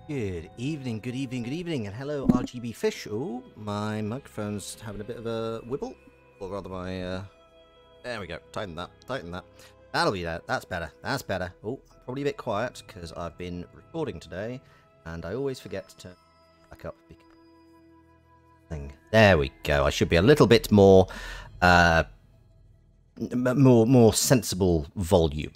Good evening, good evening, good evening, and hello, RGB Fish. Oh, my microphone's having a bit of a wibble, or rather my, there we go, tighten that, That'll be that, that's better, that's better. Oh, probably a bit quiet, because I've been recording today, and I always forget to turn back up. There we go, I should be a little bit more, more sensible volume.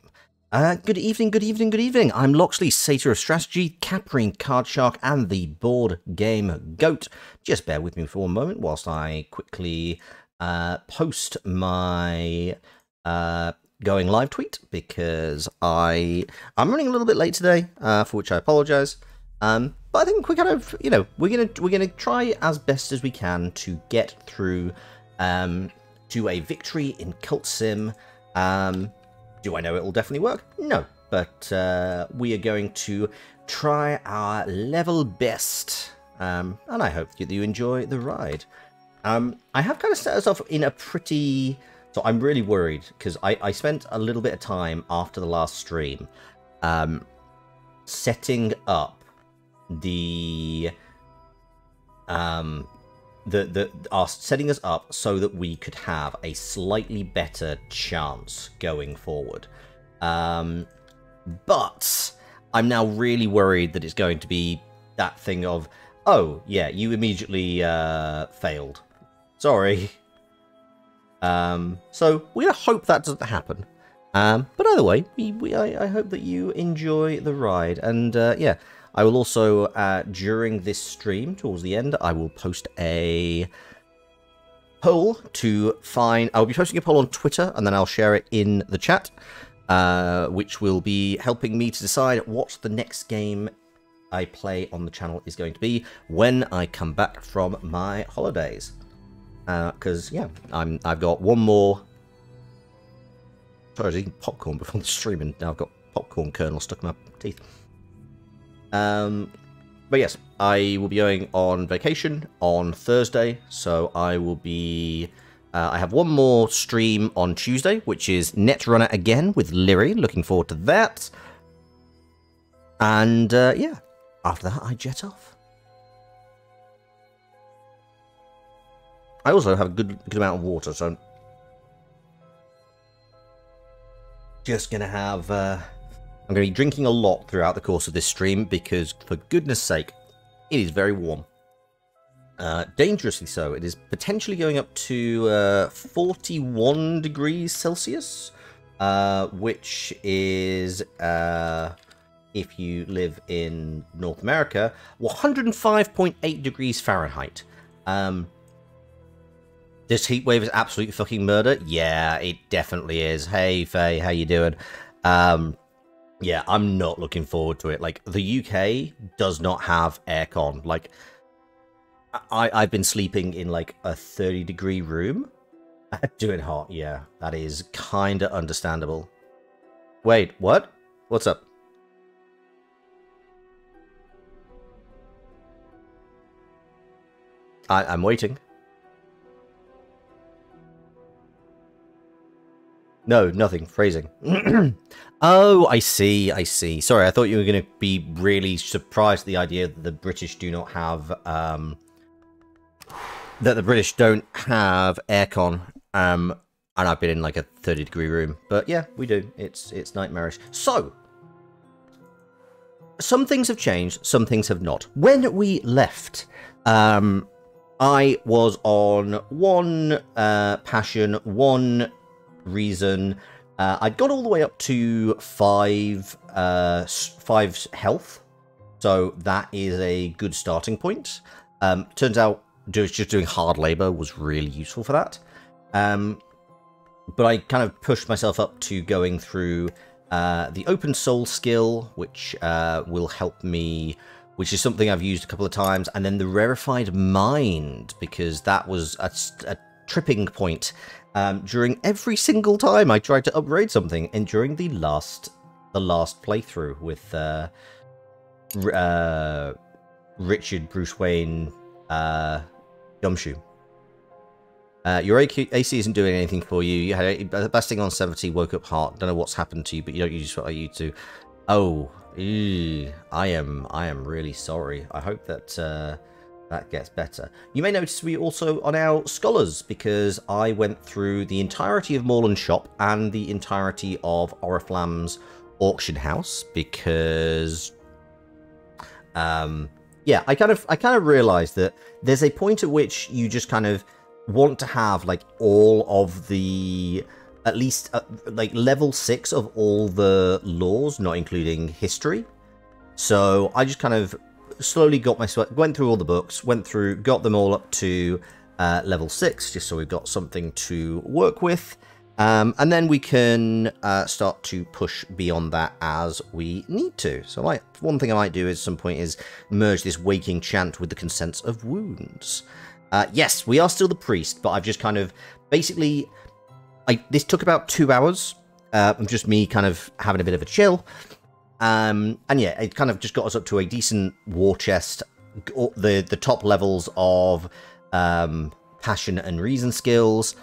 Good evening, good evening, good evening. I'm Loxley, Satyr of Strategy, Caprine Card Shark, and the Board Game Goat. Just bear with me for one moment whilst I quickly post my going live tweet, because I'm running a little bit late today, for which I apologise. But I think we're kind of, we're gonna try as best as we can to get through to a victory in Cult Sim. Do I know it will definitely work? No, but we are going to try our level best, and I hope that you enjoy the ride. I have kind of set us off in a pretty... So I'm really worried, because I spent a little bit of time after the last stream setting up setting us up so that we could have a slightly better chance going forward. But I'm now really worried that it's going to be that thing of, oh yeah, you immediately failed. Sorry. So we're gonna hope that doesn't happen. But either way, I hope that you enjoy the ride, and yeah. I will also, during this stream, towards the end, I will post a poll to find... I'll be posting a poll on Twitter, and then I'll share it in the chat, which will be helping me to decide what the next game I play on the channel is going to be when I come back from my holidays. Because, yeah, I've got one more... Sorry, I was eating popcorn before the stream, and now I've got popcorn kernel stuck in my teeth. But yes, I will be going on vacation on Thursday, so I will be... I have one more stream on Tuesday, which is Netrunner again with Lyri. Looking forward to that. And, yeah, after that, I jet off. I also have a good amount of water, so... Just gonna have... I'm going to be drinking a lot throughout the course of this stream because, for goodness sake, it is very warm. Dangerously so. It is potentially going up to 41 degrees Celsius, which is, if you live in North America, 105.8 degrees Fahrenheit. This heat wave is absolute fucking murder. Yeah, it definitely is. Hey, Faye, how you doing? Yeah, I'm not looking forward to it. Like, the UK does not have aircon. Like, I've been sleeping in, like, a 30-degree room. Doing hot, yeah. That is kind of understandable. Wait, what? What's up? I'm waiting. No, nothing. Phrasing. Oh, I see, I see. Sorry, I thought you were going to be really surprised at the idea that the British do not have, that the British don't have aircon, and I've been in like a 30-degree room. But yeah, we do. It's nightmarish. So, some things have changed, some things have not. When we left, I was on one passion, one reason. I'd got all the way up to 5 health, so that is a good starting point. Turns out just doing hard labor was really useful for that. But I kind of pushed myself up to going through the open soul skill, which will help me, which is something I've used a couple of times, and then the rarefied mind, because that was a tripping point. During every single time I tried to upgrade something, and during the last playthrough with Richard Bruce Wayne Gumshoe. Your AC isn't doing anything for you. You had a besting on 70, woke up hot. Don't know what's happened to you, but you don't use what I used to. Oh, I am really sorry. I hope that that gets better. You may notice we also are now scholars, because I went through the entirety of Moorland Shop and the entirety of Oriflamme's auction house, because yeah, I kind of realized that there's a point at which you just kind of want to have like all of the, at least like level 6 of all the laws, not including history. So I just kind of slowly went through all the books, got them all up to level 6, just so we've got something to work with. And then we can start to push beyond that as we need to. So one thing I might do at some point is merge this waking chant with the consents of wounds. Yes, we are still the priest, but I've just kind of basically, this took about 2 hours of just me kind of having a bit of a chill. And yeah, it kind of just got us up to a decent war chest, the top levels of passion and reason skills,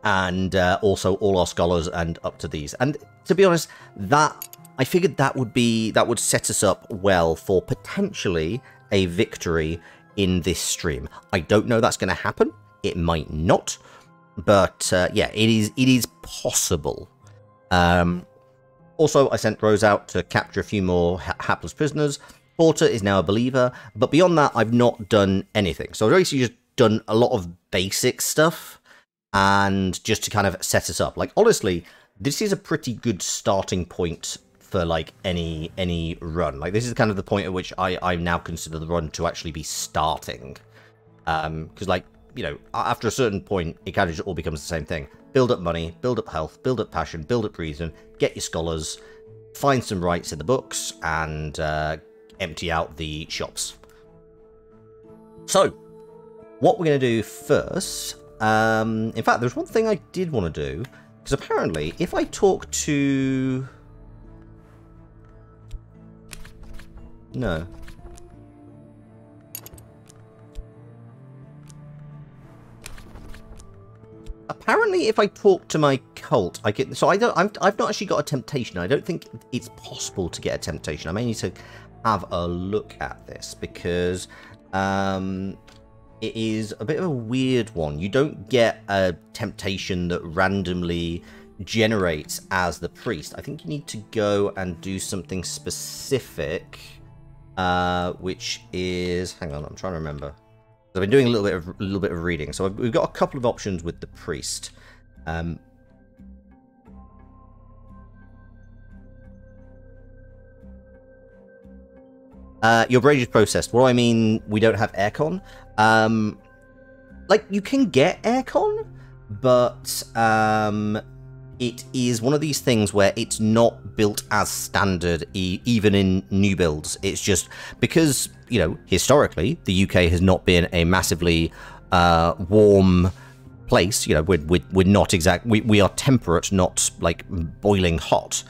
and also all our scholars and up to these. And to be honest, I figured that would set us up well for potentially a victory in this stream. I don't know that's going to happen. It might not, but yeah, it is possible. Also, I sent Rose out to capture a few more hapless prisoners. Porter is now a believer, but beyond that, I've not done anything. So I've basically just done a lot of basic stuff, and just to kind of set us up. Like, honestly, this is a pretty good starting point for, like, any run. Like, this is kind of the point at which I now consider the run to actually be starting. Because, like, you know, after a certain point, it kind of just all becomes the same thing. Build up money, build up health, build up passion, build up reason, get your scholars, find some rights in the books, and empty out the shops. So, what we're going to do first... in fact, there's one thing I did want to do, because apparently, if I talk to... No. Apparently, if I talk to my cult, I get... So I've not actually got a temptation. I don't think it's possible to get a temptation. I may need to have a look at this, because... it is a bit of a weird one. You don't get a temptation that randomly generates as the priest. I think you need to go and do something specific, which is... Hang on, I'm trying to remember. I've been doing a little bit of reading, so we've got a couple of options with the priest. Your brain is processed. What do I mean? We don't have aircon. Like, you can get aircon, but it is one of these things where it's not built as standard, even in new builds. It's just because, you know, historically, the UK has not been a massively warm place. You know, we're not we are temperate, not like boiling hot.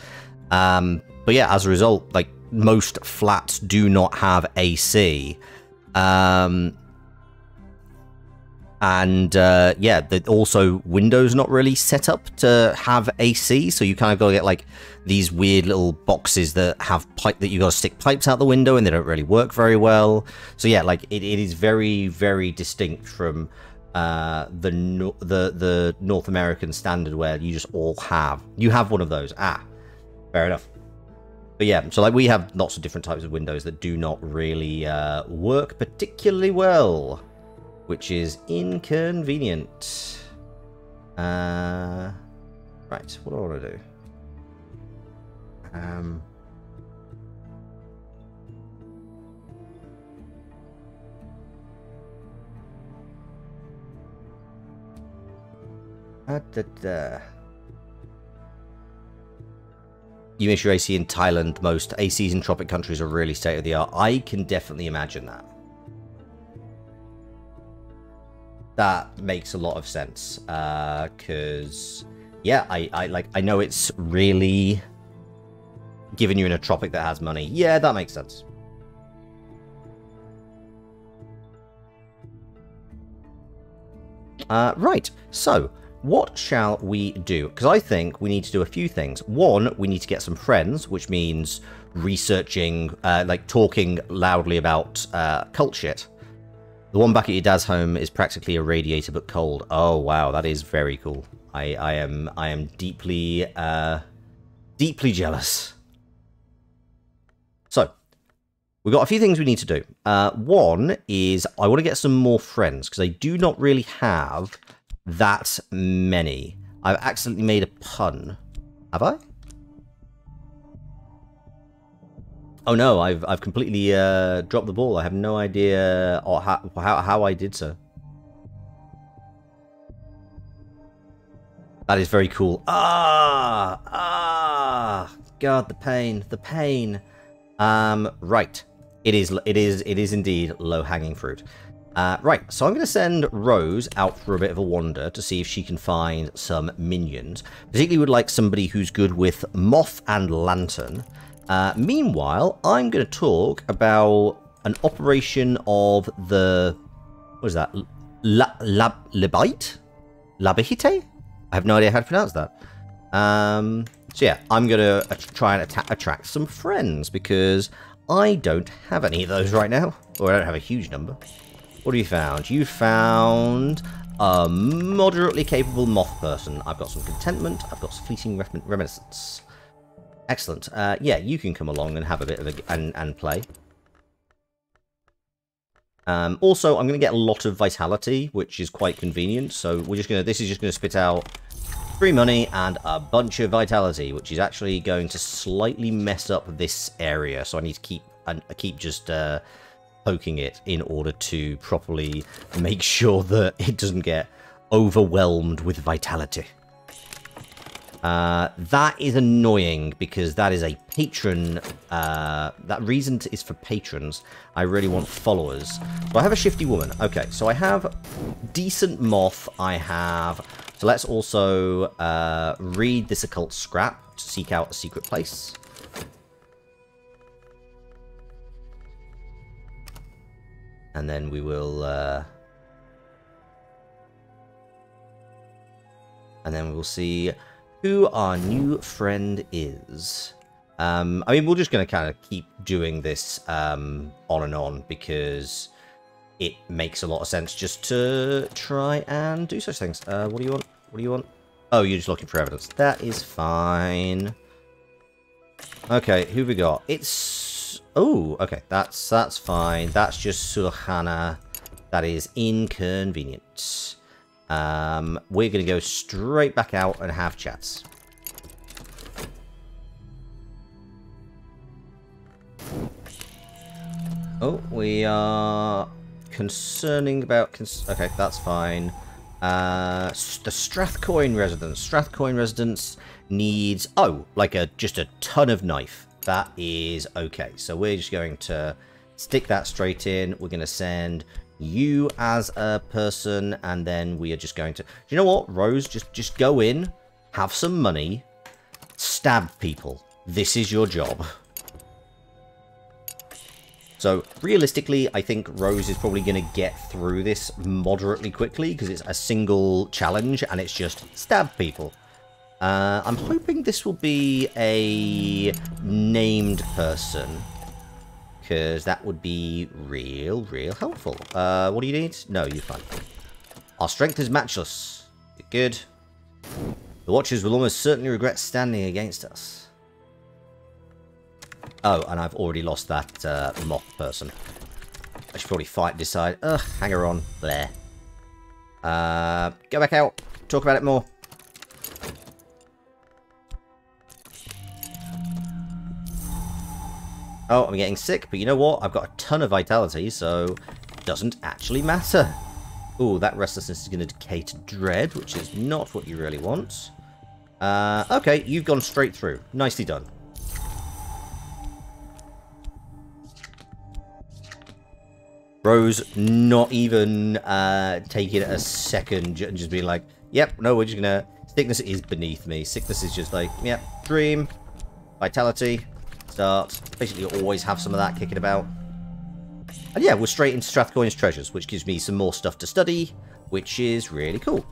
But yeah, as a result, like, most flats do not have AC. Yeah, also Windows not really set up to have AC, so you kind of got to get like these weird little boxes that have pipe that you got to stick pipes out the window, and they don't really work very well. So yeah, like it is very, very distinct from the North American standard, where you just all have one of those. Fair enough. But yeah, so like we have lots of different types of windows that do not really work particularly well, which is inconvenient. Right, what do I want to do? You miss your AC in Thailand. Most ACs in tropic countries are really state-of-the-art. I can definitely imagine that. That makes a lot of sense. Because, yeah, I know it's really giving you in a tropic that has money. Yeah, that makes sense. Right, so what shall we do? Because I think we need to do a few things. One, we need to get some friends, which means researching, like talking loudly about cult shit. The one back at your dad's home is practically a radiator but cold. Oh wow, that is very cool. I am deeply deeply jealous. So we've got a few things we need to do. One is I want to get some more friends because I do not really have that many. I've accidentally made a pun. Have I? Oh no, I've completely dropped the ball. I have no idea how I did so. That is very cool. God, the pain, the pain. Right. It is indeed low-hanging fruit. Right, so I'm going to send Rose out for a bit of a wander to see if she can find some minions. Particularly would like somebody who's good with Moth and Lantern. Meanwhile, I'm going to talk about an operation of the... What is that? Labite? Labihite? I have no idea how to pronounce that. So yeah, I'm going to try and attract some friends because I don't have any of those right now. Or I don't have a huge number. What have you found? You found a moderately capable moth person. I've got some contentment. I've got some fleeting reminiscence. Excellent. Yeah, you can come along and have a bit of and play. Also, I'm going to get a lot of vitality, which is quite convenient. So we're just going to. This is just going to spit out free money and a bunch of vitality, which is actually going to slightly mess up this area. So I need to keep just poking it in order to properly make sure that it doesn't get overwhelmed with vitality. That is annoying because that is a patron. That reason is for patrons. I really want followers. So I have a shifty woman. Okay, so I have decent moth. I have. So let's also read this occult scrap to seek out a secret place. And then we will. And then we will see who our new friend is. I mean, we're just going to kind of keep doing this on and on because it makes a lot of sense just to try and do such things. What do you want? What do you want? Oh, you're just looking for evidence. That is fine. Okay, who have we got? It's... Oh, okay, that's fine. That's just Sulhana. That is inconvenient. We're going to go straight back out and have chats. Oh, we are concerning about... Okay, that's fine. The Strathcoin residence. Strathcoin residence needs... Oh, like just a ton of knife. That is okay. So we're just going to stick that straight in. We're going to send... you as a person, and then we are just going to... You know what, Rose? Just go in, have some money, stab people. This is your job. So, realistically, I think Rose is probably going to get through this moderately quickly, because it's a single challenge, and it's just stab people. I'm hoping this will be a named person. Because that would be real helpful. What do you need? No, you're fine. Our strength is matchless. You're good. The Watchers will almost certainly regret standing against us. Oh, and I've already lost that moth person. I should probably decide. Ugh, hang her on. There. Go back out. Talk about it more. Oh, I'm getting sick, but you know what? I've got a ton of vitality, so it doesn't actually matter. Ooh, that restlessness is going to decay to dread, which is not what you really want. Okay, you've gone straight through. Nicely done. Rose not even taking a second and just being like, yep, no, we're just going to... Sickness is beneath me. Sickness is just like, yep, dream, vitality... Start. Basically, you always have some of that kicking about. And yeah, we're straight into Strathcoin's treasures, which gives me some more stuff to study, which is really cool.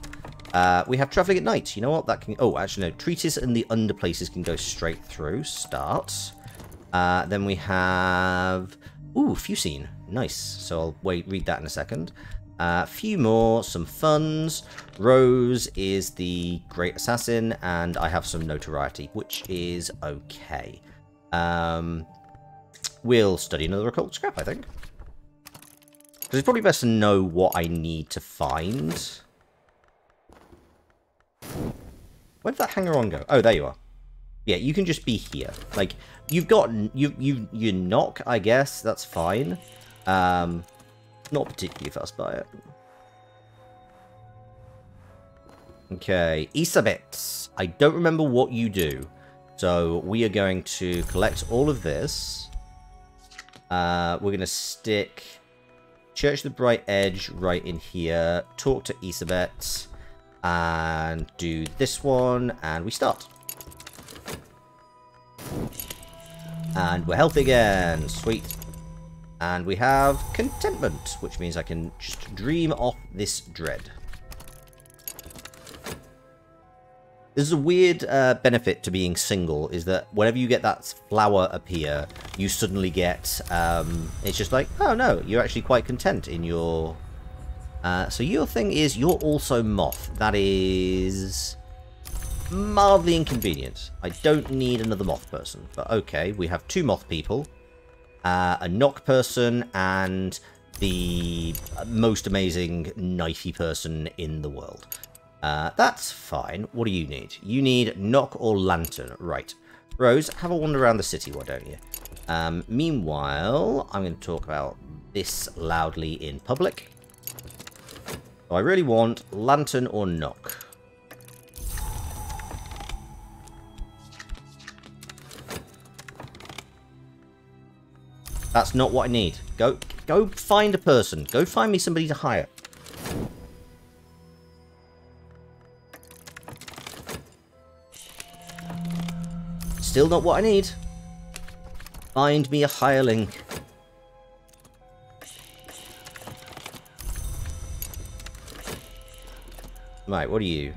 We have travelling at night. You know what? That can... Oh, actually, no. Treatise and the underplaces can go straight through. Start. Then we have... Ooh, Fusine. Nice. So I'll read that in a second. Few more. Some funds. Rose is the Great Assassin. And I have some notoriety, which is okay. We'll study another occult scrap, I think. Because it's probably best to know what I need to find. Where did that hanger-on go? Oh, there you are. Yeah, you can just be here. Like, you've got... You knock, I guess. That's fine. Not particularly fussed by it. Okay. Isabet. I don't remember what you do. So, we are going to collect all of this. We're going to stick Church of the Bright Edge right in here. Talk to Isabet. And do this one. And we start. And we're healthy again. Sweet. And we have contentment, which means I can just dream off this dread. There's a weird benefit to being single, is that whenever you get that flower appear, you suddenly get, it's just like, oh no, you're actually quite content in your... so your thing is, you're also moth. That is mildly inconvenient. I don't need another moth person, but okay, we have 2 moth people, a knock person, and the most amazing knifey person in the world. That's fine. What do you need? You need knock or lantern. Right. Rose, have a wander around the city, why don't you? Meanwhile, I'm going to talk about this loudly in public. So I really want lantern or knock. That's not what I need. Go find a person. Go find me somebody to hire. Still not what I need. Find me a hireling. Right, what are you?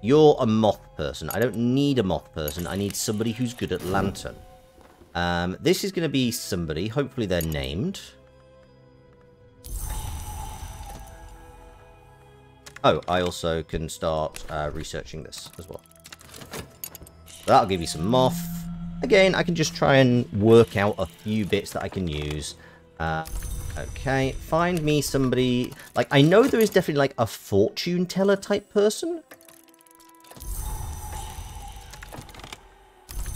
You're a moth person. I don't need a moth person. I need somebody who's good at lantern. This is going to be somebody. Hopefully they're named. Oh, I also can start researching this as well. That'll give you some moth. Again, I can just try and work out a few bits that I can use. Okay, find me somebody... Like, I know there is definitely, like, a fortune teller type person.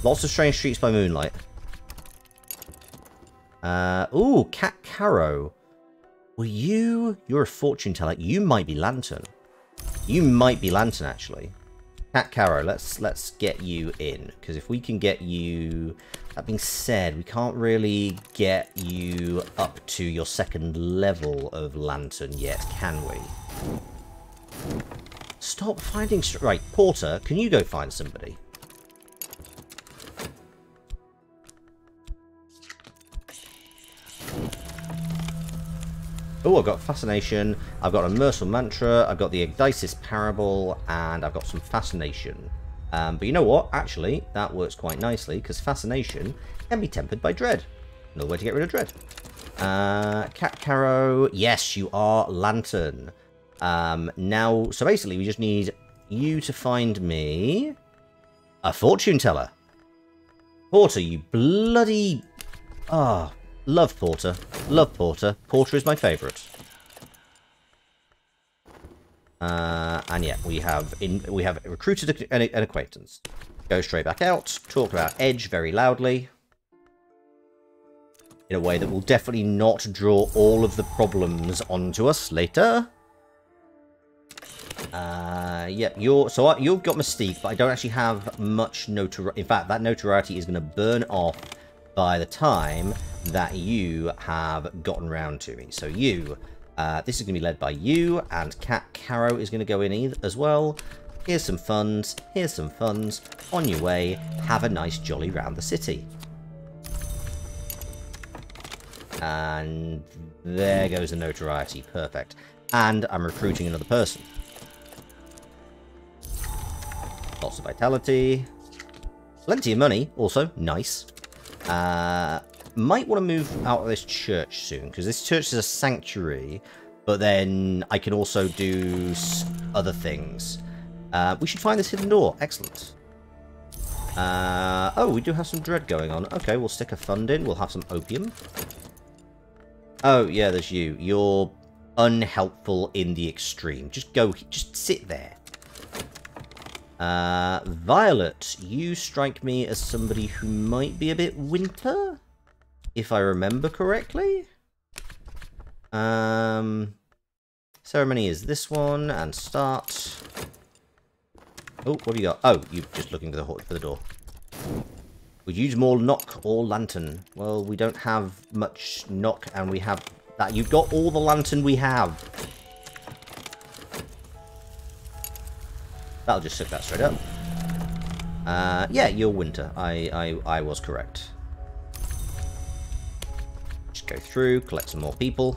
Lots of strange streets by moonlight. Ooh, Cat Caro. Well, you're a fortune teller. You might be lantern. You might be lantern, actually. Cat Caro, let's get you in, because if we can get you... That being said, we can't really get you up to your 2nd level of lantern yet, can we? Stop finding... Right, Porter, can you go find somebody? Oh, I've got Fascination, I've got a Merciful Mantra, I've got the Ecdysis Parable, and I've got some Fascination. But you know what? Actually, that works quite nicely, because Fascination can be tempered by Dread. Another way to get rid of Dread. Cat Caro, yes, you are Lantern. Now, so basically, we just need you to find me a Fortune Teller. Porter, you bloody... Ah... Love Porter. Love Porter. Porter is my favourite. And yeah, we have recruited an acquaintance. Go straight back out. Talk about Edge very loudly. In a way that will definitely not draw all of the problems onto us later. Yeah, you've got Mystique, but I don't actually have much notoriety. In fact, that notoriety is going to burn off by the time that you have gotten round to me. So you, this is going to be led by you, and Cat Caro is going to go in as well. Here's some funds, here's some funds. On your way, have a nice jolly round the city. And there goes the notoriety, perfect. And I'm recruiting another person. Lots of vitality. Plenty of money, also. Nice. Might want to move out of this church soon, because this church is a sanctuary, but then I can also do other things. We should find this hidden door. Excellent. Oh, we do have some dread going on. Okay, we'll stick a fund in. We'll have some opium. Oh, yeah, there's you. You're unhelpful in the extreme. Just sit there. Violet, you strike me as somebody who might be a bit winter, if I remember correctly. Ceremony is this one, and start. Oh, what have you got? Oh, you're just looking for the door. We'd use more knock or lantern. Well, we don't have much knock, and we have that. You've got all the lantern we have. That'll just suck that straight up. Yeah, you're winter. I was correct. Just go through, collect some more people.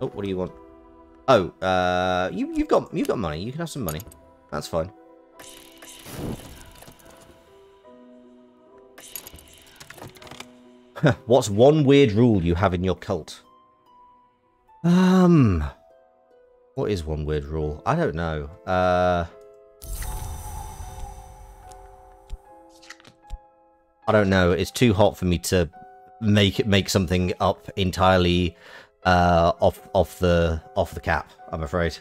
Oh, what do you want? Oh, you've got money. You can have some money. That's fine. What's one weird rule you have in your cult? What is one weird rule? I don't know. I don't know. It's too hot for me to make something up entirely off the cap, I'm afraid.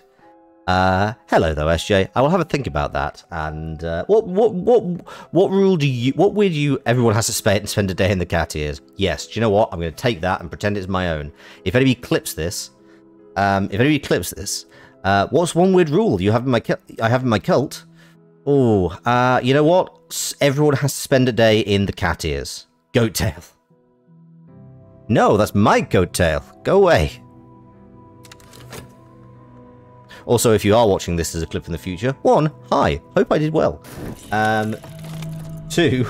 Hello though, SJ. I will have a think about that. And what rule do you? What weird you? Everyone has to spend a day in the cat ears. Yes. Do you know what? I'm going to take that and pretend it's my own. If anybody clips this, what's one weird rule you have in my I have in my cult? Oh, you know what? Everyone has to spend a day in the cat ears. Goat tail. No, that's my goat tail. Go away. Also, if you are watching this as a clip in the future, 1, hi, hope I did well. 2,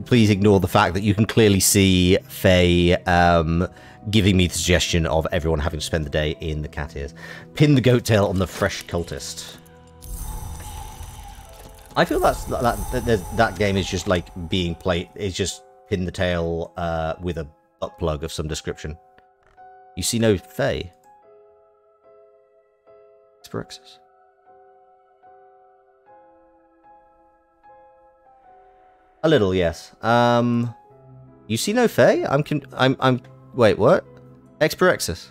please ignore the fact that you can clearly see Faye giving me the suggestion of everyone having to spend the day in the cat ears. Pin the goat tail on the fresh cultist. I feel that game is just like being played. It's just pin the tail with a butt plug of some description. You see no Faye. Exprexis. A little, yes. You see no Faye? I'm. Wait, what? Exprexis.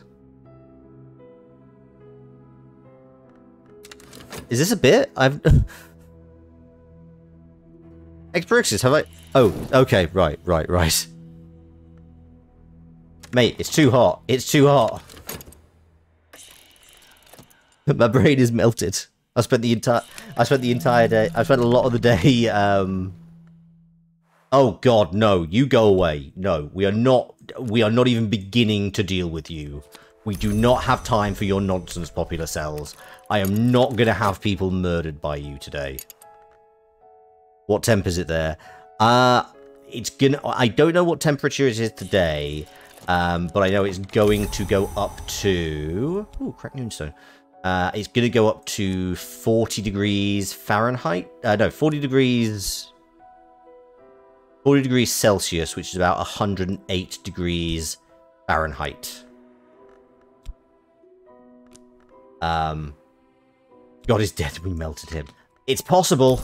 Is this a bit? I've. Exprexis, have I? Oh, okay, right. Mate, it's too hot. It's too hot. My brain is melted. I spent the entire day. I spent a lot of the day. Oh God, no! You go away. No, we are not. We are not even beginning to deal with you. We do not have time for your nonsense, popular cells. I am not going to have people murdered by you today. What temp is it there? It's gonna. I don't know what temperature it is today, but I know it's going to go up to. Ooh, cracked moonstone. It's going to go up to 40 degrees Fahrenheit. No, 40 degrees Celsius, which is about 108 degrees Fahrenheit. God is dead. We melted him. It's possible.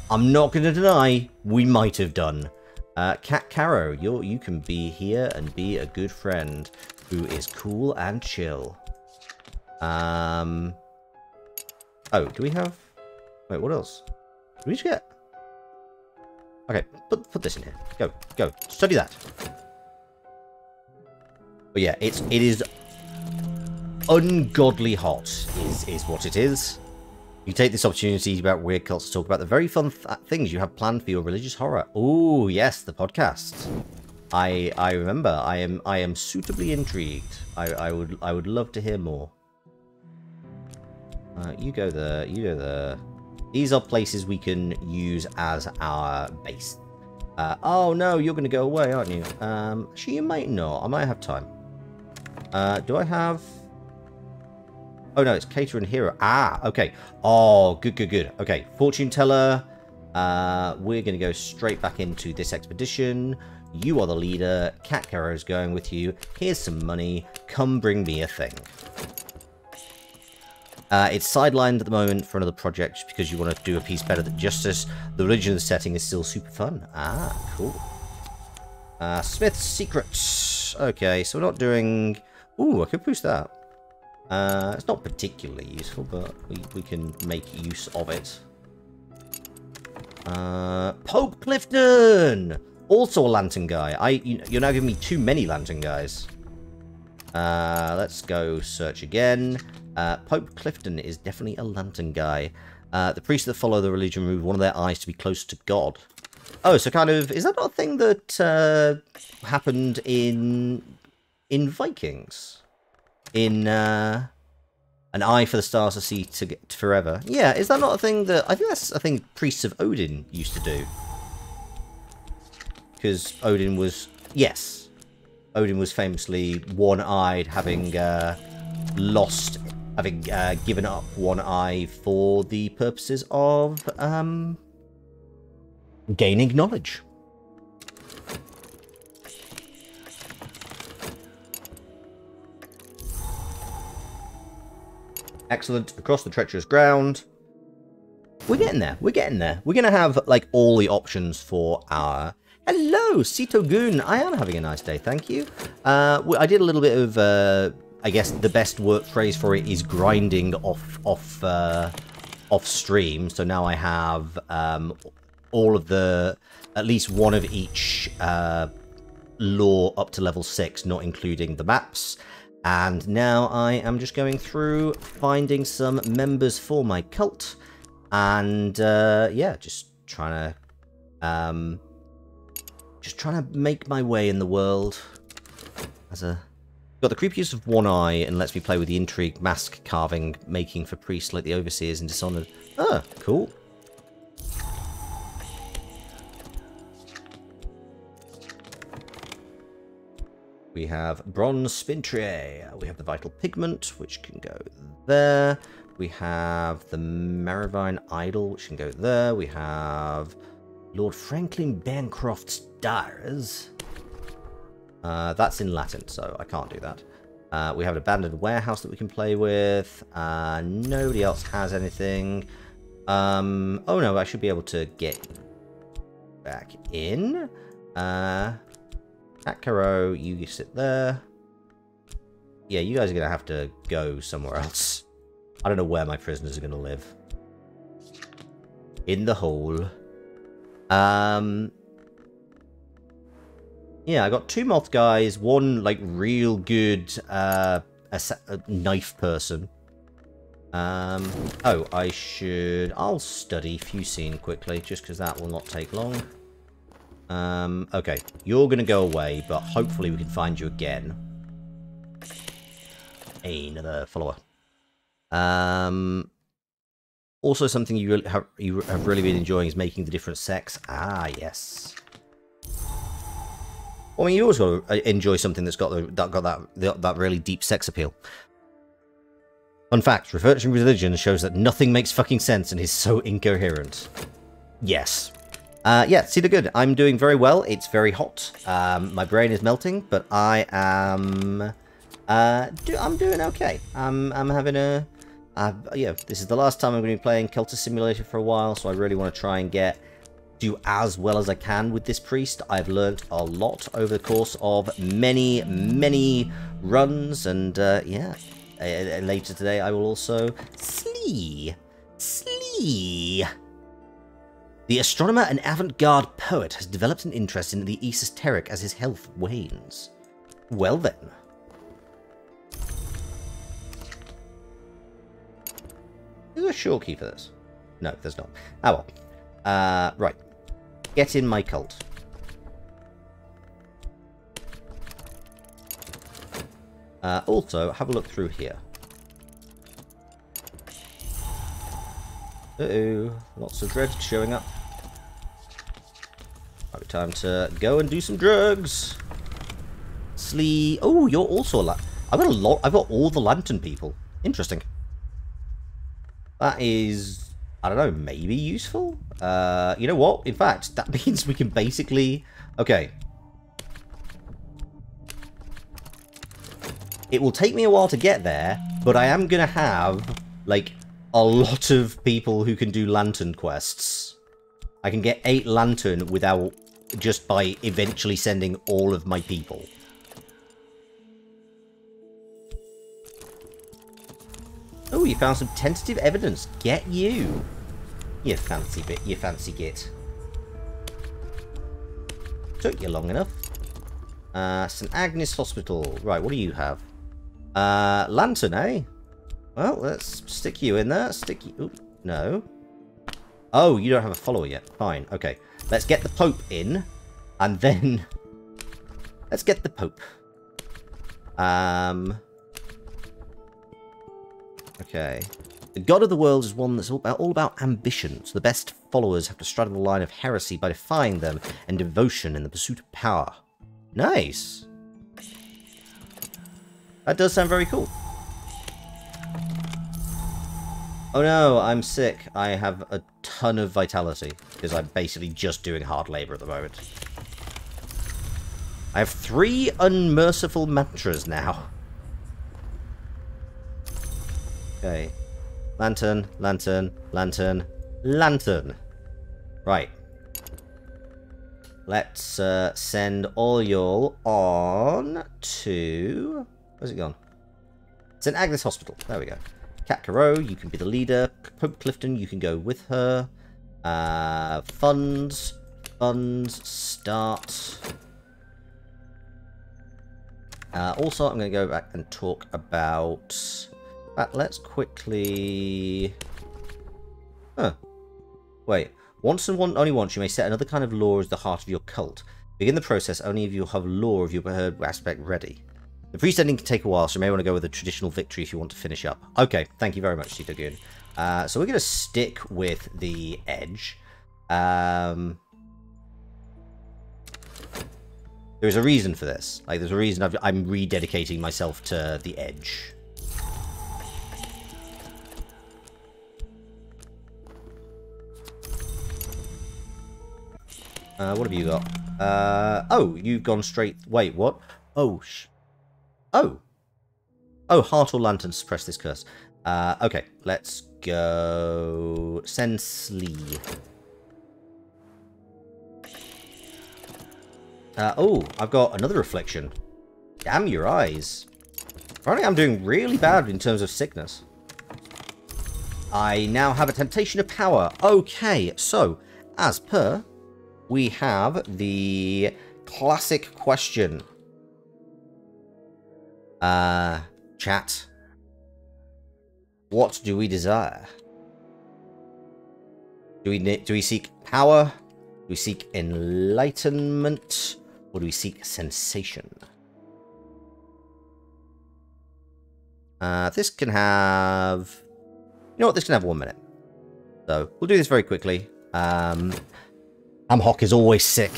I'm not going to deny we might have done. Cat Caro, you can be here and be a good friend who is cool and chill. Oh, do we have... Wait, what else? Did we just get... Okay, put this in here. Go. Study that. But yeah, it is ungodly hot, is what it is. You take this opportunity about weird cults to talk about the very fun things you have planned for your religious horror. Oh, yes, the podcast. I remember. I am suitably intrigued. I would love to hear more. You go there. You go there. These are places we can use as our base. Oh no, you're going to go away, aren't you? Actually, you might not. I might have time. Do I have... Oh, no, it's caterer and hero. Ah, okay. Oh, good, good, good. Okay, fortune teller. We're going to go straight back into this expedition. You are the leader. Cat Caro's going with you. Here's some money. Come bring me a thing. It's sidelined at the moment for another project just because you want to do a piece better than Justice. The religion of the setting is still super fun. Ah, cool. Smith's Secrets. Okay, so we're not doing... Ooh, I could boost that. It's not particularly useful, but we can make use of it. Pope Clifton! Also a lantern guy. You're now giving me too many lantern guys. Let's go search again. Pope Clifton is definitely a lantern guy. The priests that follow the religion remove one of their eyes to be close to God. Oh, so kind of... Is that not a thing that happened in Vikings? In an eye for the stars to see to get forever. Yeah, is that not a thing that... I think that's a thing priests of Odin used to do. Because Odin was... Yes. Odin was famously one-eyed, having lost... Having given up one eye for the purposes of gaining knowledge. Excellent. Across the treacherous ground. We're getting there. We're getting there. We're going to have, like, all the options for our... Hello, Sito Goon. I am having a nice day, thank you. I did a little bit of... I guess the best word phrase for it is grinding off stream. So now I have all of the... At least one of each lore up to level 6, not including the maps. And now I am just going through, finding some members for my cult. And, yeah, just trying to make my way in the world. As a... Got the creepy use of one eye and lets me play with the intrigue mask carving making for priests like the Overseers in Dishonored. Ah, cool. We have bronze spin tray. We have the vital pigment, which can go there. We have the Maravine idol, which can go there. We have Lord Franklin Bancroft's diaries. That's in Latin, so I can't do that. We have an abandoned warehouse that we can play with. Nobody else has anything. Oh no, I should be able to get back in. At Caro, you sit there. Yeah, you guys are going to have to go somewhere else. I don't know where my prisoners are going to live. In the hole. Yeah, I got 2 moth guys, 1 like real good a knife person. Oh, I'll study Fusine quickly, just because that will not take long. Okay, you're gonna go away, but hopefully we can find you again. Another follower. Also something you have really been enjoying is making the different sex. Ah, yes. Well, I mean, you always got to enjoy something that's got that really deep sex appeal. Fun fact: researching religion shows that nothing makes fucking sense and is so incoherent. Yes. Yeah, see the good. I'm doing very well. It's very hot. My brain is melting, but I am. I'm doing okay. I'm having a. Yeah, this is the last time I'm going to be playing Cultist Simulator for a while, so I really want to try and do as well as I can with this priest. I've learnt a lot over the course of many runs, and yeah, later today I will also Slee. The astronomer and avant-garde poet has developed an interest in the esoteric as his health wanes. Well then. Is there a short key for this? No, there's not. Ah well. Right. Get in my cult. Also, have a look through here. Uh-oh. Lots of dread showing up. Might be time to go and do some drugs. Slee. Oh, you're also I've got a lot. I've got all the lantern people. Interesting. That is, I don't know, maybe useful? You know what? In fact, that means we can basically... Okay. It will take me a while to get there, but I am going to have, like, a lot of people who can do lantern quests. I can get 8 lantern without... just by eventually sending all of my people. Oh, you found some tentative evidence. Get you. You fancy bit, you fancy git. Took you long enough. St. Agnes Hospital. Right, what do you have? Lantern, eh? Well, let's stick you in there. Stick you... Ooh, no. Oh, you don't have a follower yet. Fine, okay. Let's get the Pope in. And then... let's get the Pope. Okay. The god of the world is one that's all about ambitions. The best followers have to straddle the line of heresy by defying them and devotion in the pursuit of power. Nice. That does sound very cool. Oh no, I'm sick. I have a ton of vitality because I'm basically just doing hard labor at the moment. I have 3 unmerciful mantras now. Okay. Lantern, lantern, lantern, lantern. Right. Let's send all y'all on to... where's it gone? St. Agnes Hospital. There we go. Cat Caro, you can be the leader. Pope Clifton, you can go with her. Funds, start. Also, I'm going to go back and talk about... let's quickly... Huh. Wait. Only once you may set another kind of law as the heart of your cult. Begin the process, only if you have law of your preferred aspect ready. The priest ending can take a while, so you may want to go with a traditional victory if you want to finish up. Okay, thank you very much, Sitogun. So we're going to stick with the edge. There's a reason for this. Like, there's a reason I'm rededicating myself to the edge. What have you got? Oh, you've gone straight... Wait, what? Oh, Oh, heart or lantern suppress this curse. Okay, let's go... Sensely. Oh, I've got another affliction. Damn your eyes. Apparently I'm doing really bad in terms of sickness. I now have a temptation of power. Okay, so, as per... we have the classic question. Chat. What do we desire? Do we seek power? Do we seek enlightenment? Or do we seek sensation? This can have... You know what? This can have 1 minute. So, we'll do this very quickly. Amhock is always sick.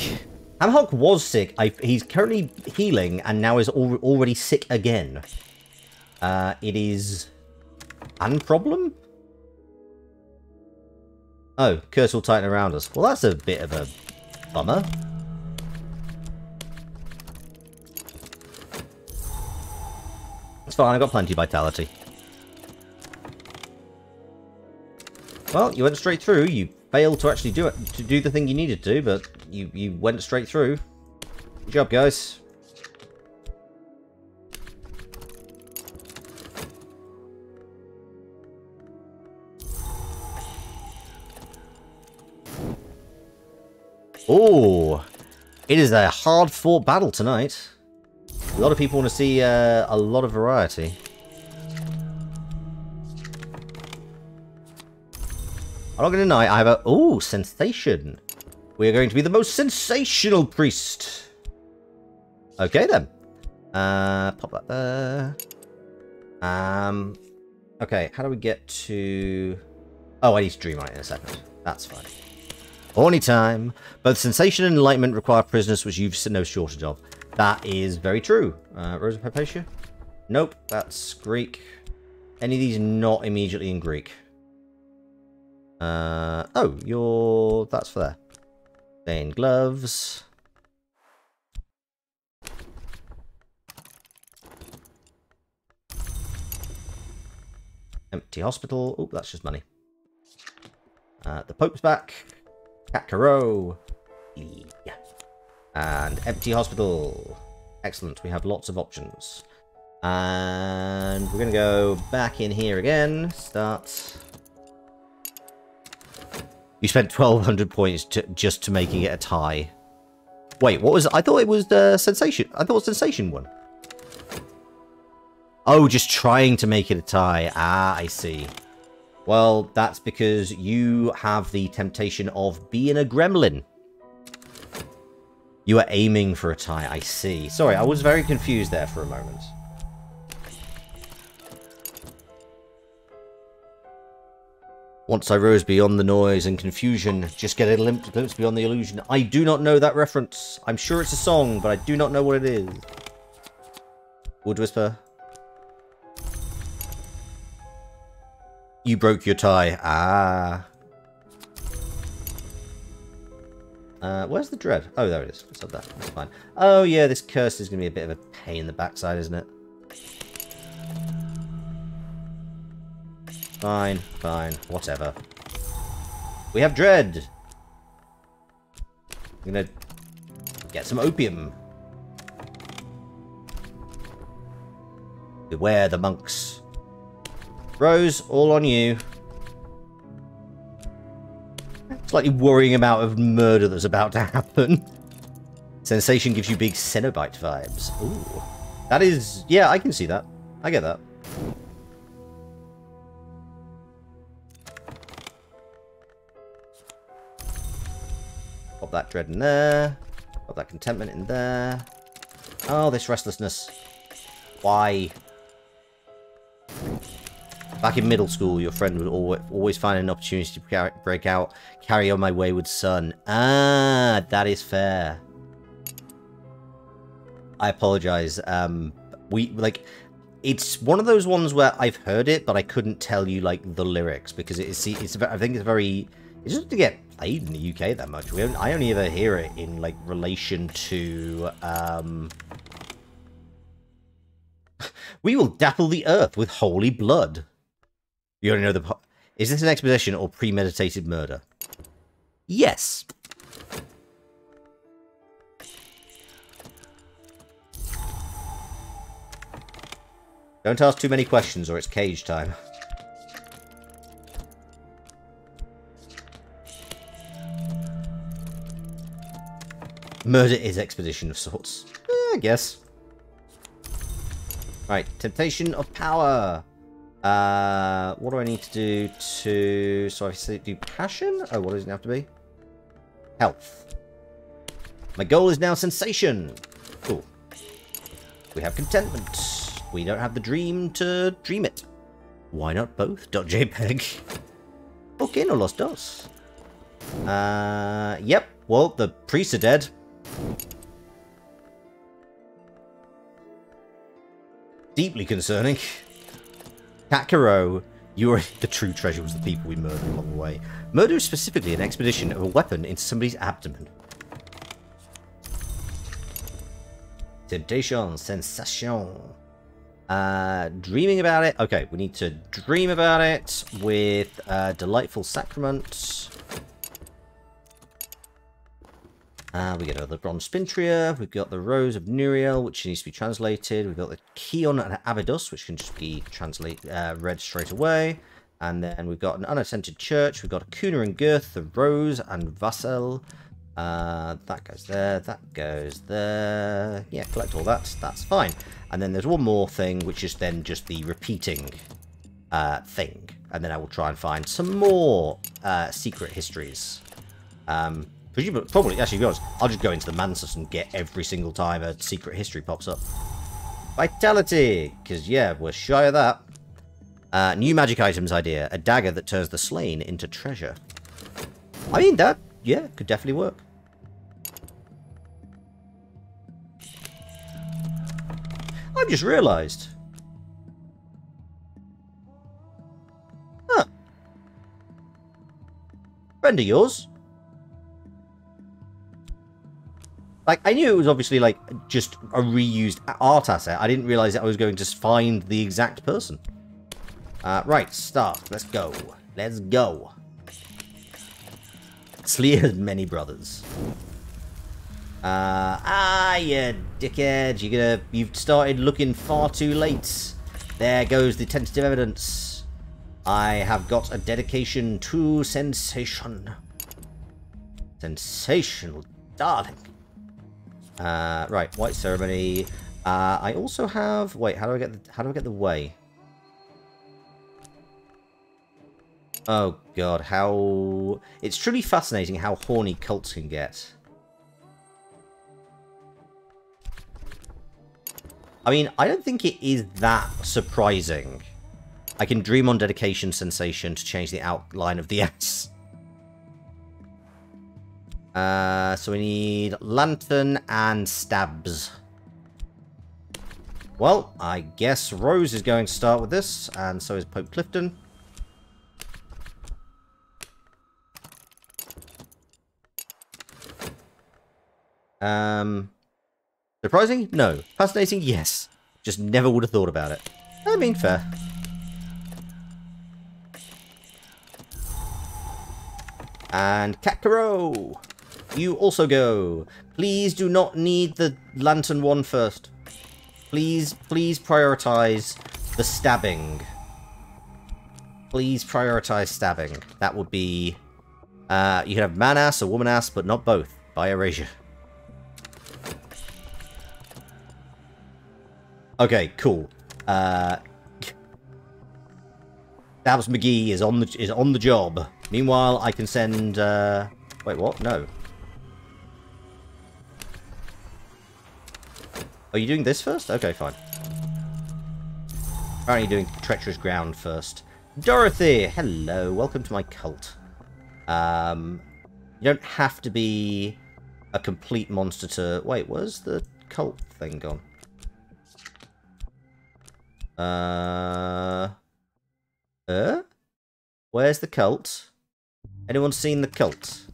Amhock was sick. He's currently healing and now is already sick again. It is... an problem? Oh, curse will tighten around us. Well, that's a bit of a bummer. It's fine, I've got plenty of vitality. Well, you went straight through. You failed to actually do it, to do the thing you needed to, but you went straight through. Good job, guys. Oh, it is a hard-fought battle tonight. A lot of people want to see a lot of variety. I'm not going to deny, I have a... Ooh, sensation. We are going to be the most sensational priest. Okay, then. Pop that there. Okay, how do we get to... Oh, I need to dream on it in a second. That's fine. Horny time. Both sensation and enlightenment require prisoners, which you've no shortage of. That is very true. Rosa Hypatia? Nope, that's Greek. Any of these not immediately in Greek. Oh, that's for there. Stained gloves. Empty hospital. Oh, that's just money. The Pope's back. Kakaro. Yeah. And empty hospital. Excellent. We have lots of options. And we're going to go back in here again. Start. You spent 1,200 points just to making it a tie. Wait, what was... I thought it was Sensation. I thought Sensation won. Oh, just trying to make it a tie. Ah, I see. Well, that's because you have the temptation of being a gremlin. You are aiming for a tie. I see. Sorry, I was very confused there for a moment. Once I rose beyond the noise and confusion, just get a glimpse beyond the illusion. I do not know that reference. I'm sure it's a song, but I do not know what it is. Wood Whisper. You broke your tie. Ah. Where's the dread? Oh, there it is. It's up there. That's fine. Oh, yeah, this curse is going to be a bit of a pain in the backside, isn't it? Fine, fine, whatever. We have dread. I'm gonna get some opium. Beware the monks. Rose, all on you. Slightly worrying about a murder that's about to happen. Sensation gives you big Cenobite vibes. Ooh. That is... Yeah, I can see that. I get that. Pop that dread in there. Pop that contentment in there. Oh, this restlessness. Why? Back in middle school, your friend would always find an opportunity to break out, carry on my wayward son. Ah, that is fair. I apologize. It's one of those ones where I've heard it, but I couldn't tell you like the lyrics because I think it's very. It doesn't get played in the UK that much. I only ever hear it in like relation to. We will dapple the earth with holy blood. You already know the... Is this an exposition or premeditated murder? Yes. Don't ask too many questions or it's cage time. Murder is expedition of sorts. I guess. Right, temptation of power. What do I need to do to... So I say do passion? Oh, what does it have to be? Health. My goal is now sensation. Cool. We have contentment. We don't have the dream to dream it. Why not both? .jpg. Okay, no los dos. Yep. Well, the priests are dead. Deeply concerning. Kakaro, you are the true treasure was the people we murdered along the way. Murder is specifically an expedition of a weapon into somebody's abdomen. Temptation, sensation. Dreaming about it. Okay, we need to dream about it with delightful sacrament. We get another bronze spintria. We've got the Rose of Nuriel, which needs to be translated. We've got the Keon and Abydos, which can just be read straight away. And then we've got an unattended church. We've got a Kuna and Girth, the Rose and Vassal. That goes there. That goes there. Yeah, collect all that. That's fine. And then there's one more thing, which is then just the repeating thing. And then I will try and find some more secret histories. Probably, actually, to be honest, I'll just go into the Mansus and get every single time a secret history pops up. Vitality! Because, yeah, we're shy of that. New magic items idea. A dagger that turns the slain into treasure. I mean, that, yeah, could definitely work. I've just realised. Huh. Friend of yours? Like, I knew it was obviously, like, just a reused art asset. I didn't realize that I was going to find the exact person. Right, start. Let's go. Let's go. Sleer has many brothers. You dickhead. You've started looking far too late. There goes the tentative evidence. I have got a dedication to sensation. Sensational, darling. Right, white ceremony. I also have. Wait, how do I get the way? Oh god, how it's truly fascinating how horny cults can get. I mean, I don't think it is that surprising. I can dream on dedication sensation to change the outline of the S. So we need lantern and stabs. Well, I guess Rose is going to start with this, and so is Pope Clifton. Surprising? No. Fascinating? Yes. Just never would have thought about it. I mean, fair. And Kakaro! You also go. Please do not need the lantern one first. Please prioritize the stabbing. Please prioritize stabbing. That would be... you can have man-ass or woman-ass, but not both. By erasure. Okay, cool. Stabs McGee is on the job. Meanwhile, I can send... Wait, what? No. Are you doing this first? Okay, fine. Apparently doing treacherous ground first. Dorothy! Hello, welcome to my cult. You don't have to be a complete monster to... Wait, where's the cult thing gone? Where's the cult? Anyone seen the cult?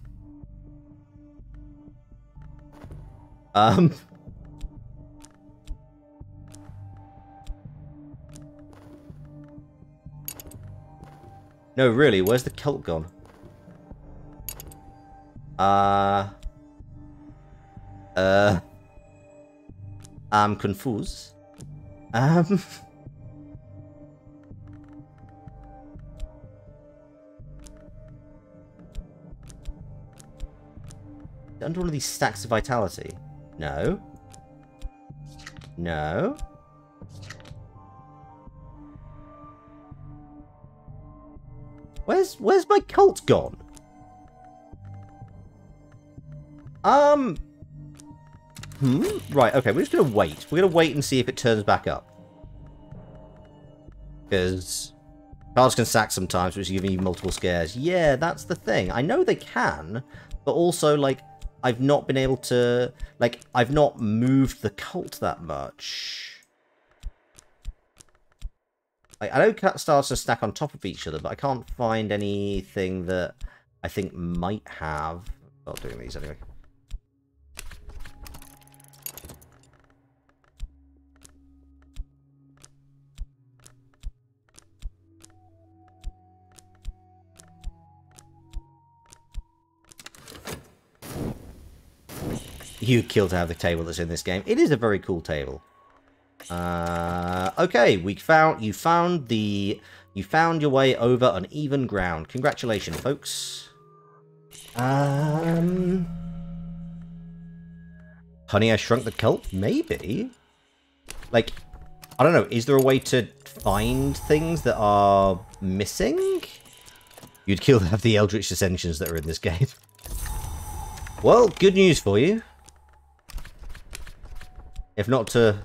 No, really, where's the cult gone? I'm confused. Under one of these stacks of vitality? No. No. Where's my cult gone? Right, okay, we're just gonna wait. We're gonna wait and see if it turns back up. Because cards can sack sometimes, which is giving you multiple scares. Yeah, that's the thing. I know they can, but also, like, I've not been able to... Like, I've not moved the cult that much. Like, I know cat stars to stack on top of each other, but I can't find anything that I think might have... Not doing these anyway. You'd kill to have the table that's in this game. It is a very cool table. Okay, you found your way over uneven ground. Congratulations, folks. Honey, I Shrunk the Cult? Maybe. Like, I don't know. Is there a way to find things that are missing? You'd kill to have the Eldritch Ascensions that are in this game. Well, good news for you. If not to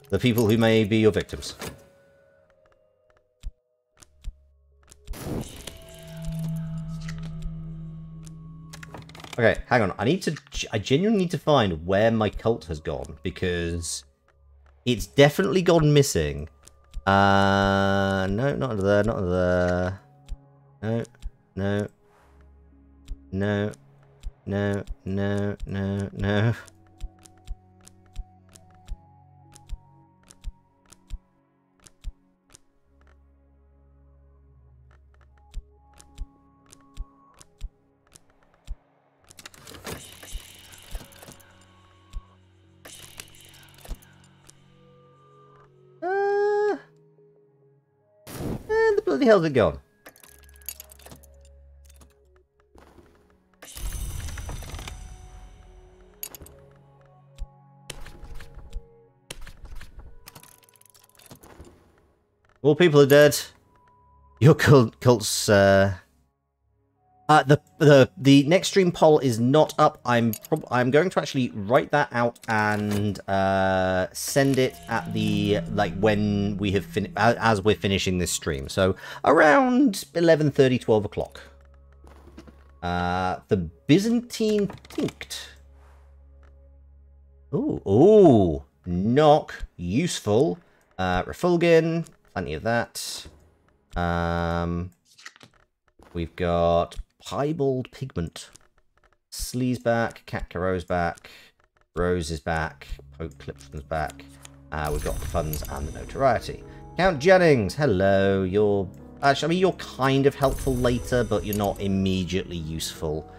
the people who may be your victims. Okay, hang on. I genuinely need to find where my cult has gone, because it's definitely gone missing. No, not under there, not under there. No, no. No. No, no, no, no. Where the bloody hell's it gone? All people are dead. Your cult's the next stream poll is not up. I'm going to actually write that out and send it at the when we have as we're finishing this stream. So around 11:30, 12 o'clock. The Byzantine Tinct. Ooh, knock, useful. Refulgin, plenty of that. We've got Piebald Pigment. Slee's back, Cat Caro's back, Rose is back, Poke Clipson's back. We've got the funds and the notoriety. Count Jennings, hello. You're actually, I mean, you're kind of helpful later, but you're not immediately useful.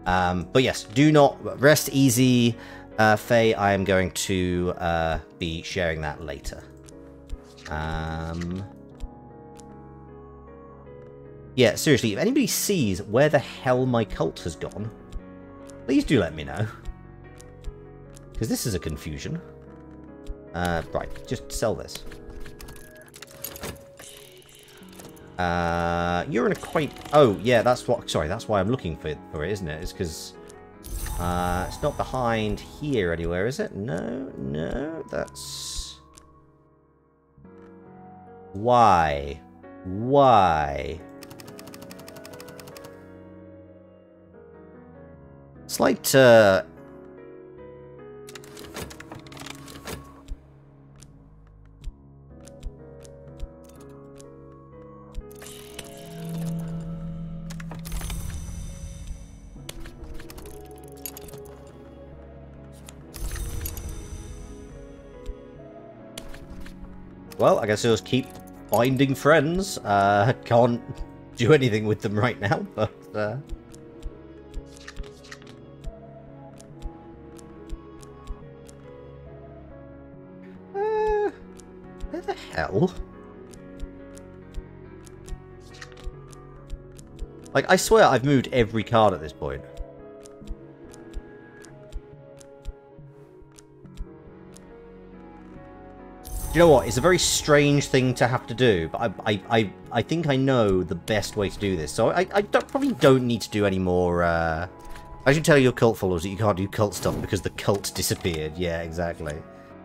But yes, do not rest easy, Faye. I am going to be sharing that later. Yeah, seriously, if anybody sees where the hell my cult has gone, please do let me know. Because this is a confusion. Right, just sell this. You're an acquaint... Oh, yeah, that's what... Sorry, that's why I'm looking for it, isn't it? It's because... it's not behind here anywhere, is it? No, no, that's... Why? Why? Slight, well, I guess I'll just keep finding friends. Can't do anything with them right now, but, where the hell? Like, I swear I've moved every card at this point. You know what? It's a very strange thing to have to do, but I think I know the best way to do this. So I probably don't need to do any more. I should tell your cult followers that you can't do cult stuff because the cult disappeared. Yeah, exactly.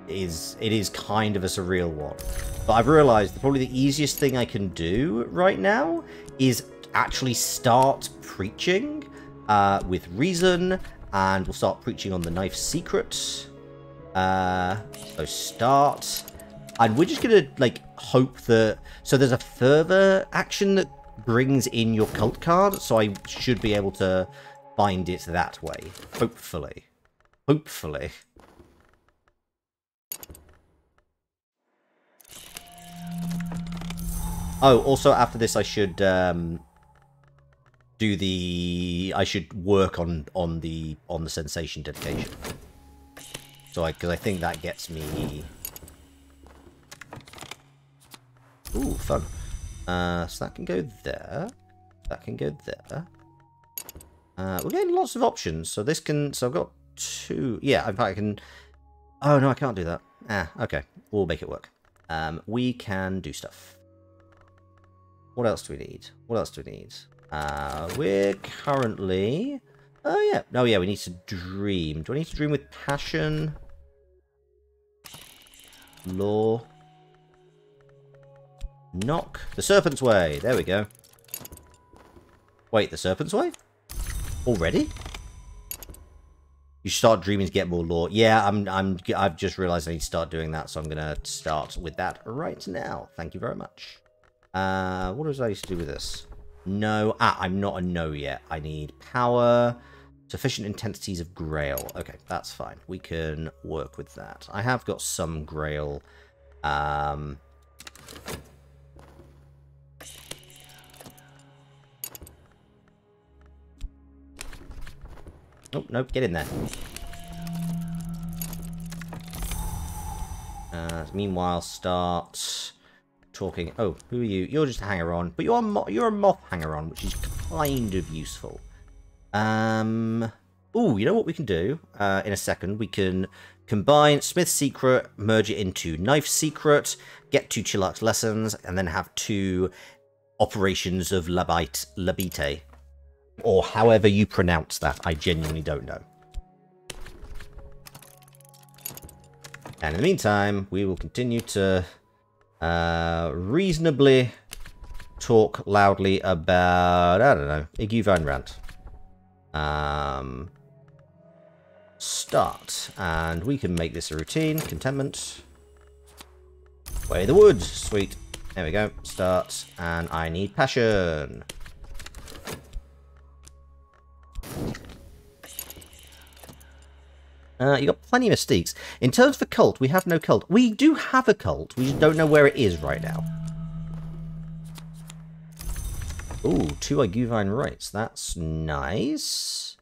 It is kind of a surreal one. But I've realised that probably the easiest thing I can do right now is actually start preaching with reason, and we'll start preaching on the knife's secret. So start. And we're just gonna, like, hope that... So there's a further action that brings in your cult card, so I should be able to find it that way. Hopefully. Hopefully. Oh, also after this I should do the... I should work on the sensation dedication. So because I think that gets me... Ooh, fun. So that can go there. That can go there. We're getting lots of options. So this can... So I've got two... Yeah, in fact I can... Oh, no, I can't do that. Ah, okay. We'll make it work. We can do stuff. What else do we need? What else do we need? We're currently... Oh, yeah. Oh, yeah, we need to dream. Do I need to dream with passion? Law... Knock. The Serpent's Way. There we go. Wait, the Serpent's Way? Already? You start dreaming to get more lore. Yeah, I've just realized I need to start doing that, so I'm gonna start with that right now. Thank you very much. What was I used to do with this? No. Ah, I'm not a no yet. I need power. Sufficient intensities of Grail. Okay, that's fine. We can work with that. I have got some Grail. Oh, nope, get in there. Meanwhile, start talking. Oh, who are you? You're just a hanger-on, but you're a moth hanger-on, which is kind of useful. Oh, you know what we can do? In a second, we can combine Smith's Secret, merge it into Knife Secret, get 2 Chillax lessons, and then have 2 operations of Labite. Or however you pronounce that. I genuinely don't know. And in the meantime, we will continue to reasonably talk loudly about, I don't know, Iguvine Rant. Start. And we can make this a routine. Contentment. Way the woods. Sweet. There we go. Start. And I need passion. You got plenty of mistakes. In terms of a cult, we have no cult. We do have a cult. We just don't know where it is right now. Ooh, 2 Iguvine rights. That's nice.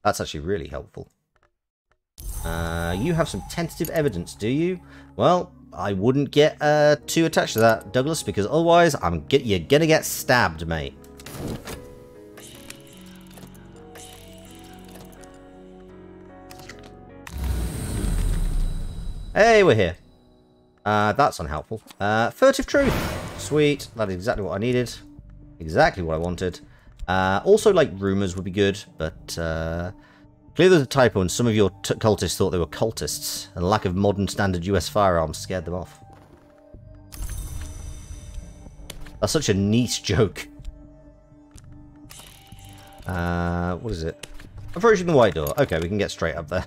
That's actually really helpful. You have some tentative evidence, do you? Well, I wouldn't get too attached to that, Douglas, because otherwise you're gonna get stabbed, mate. Hey, we're here. That's unhelpful. Furtive Truth. Sweet. That is exactly what I needed. Exactly what I wanted. Also, like, rumors would be good, but clearly there's a typo, and some of your cultists thought they were cultists, and the lack of modern standard US firearms scared them off. That's such a niche joke. What is it? Approaching the white door. Okay, we can get straight up there.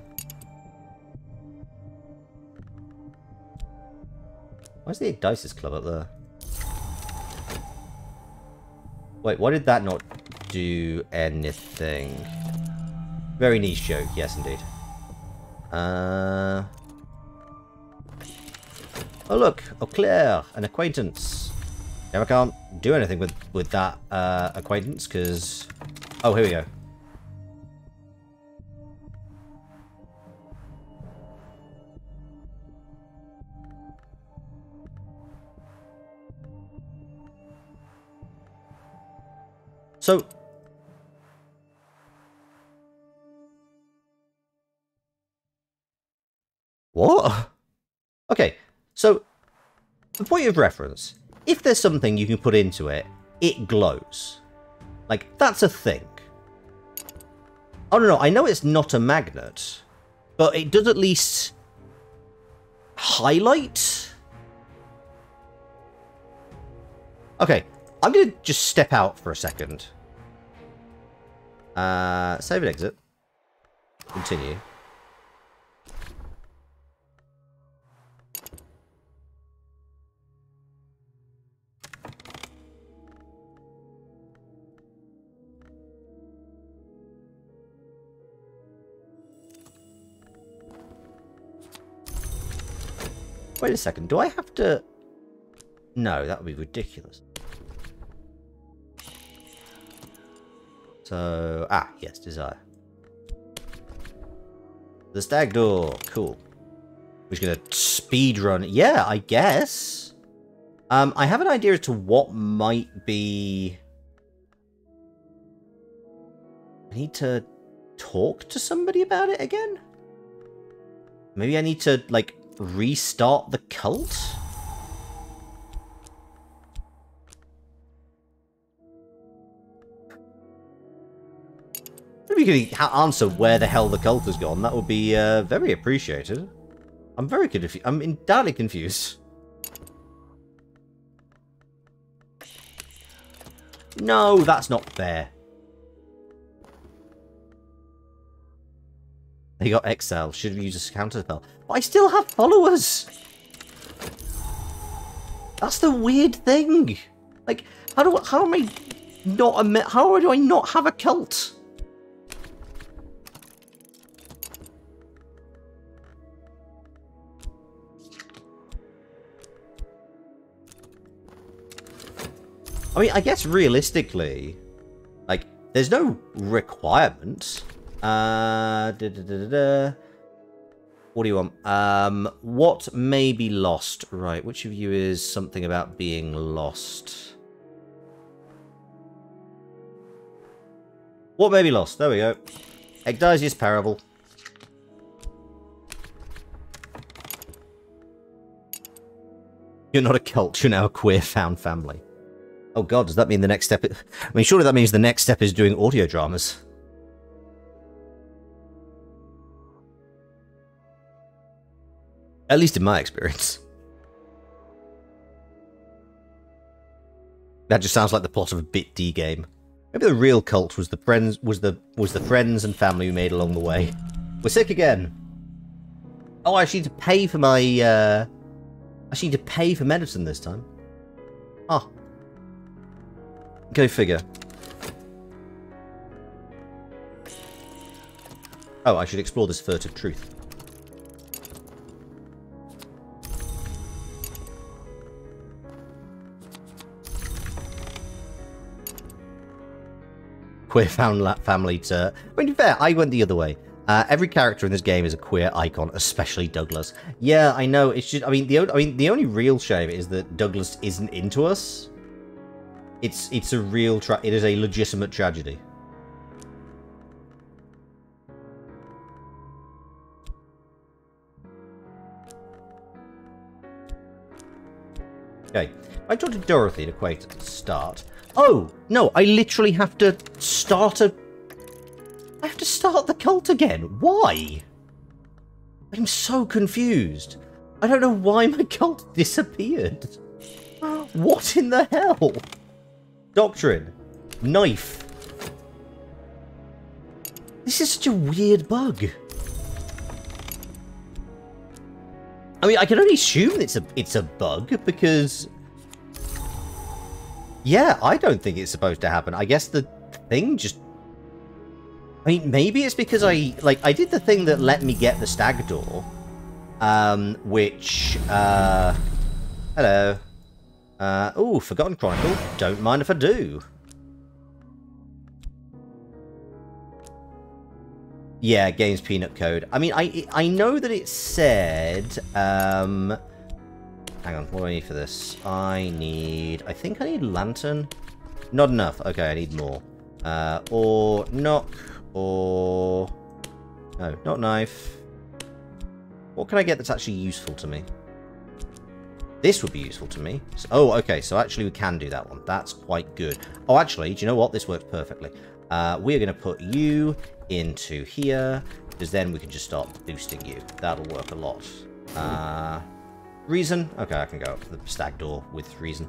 Why's the Dices Club up there? Wait, why did that not do anything? Very niche joke, yes indeed. Oh look, Eau Claire, an acquaintance. Now I can't do anything with that acquaintance because... Oh, here we go. So, what? Okay, so, the point of reference, if there's something you can put into it, it glows. Like, that's a thing. I don't know, I know it's not a magnet, but it does at least highlight? Okay, I'm going to just step out for a second. Save and exit. Continue. Wait a second, do I have to... No, that would be ridiculous. So, yes, desire. The stag door, cool. We're just gonna speed run. Yeah, I guess. I have an idea as to what might be... I need to talk to somebody about it again? Maybe I need to, like, restart the cult? If you could answer where the hell the cult has gone, that would be very appreciated. I'm very confused. I'm entirely confused. No, that's not fair. They got exiled. Should have used a counter spell. But I still have followers. That's the weird thing. Like, how am I not a... How do I not have a cult? I mean, I guess realistically, like, there's no requirement. What do you want? What may be lost? Right, which of you is something about being lost? What may be lost? There we go. Ecdysius Parable. You're not a cult, you're now a queer found family. Oh god, does that mean the next step... I mean, surely that means the next step is doing audio dramas. At least in my experience. That just sounds like the plot of a Bit D game. Maybe the real cult was the friends and family we made along the way. We're sick again. Oh, I actually need to pay for my I actually need to pay for medicine this time. Oh. Go figure. Oh, I should explore this furtive truth. Queer found family to... I mean, to be fair, I went the other way. Every character in this game is a queer icon, especially Douglas. Yeah, I know. It's just... I mean, the only real shame is that Douglas isn't into us. It's a real... It is a legitimate tragedy. Okay. I talked to Dorothy to Quake at the start. Oh, no, I literally have to start a... I have to start the cult again. Why? I'm so confused. I don't know why my cult disappeared. What in the hell? Doctrine. Knife. This is such a weird bug. I mean, I can only assume it's a bug because... Yeah, I don't think it's supposed to happen. I guess the thing just... I mean, maybe it's because I did the thing that let me get the stag door. Which, hello. Ooh, Forgotten Chronicle. Don't mind if I do. Yeah, game's peanut code. I mean, I know that it said, hang on, what do I need for this? I think I need lantern. Not enough. Okay, I need more. Or knock, or... No, not knife. What can I get that's actually useful to me? This would be useful to me. So, oh, okay, so actually we can do that one. That's quite good. Oh, actually, do you know what? This works perfectly. We're going to put you into here, because then we can just start boosting you. That'll work a lot. Reason? Okay, I can go up to the stag door with reason.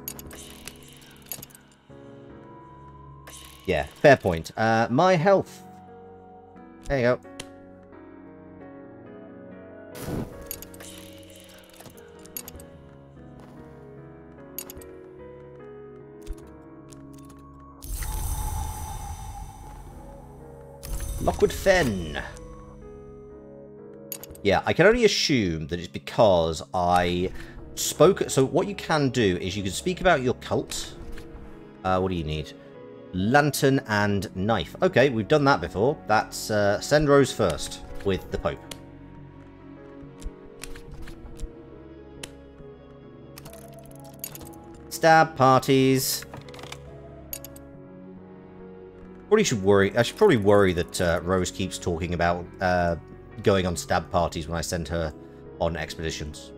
Yeah, fair point. My health. There you go. Lockwood Fen. Yeah, I can only assume that it's because I spoke... So what you can do is you can speak about your cult. What do you need? Lantern and knife. Okay, we've done that before. That's send Rose first with the Pope. Stab parties. Probably should worry. I should probably worry that Rose keeps talking about going on stab parties when I send her on expeditions.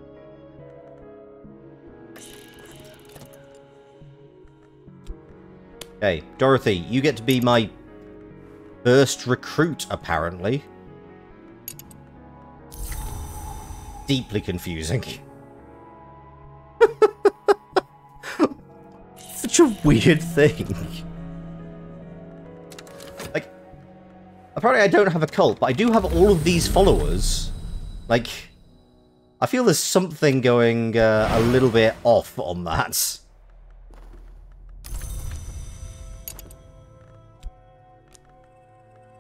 Okay, Dorothy, you get to be my first recruit, apparently. Deeply confusing. Such a weird thing. Like, apparently I don't have a cult, but I do have all of these followers. Like, I feel there's something going a little bit off on that.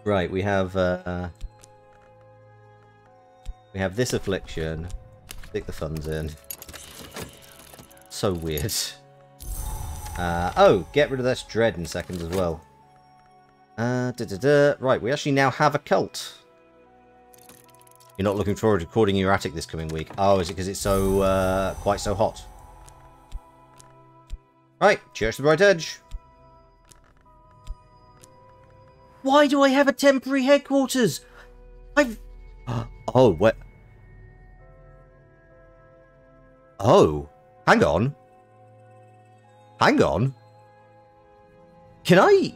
Right, we have this affliction. Stick the funds in. So weird. Oh, get rid of this dread in seconds as well. Right, we actually now have a cult. You're not looking forward to recording your attic this coming week. Oh, is it because it's so, quite so hot? Right, Church of the Bright Edge. Why do I have a temporary headquarters? I've... Oh, what? Oh, hang on. Hang on. Can I...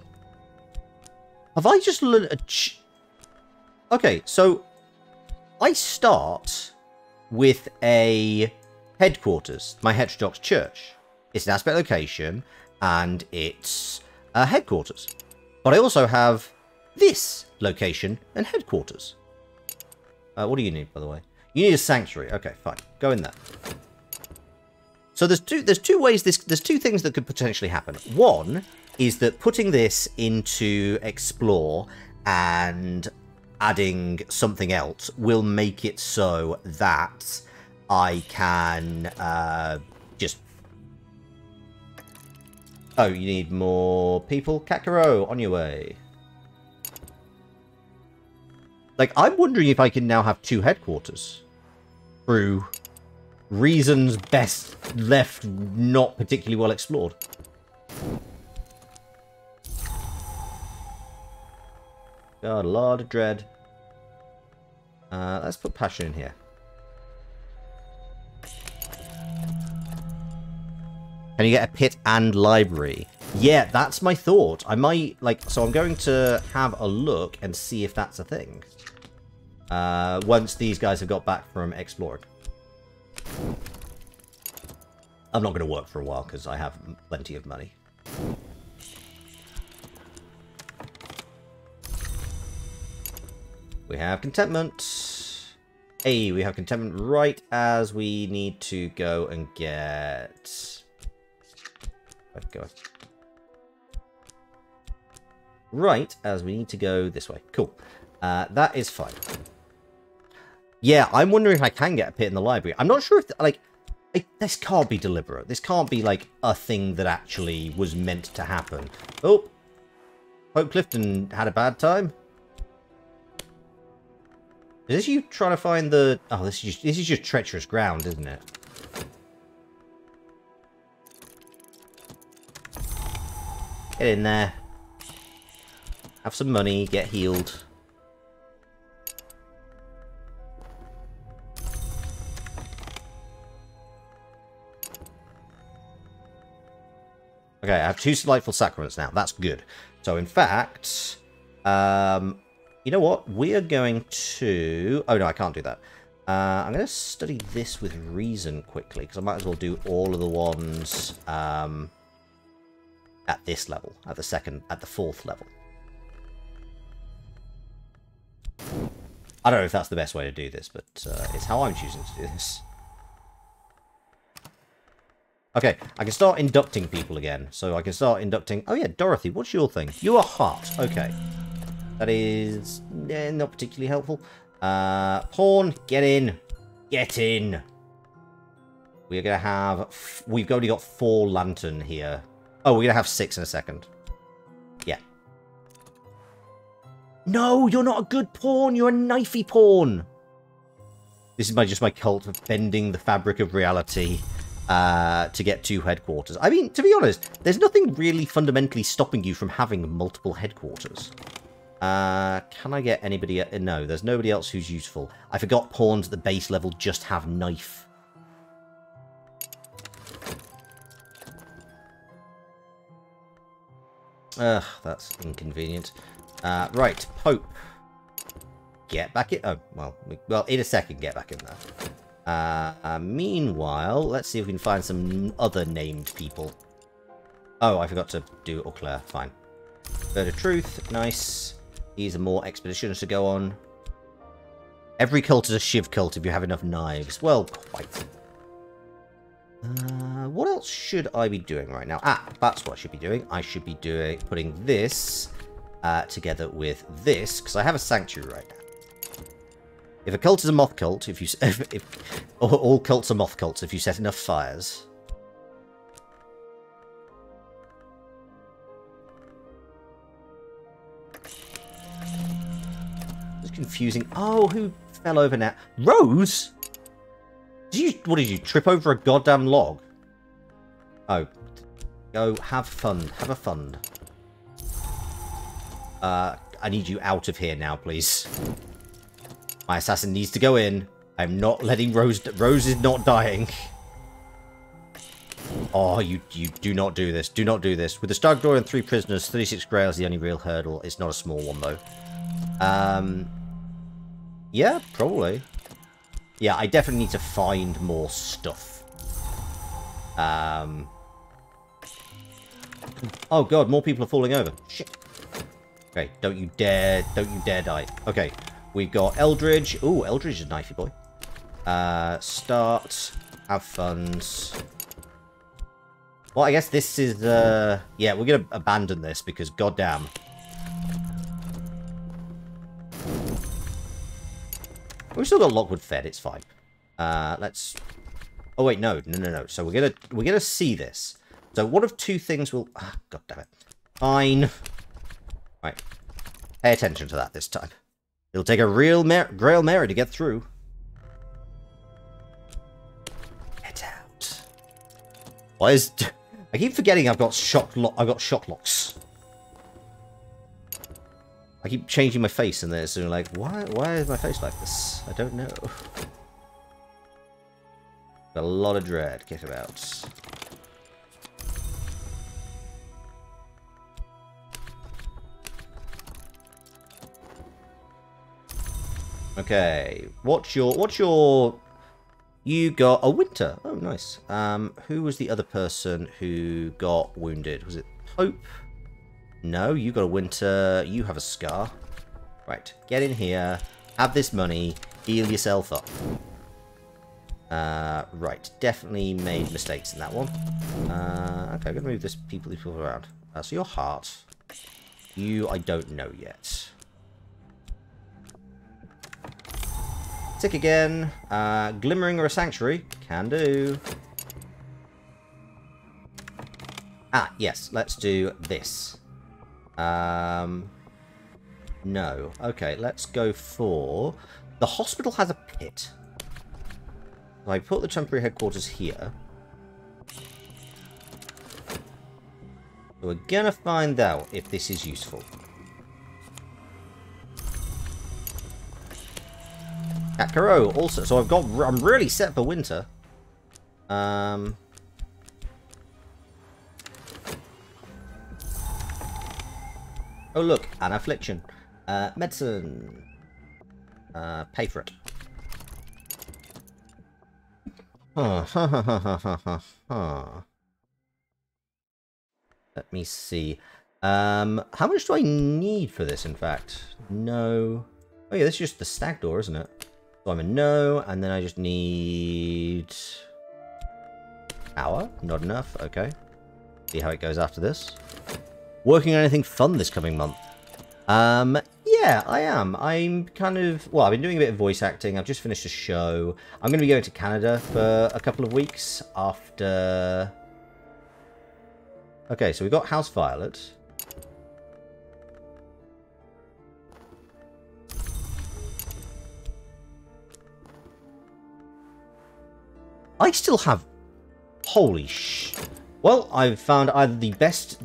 Have I just learned a... Okay, so... I start with a headquarters, my heterodox church. It's an aspect location, and it's a headquarters. But I also have this location and headquarters. What do you need, by the way? You need a sanctuary. Okay, fine. Go in there. So there's two ways there's two things that could potentially happen. One is that putting this into explore and adding something else will make it so that I can just... Oh, you need more people? Kakaro, on your way. Like, I'm wondering if I can now have 2 headquarters. Through reasons best left not particularly well explored. Got a lot of dread. Let's put passion in here. Can you get a pit and library? Yeah, that's my thought. I might, like, so I'm going to have a look and see if that's a thing. Once these guys have got back from exploring. I'm not going to work for a while because I have plenty of money. We have contentment. Hey, we have contentment right as we need to go and get... Go. Right as we need to go this way. Cool. That is fine. Yeah, I'm wondering if I can get a pit in the library. I'm not sure if, like... this can't be deliberate. This can't be, like, a thing that actually was meant to happen. Oh. Hope Clifton had a bad time. Is this you trying to find the... Oh, this is just treacherous ground, isn't it? Get in there. Have some money. Get healed. Okay, I have 2 delightful sacraments now. That's good. So, in fact... you know what? We are going to... Oh, no, I can't do that. I'm going to study this with reason quickly, because I might as well do all of the ones at this level, at the 4th level. I don't know if that's the best way to do this, but it's how I'm choosing to do this. Okay, I can start inducting people again. So I can start inducting... Oh, yeah, Dorothy, what's your thing? You are hot. Okay. That is not particularly helpful. Pawn, get in. Get in. We're going to have... We've only got 4 lantern here. Oh, we're going to have 6 in a second. Yeah. No, you're not a good pawn. You're a knifey pawn. This is just my cult of bending the fabric of reality to get 2 headquarters. I mean, to be honest, there's nothing really fundamentally stopping you from having multiple headquarters. Can I get anybody... No, there's nobody else who's useful. I forgot pawns at the base level just have knife. Ugh, that's inconvenient. Right, Pope. Get back in... Oh, well, in a second, get back in there. Meanwhile, let's see if we can find some other named people. Oh, I forgot to do Auclair. Fine. Bird of Truth. Nice. These are more expeditions to go on. Every cult is a Shiv cult if you have enough knives. Well, quite. What else should I be doing right now? Ah, that's what I should be doing. I should be putting this together with this, because I have a sanctuary right now. If a cult is a moth cult, if all cults are moth cults, if you set enough fires. It's confusing. Oh, who fell over now? Rose? What did you trip over a goddamn log? Oh, go have fun. Have a fund. I need you out of here now, please. My assassin needs to go in. I'm not letting Rose... Rose is not dying. Oh, you do not do this. Do not do this. With the Stark Door and 3 prisoners, 36 Grail is the only real hurdle. It's not a small one, though. Yeah, probably. Yeah, I definitely need to find more stuff. Oh god, more people are falling over. Shit. Okay, don't you dare die. Okay, we've got Eldridge. Ooh, Eldridge is a knifey boy. Start. Have funds. Well, I guess this is, yeah, we're gonna abandon this because goddamn. We've still got Lockwood fed, it's fine. Let's... Oh wait, no. So we're gonna see this. So one of two things will... Ah, god damn it. Fine. Right. Pay attention to that this time. It'll take a real Grail Mary to get through. Get out. Why is... I keep forgetting I've got shock locks. I keep changing my face in there, so like, why is my face like this? I don't know. Got a lot of dread. Get him out. Okay. What's your... You got a Winter. Oh, nice. Who was the other person who got wounded? Was it Hope? No, you got a Winter. You have a Scar. Right. Get in here. Have this money. Heal yourself up. Right. Definitely made mistakes in that one. Okay, I'm going to move these people around. So your heart. You, I don't know yet. Tick again. Glimmering or a Sanctuary. Can do. Ah, yes. Let's do this. No. Okay, let's go for... The hospital has a pit. So I put the temporary headquarters here. So we're gonna find out if this is useful. Akaro also. So I'm really set for winter. Oh look, an affliction. Medicine. Pay for it. Let me see. How much do I need for this, in fact? No. Oh yeah, this is just the stag door, isn't it? So I'm a no, and then I just need... Power? Not enough. Okay. See how it goes after this. Working on anything fun this coming month? Yeah, I am. I'm kind of... Well, I've been doing a bit of voice acting. I've just finished a show. I'm going to be going to Canada for a couple of weeks after... Okay, so we've got House Violet. I still have... Holy sh... Well, I've found either the best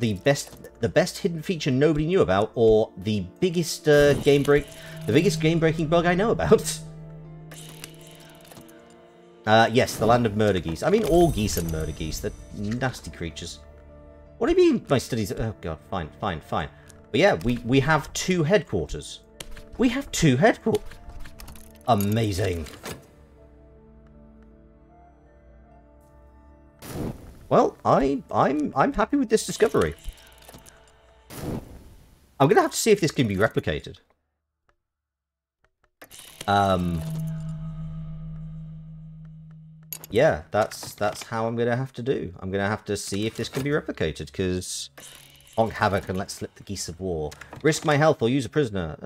hidden feature nobody knew about, or the biggest game-breaking bug I know about. Yes, the land of murder geese. I mean, all geese are murder geese. They're nasty creatures. What do you mean my studies... Oh, God, fine. But yeah, we have 2 headquarters. We have 2 headquarters. Amazing. Well, I'm happy with this discovery. I'm gonna have to see if this can be replicated. Yeah, that's how I'm gonna have to do. I'm gonna have to see if this can be replicated, because Honk havoc and let slip the geese of war. Risk my health or use a prisoner.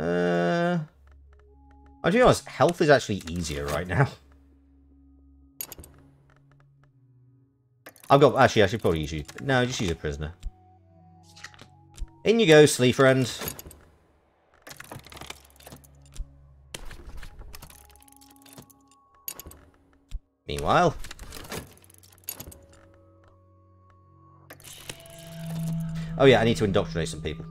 I'll be honest, health is actually easier right now. I've got... Actually, I should probably use you. No, just use a prisoner. In you go, Slee friend. Meanwhile... Oh yeah, I need to indoctrinate some people.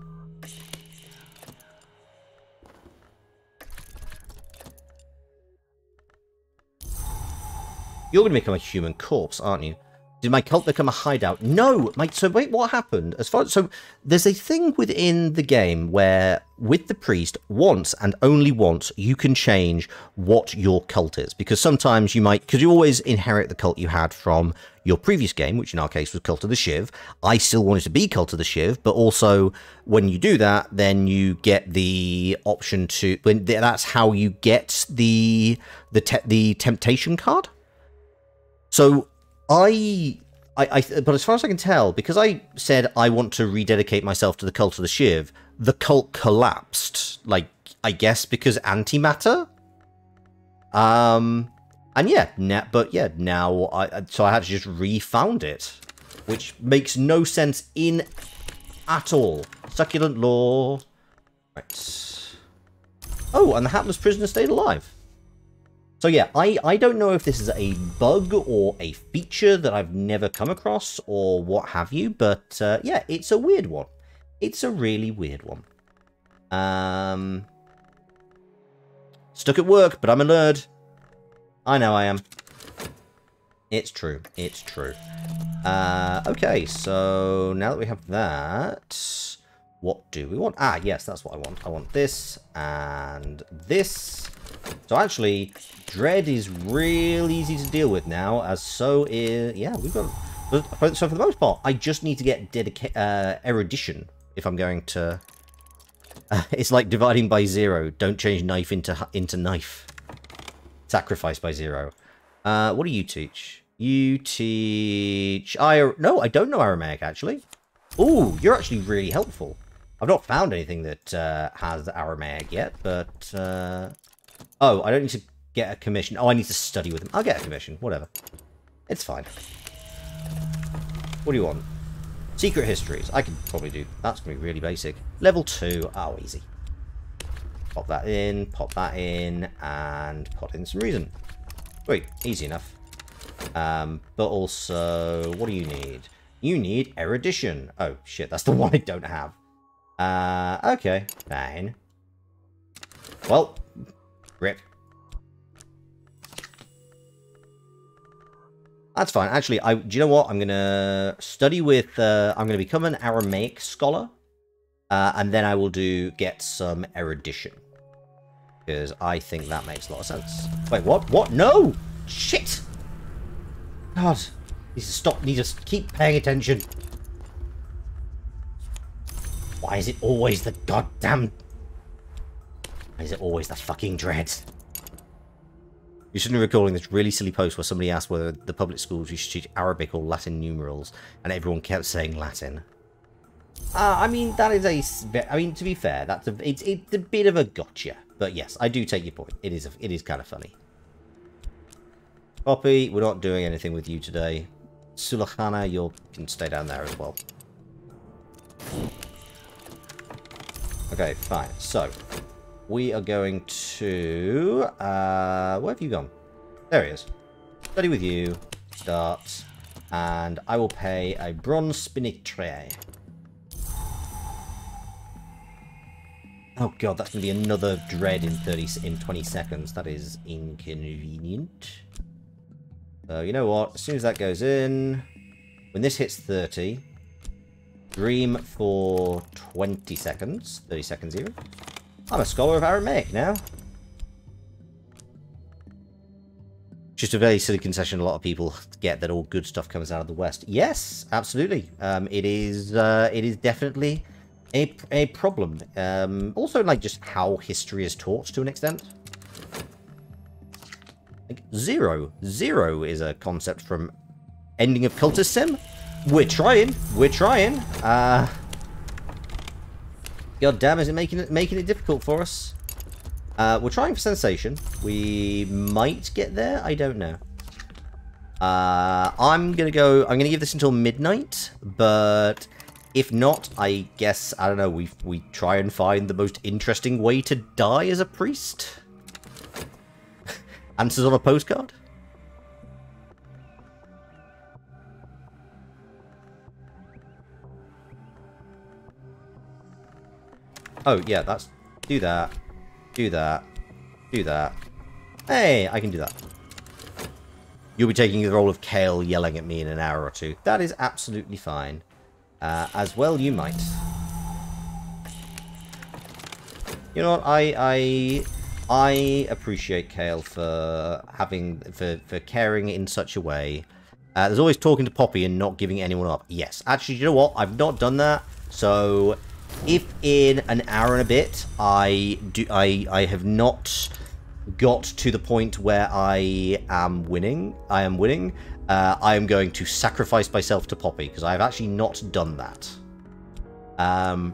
You're going to become a human corpse, aren't you? Did my cult become a hideout? No! So wait, what happened? So there's a thing within the game where, with the priest, once and only once, you can change what your cult is. Because sometimes you might... Because you always inherit the cult you had from your previous game, which in our case was Cult of the Shiv. I still wanted to be Cult of the Shiv, but also when you do that, then you get the option to... That's how you get the temptation card. So... but as far as I can tell, because I said I want to rededicate myself to the Cult of the Shiv, the cult collapsed. Like, I guess because antimatter? And yeah, now so I had to just refound it. Which makes no sense at all. Succulent law. Right. Oh, and the hapless prisoner stayed alive. So yeah, I don't know if this is a bug or a feature that I've never come across or what have you, but yeah, it's a weird one. It's a really weird one. Stuck at work, but I'm a nerd. I know I am. It's true. It's true. Okay, so now that we have that, what do we want? Ah, yes, that's what I want. I want this and this. So actually, dread is real easy to deal with now, as so is... Yeah, we've got... So for the most part, I just need to get erudition if I'm going to... it's like dividing by 0. Don't change knife into knife. Sacrifice by 0. What do you teach? You teach... No, I don't know Aramaic, actually. Ooh, you're actually really helpful. I've not found anything that has Aramaic yet, but... Oh, I don't need to get a commission. Oh, I need to study with them. I'll get a commission. Whatever. It's fine. What do you want? Secret histories. I can probably do. That's going to be really basic. Level 2. Oh, easy. Pop that in, and pop in some reason. Wait, easy enough. But also, what do you need? You need erudition. Oh, shit, that's the one I don't have. Okay, fine. Well... Rip. That's fine. Actually, do you know what? I'm going to study with... I'm going to become an Aramaic scholar. And then I will get some erudition. Because I think that makes a lot of sense. Wait, what? What? No! Shit! God. Need to keep paying attention. Why is it always the goddamn... Why is it always the fucking dread? You shouldn't be recalling this really silly post where somebody asked whether the public schools you should teach Arabic or Latin numerals, and everyone kept saying Latin. I mean, that is a... I mean, to be fair, it's a bit of a gotcha. But yes, I do take your point. It is kind of funny. Poppy, we're not doing anything with you today. Sulahana, you can stay down there as well. Okay, fine. So... we are going to... where have you gone? There he is. Study with you. Start. And I will pay a bronze spinning tray. Oh god, that's going to be another dread in 20 seconds. That is inconvenient. So, you know what? As soon as that goes in... when this hits 30... dream for 20 seconds. 30 seconds even. I'm a scholar of Aramaic now. Just a very silly concession a lot of people get that all good stuff comes out of the West. Yes, absolutely. It is definitely a problem. Also, like, just how history is taught to an extent. Like, zero is a concept from Ending of Cultist Sim. We're trying. God damn, is it making it difficult for us? We're trying for sensation. We might get there. I don't know. I'm gonna give this until midnight, but if not, I guess, I don't know, we try and find the most interesting way to die as a priest. Answers on a postcard? Oh, yeah, that's... Do that. Do that. Do that. Hey, I can do that. You'll be taking the role of Kale yelling at me in an hour or two. That is absolutely fine. As well you might. You know what, I appreciate Kale for caring in such a way. There's always talking to Poppy and not giving anyone up. Yes, actually, you know what? I've not done that. So, if in an hour and a bit I have not got to the point where I am winning, I am going to sacrifice myself to Poppy because I have actually not done that. Oh.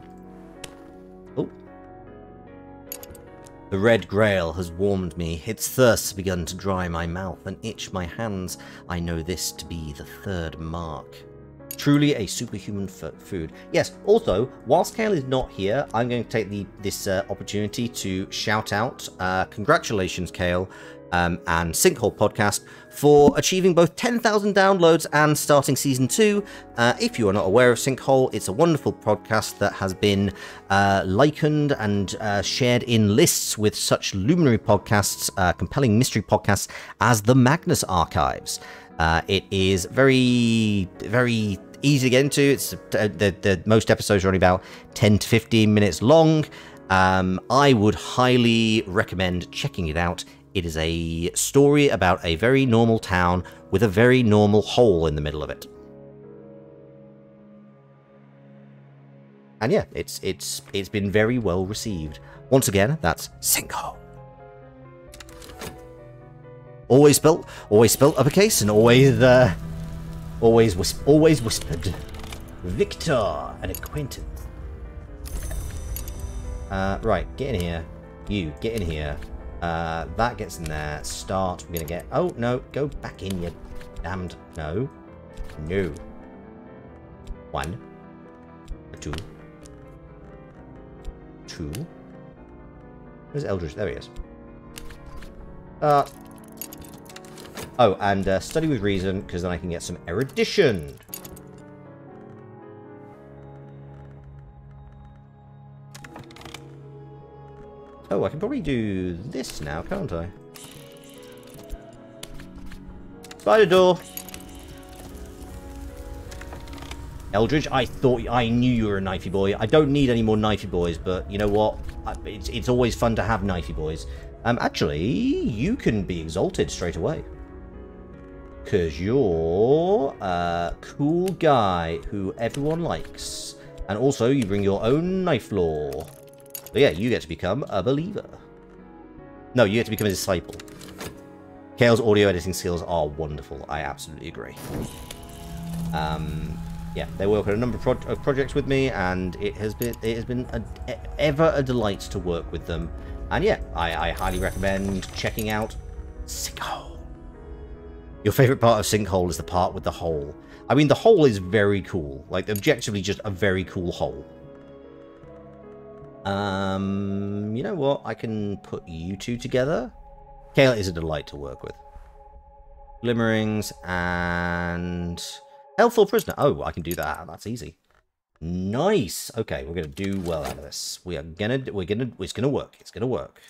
The red grail has warmed me. Its thirst has begun to dry my mouth and itch my hands. I know this to be the third mark. Truly a superhuman food. Yes, also, whilst Kale is not here, I'm going to take this opportunity to shout out, congratulations, Kale, and Sinkhole Podcast for achieving both 10,000 downloads and starting Season 2. If you are not aware of Sinkhole, it's a wonderful podcast that has been likened and shared in lists with such luminary podcasts, compelling mystery podcasts as the Magnus Archives. It is very, very easy to get into. It's the most episodes are only about 10 to 15 minutes long. I would highly recommend checking it out. It is a story about a very normal town with a very normal hole in the middle of it. And yeah, it's been very well received. Once again, that's Sinkhole. Always spelt uppercase and always whispered. Victor, an acquaintance. Right, get in here. You, get in here. That gets in there. Start. We're gonna get... Oh, no. Go back in, you damned... No. No. 1. 2. 2. Where's Eldridge? There he is. Oh, and study with reason, because then I can get some erudition. Oh, I can probably do this now, can't I? Spider door. Eldridge, I knew you were a knifey boy. I don't need any more knifey boys, but you know what? It's always fun to have knifey boys. Actually, you can be exalted straight away. Because you're a cool guy who everyone likes. And also, you bring your own knife lore. So yeah, you get to become a believer. No, you get to become a disciple. Kale's audio editing skills are wonderful. I absolutely agree. Yeah, they work on a number of projects with me, and it has been ever a delight to work with them. And yeah, I highly recommend checking out Sinkhole. Your favourite part of Sinkhole is the part with the hole. I mean, the hole is very cool. Like, objectively, just a very cool hole. You know what? I can put you two together. Kale is a delight to work with. Glimmerings and... Hellful Prisoner. Oh, I can do that. That's easy. Nice. Okay, we're gonna do well out of this. It's gonna work. It's gonna work.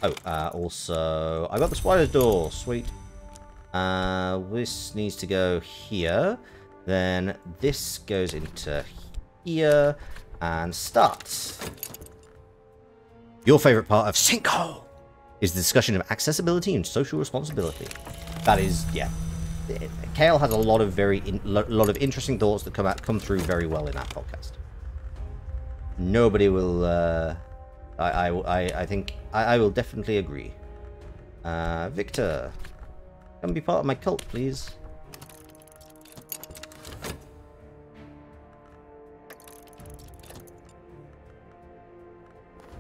Oh, also, I got the spider's door. Sweet. This needs to go here. Then this goes into here and starts. Your favorite part of Sinkhole is the discussion of accessibility and social responsibility. That is, yeah. Kale has a lot of interesting thoughts that come through very well in that podcast. Nobody will. I think I will definitely agree. Victor, come be part of my cult, please.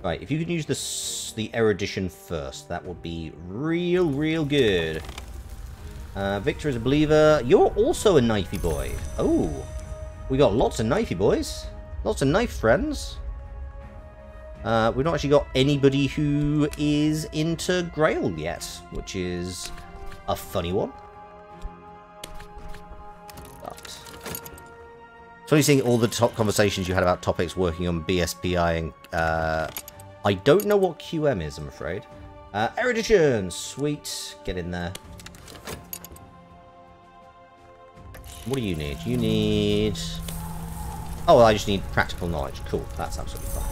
Right, if you could use the erudition first, that would be real good. Victor is a believer. You're also a knifey boy. Oh, we got lots of knifey boys. Lots of knife friends. We've not actually got anybody who is into Grail yet, which is a funny one. But it's funny seeing all the top conversations you had about topics working on BSPI, and I don't know what QM is, I'm afraid. Erudition! Sweet. Get in there. What do you need? You need... Oh, I just need practical knowledge. Cool. That's absolutely fine.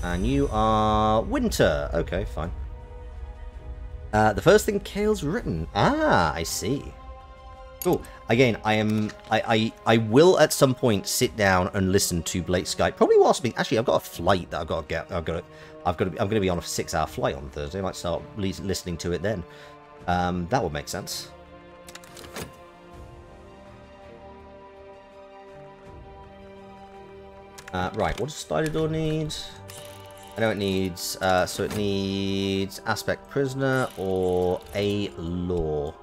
And you are Winter. Okay, fine. The first thing Kale's written. Ah, I see. Cool. Again, I will at some point sit down and listen to Blake's Skype. Probably whilst being... Actually, I've got a flight that I've got to get. I'm going to be on a 6-hour flight on Thursday. I might start listening to it then. That would make sense. Right, what does Spider Door need? I know it needs, so it needs Aspect Prisoner or a Law.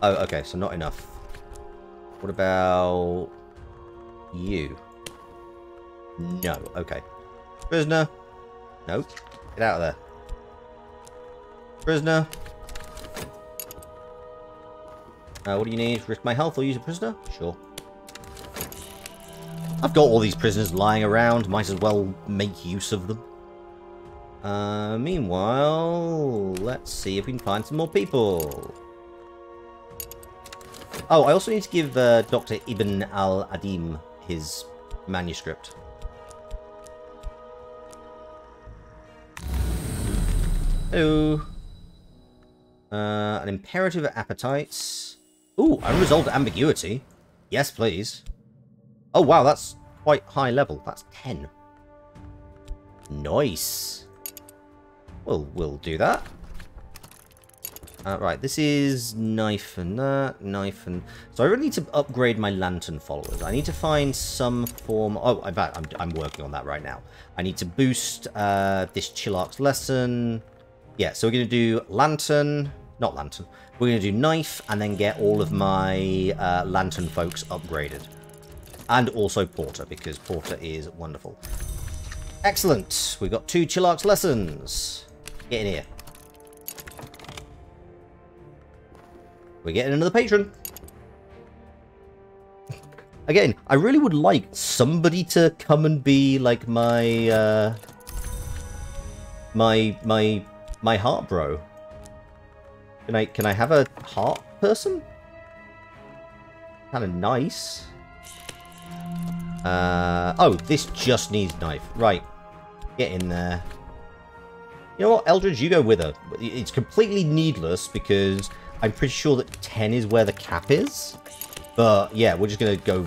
Oh, okay, so not enough. What about you? No, okay. Prisoner. Nope. Get out of there. Prisoner. What do you need? Risk my health or use a prisoner? Sure. I've got all these prisoners lying around. Might as well make use of them. Meanwhile, let's see if we can find some more people. Oh, I also need to give Dr. Ibn al-Adim his manuscript. Hello. An imperative of appetites. Ooh, unresolved ambiguity. Yes, please. Oh, wow, that's quite high level. That's 10. Nice. We'll do that. Right, this is knife and that, knife and... So I really need to upgrade my lantern followers. I need to find some form... Oh, in fact, I'm working on that right now. I need to boost this Chilark's lesson. Yeah, so we're going to do lantern... Not lantern. We're going to do knife and then get all of my lantern folks upgraded. And also Porter, because Porter is wonderful. Excellent. We've got 2 Chilark's lessons. Get in here. We're getting another patron. Again, I really would like somebody to come and be like my my heart bro. Can I have a heart person? Kind of nice. Oh, this just needs knife. Right. Get in there. You know what, Eldridge, you go with her. It's completely needless because I'm pretty sure that 10 is where the cap is. But, yeah, we're just going to go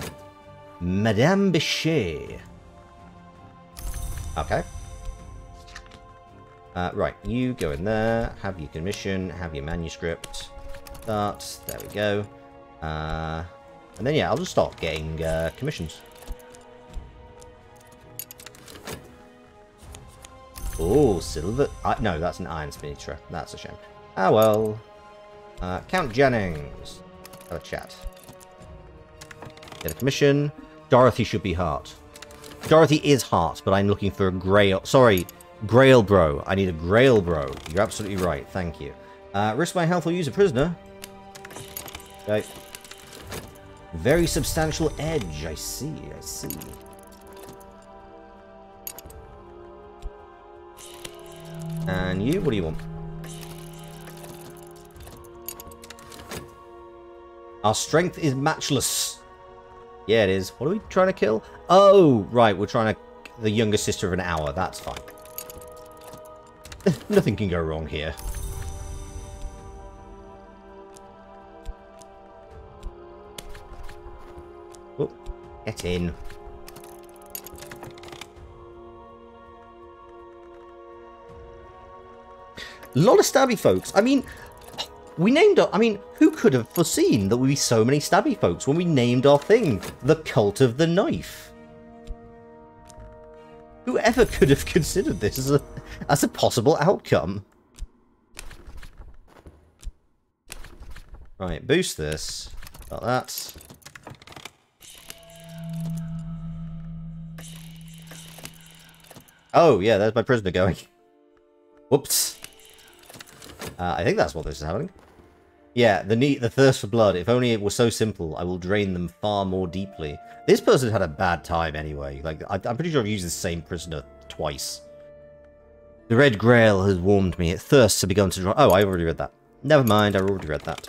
Madame Bichet. Okay. Right, you go in there. Have your commission. Have your manuscript. Start. There we go. And then, yeah, I'll just start getting commissions. Oh, silver. No, that's an iron spinitra. That's a shame. Ah, well. Count Jennings. Have a chat. Get a commission. Dorothy should be heart. Dorothy is heart, but I'm looking for a Grail. Sorry, Grail bro. I need a Grail bro. You're absolutely right. Thank you. Risk my health or use a prisoner. Okay. Very substantial edge. I see. I see. And you? What do you want? Our strength is matchless. Yeah, it is. What are we trying to kill? Oh, right. We're trying to... The younger sister of an hour. That's fine. Nothing can go wrong here. Oh, get in. A lot of stabby folks. I mean, we named our... I mean, who could have foreseen that we'd be so many stabby folks when we named our thing the Cult of the Knife? Whoever could have considered this as a possible outcome? Right, boost this. Got that. Oh, yeah, there's my prisoner going. Whoops. I think that's what this is happening. Yeah, the thirst for blood. If only it were so simple, I will drain them far more deeply. This person had a bad time anyway. Like, I'm pretty sure I've used the same prisoner twice. The red grail has warmed me. It thirsts have begun to dry. Oh, I already read that. Never mind, I already read that.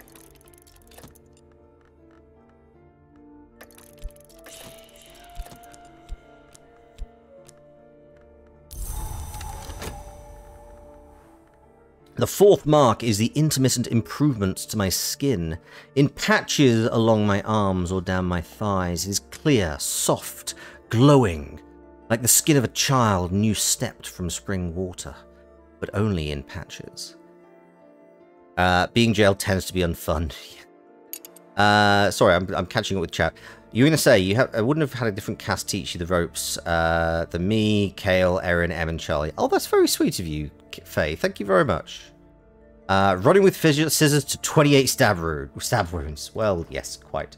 The fourth mark is the intermittent improvements to my skin. In patches along my arms or down my thighs, it is clear, soft, glowing, like the skin of a child new stepped from spring water, but only in patches. Being jailed tends to be unfun. Sorry, I'm catching up with chat. You were going to say, I wouldn't have had a different cast teach you the ropes than me, Kale, Erin, Em, and Charlie. Oh, that's very sweet of you, Faye. Thank you very much. Running with scissors to 28 stab wounds. Well, yes, quite.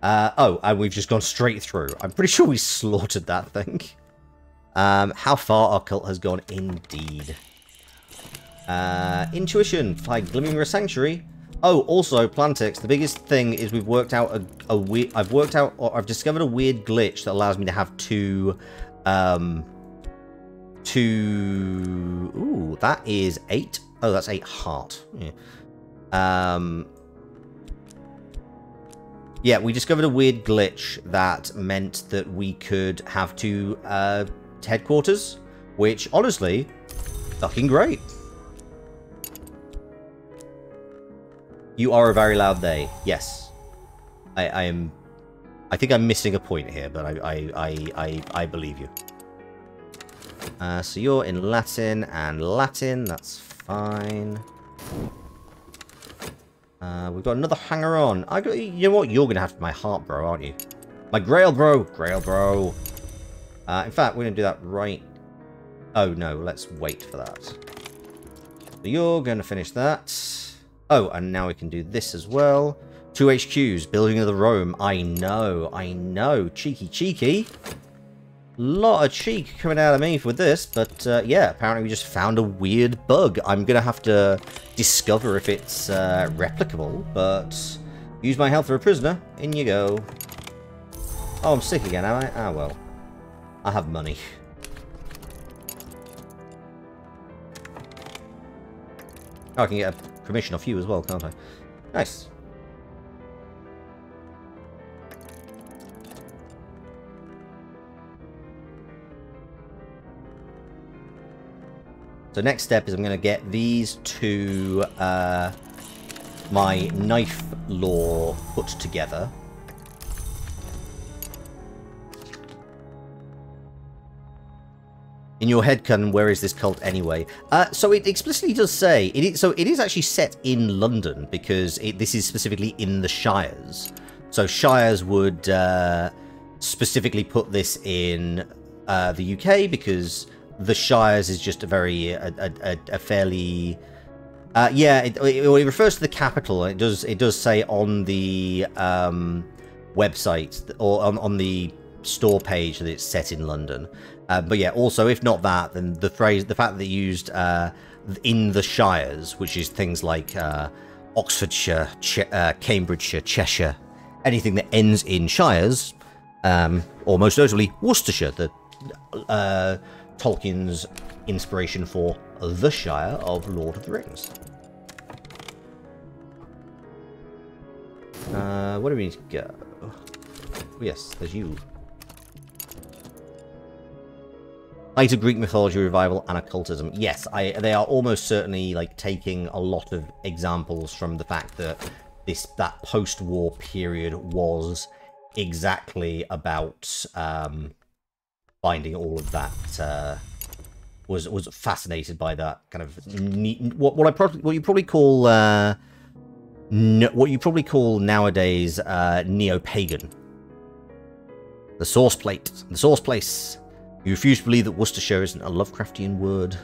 Oh, and we've just gone straight through. I'm pretty sure we slaughtered that thing. How far our cult has gone, indeed. Intuition, find Glimmering Sanctuary. Oh, also, Plantix, the biggest thing is we've worked out I've discovered a weird glitch that allows me to have two, ooh, that is 8. Oh, that's 8 heart. Yeah. Yeah, we discovered a weird glitch that meant that we could have two, headquarters, which, honestly, fucking great. You are a very loud they. Yes. I think I'm missing a point here, but I believe you. So you're in Latin and Latin. That's fine. We've got another hanger-on. You know what? You're gonna have to be my heart bro, aren't you? My grail bro. Grail bro. In fact, we're gonna do that right. Oh no, let's wait for that. So you're gonna finish that. Oh, and now we can do this as well. 2 HQs, building of the Rome. I know. Cheeky, cheeky. Lot of cheek coming out of me with this, but yeah, apparently we just found a weird bug. I'm gonna have to discover if it's replicable, but use my health for a prisoner. In you go. Oh, I'm sick again, am I? Ah, well. I have money. Oh, I can get a commission off you as well, can't I? Nice. So next step is I'm going to get these two, my knife lore put together. In your head, Kun, where is this cult anyway? So it explicitly does say, it is actually set in London, because this is specifically in the Shires. So Shires would specifically put this in the UK, because the Shires is just a very, a fairly... yeah, it refers to the capital. It does say on the website, or on the store page, that it's set in London. But yeah, also, if not that, then the fact that they used in the Shires, which is things like Oxfordshire, Cambridgeshire, Cheshire, anything that ends in Shires, or most notably Worcestershire, Tolkien's inspiration for the Shire of Lord of the Rings. Where do we need to go? Oh, yes, there's you. Later Greek mythology revival and occultism. Yes, they are almost certainly like taking a lot of examples from the fact that that post-war period was exactly about finding all of that. Was fascinated by that kind of what you probably call nowadays neo-pagan. The source plate, the source place. You refuse to believe that Worcestershire isn't a Lovecraftian word.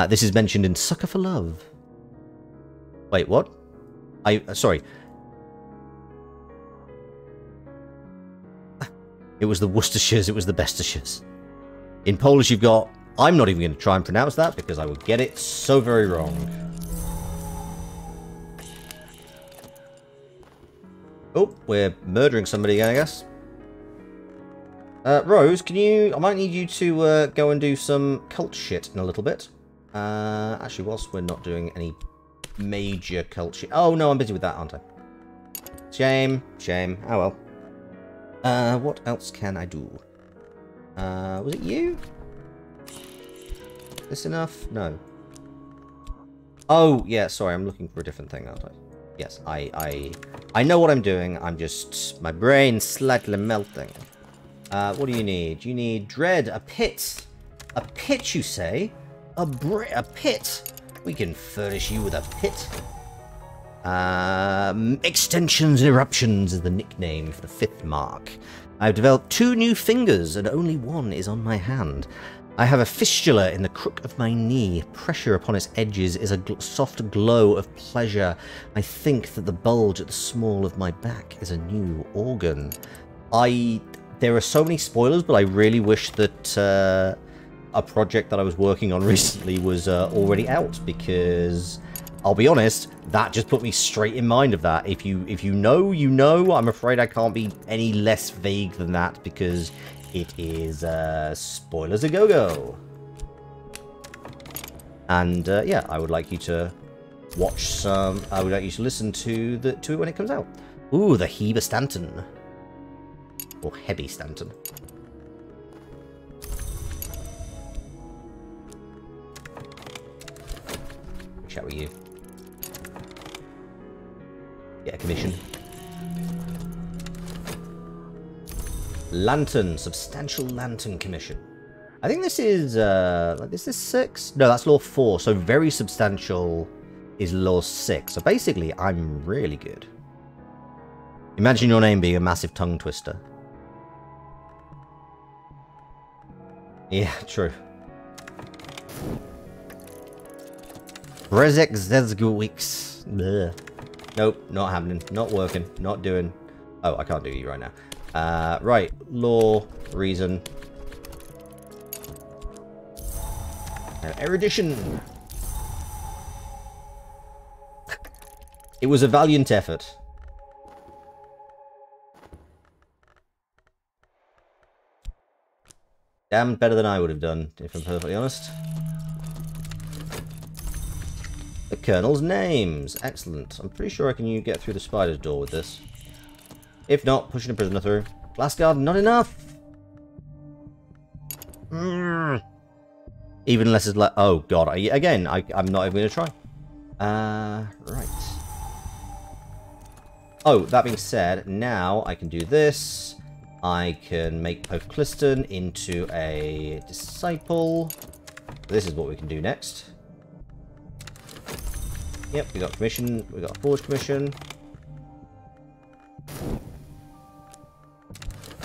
This is mentioned in Sucker for Love. Wait, what? Sorry. It was the Worcestershires, it was the Bestishires. In Polish you've got... I'm not even going to try and pronounce that because I would get it so very wrong. Oh, we're murdering somebody again, I guess. Rose, can you... I might need you to go and do some cult shit in a little bit. Actually, whilst we're not doing any major cult shit... Oh, no, I'm busy with that, aren't I? Shame. Shame. Oh, well. What else can I do? Was it you? This enough? No. Oh, yeah, sorry, I'm looking for a different thing, aren't I? Yes, I know what I'm doing, I'm just... My brain's slightly melting. What do you need? You need dread, a pit. A pit, you say? A pit? We can furnish you with a pit. Extensions and eruptions is the nickname for the 5th mark. I've developed 2 new fingers and only one is on my hand. I have a fistula in the crook of my knee. Pressure upon its edges is a soft glow of pleasure. I think that the bulge at the small of my back is a new organ. There are so many spoilers, but I really wish that a project that I was working on recently was already out, because I'll be honest, that just put me straight in mind of that. If you know, you know. I'm afraid I can't be any less vague than that, because it is spoilers a go-go. And yeah, I would like you to watch some. I would like you to listen to it when it comes out. Ooh, the Heber Stanton. Or Hebby Stanton. Chat with you. Get a commission. Lantern, substantial lantern commission. I think this is is this 6? No, that's law 4. So very substantial is law 6. So basically, I'm really good. Imagine your name being a massive tongue twister. Yeah, true. Brezek Zezgwix. Nope, not happening. Not working. Not doing. Oh, I can't do you right now. Right. Law, reason. Erudition. It was a valiant effort. Damn better than I would have done, if I'm perfectly honest. The Colonel's names. Excellent. I'm pretty sure I can get through the spider's door with this. If not, pushing a prisoner through. Glass guard, not enough! Even less is like... Oh, God. Again, I'm not even going to try. Right. Oh, that being said, now I can do this. I can make Cultist into a disciple. This is what we can do next. Yep, we got commission. We got a forge commission.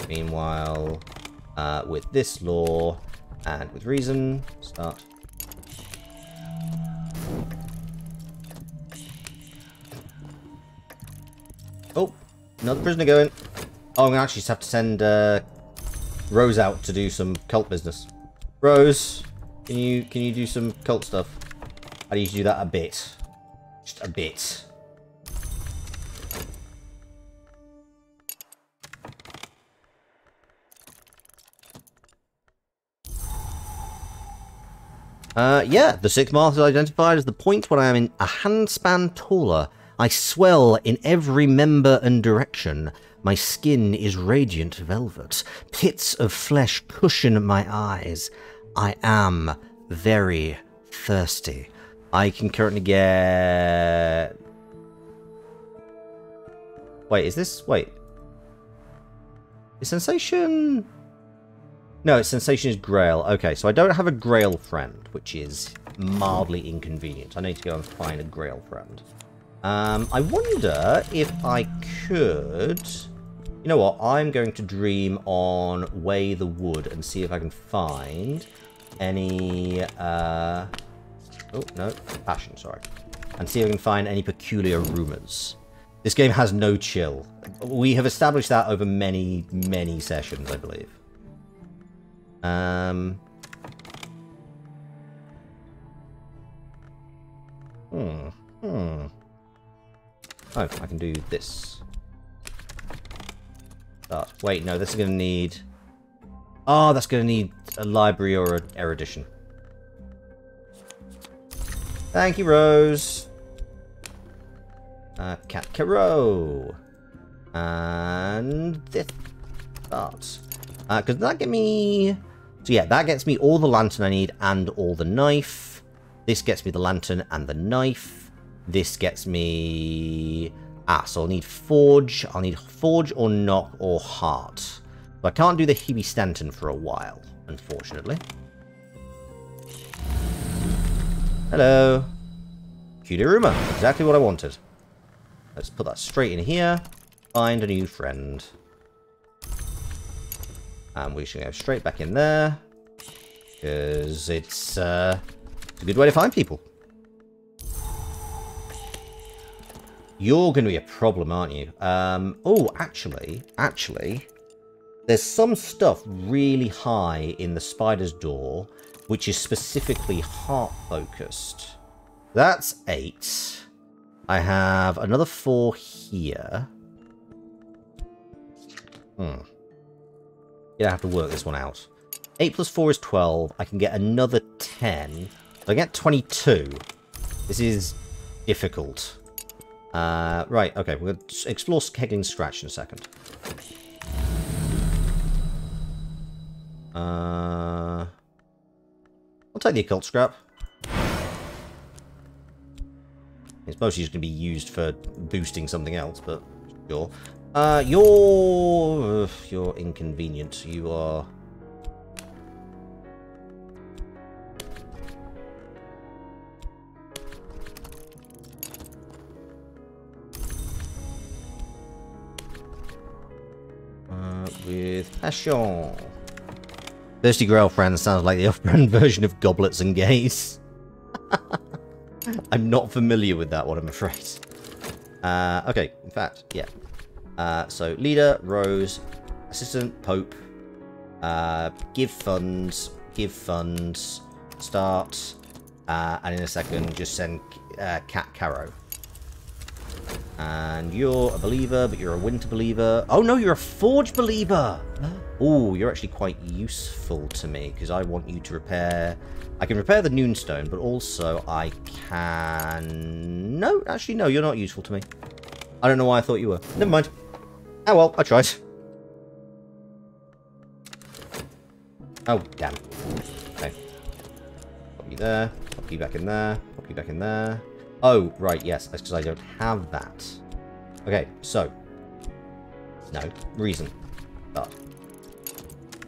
Meanwhile, with this law and with reason, start. Oh, another prisoner going. Oh, I'm gonna actually just have to send Rose out to do some cult business. Rose, can you do some cult stuff? I need you to do that a bit. Just a bit. Yeah, the 6th mark is identified as the point when I am in a handspan taller. I swell in every member and direction. My skin is radiant velvet. Pits of flesh cushion my eyes. I am very thirsty. I can currently get... Wait, is this... Wait. Is sensation... No, its sensation is Grail. Okay, so I don't have a Grail friend, which is mildly inconvenient. I need to go and find a Grail friend. I wonder if I could You know what? I'm going to dream on Way the Wood and see if I can find any... oh, no. Passion, sorry. And see if I can find any peculiar rumors. This game has no chill. We have established that over many, many sessions, I believe. Oh, I can do this. Start. Wait, no, this is going to need... Oh, that's going to need a library or an erudition. Thank you, Rose. Cat Caro. And this starts. Because that get me... So yeah, that gets me all the lantern I need and all the knife. This gets me the lantern and the knife. This gets me... so I'll need forge. I'll need forge or knock or heart. So I can't do the Hebe Stanton for a while, unfortunately. Hello. Cudiruma. Exactly what I wanted. Let's put that straight in here. Find a new friend. And we should go straight back in there. Because it's a good way to find people. You're going to be a problem, aren't you? Oh, actually, there's some stuff really high in the spider's door, which is specifically heart-focused. That's 8. I have another 4 here. Yeah, I have to work this one out. 8 plus 4 is 12. I can get another 10. So I get 22. This is difficult. Right, okay, we're going to explore Keggling Scratch in a second. I'll take the occult scrap. It's mostly just going to be used for boosting something else, but sure. You're inconvenient. You are... with passion. Thirsty Girlfriend sounds like the off-brand version of Goblets and Gays. I'm not familiar with that one, I'm afraid. Okay, in fact, yeah. So, leader, Rose, assistant, Pope, give funds, start, and in a second, just send Cat Caro. And you're a believer, but you're a winter believer. Oh no, you're a forge believer! Oh, you're actually quite useful to me, because I want you to repair... I can repair the Noonstone, but also I can... No, actually no, you're not useful to me. I don't know why I thought you were. Never mind. Oh well, I tried. Oh, damn. Okay. Pop you there, pop you back in there, pop you back in there. Oh, right, yes, that's because I don't have that. Okay, so. No, reason. But.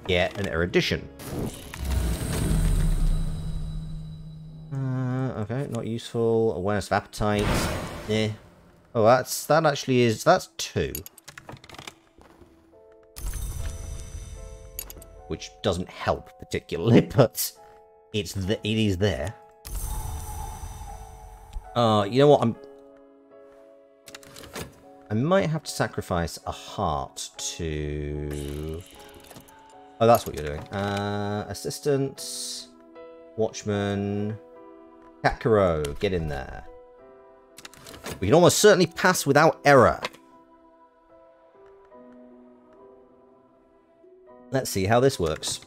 Get an erudition. Okay, not useful. Awareness of appetite. Eh. Oh, that actually is... That's 2. Which doesn't help particularly, but it is there. You know what? I might have to sacrifice a heart to... Oh, that's what you're doing. Assistant, Watchman, Kakaro, get in there. We can almost certainly pass without error. Let's see how this works.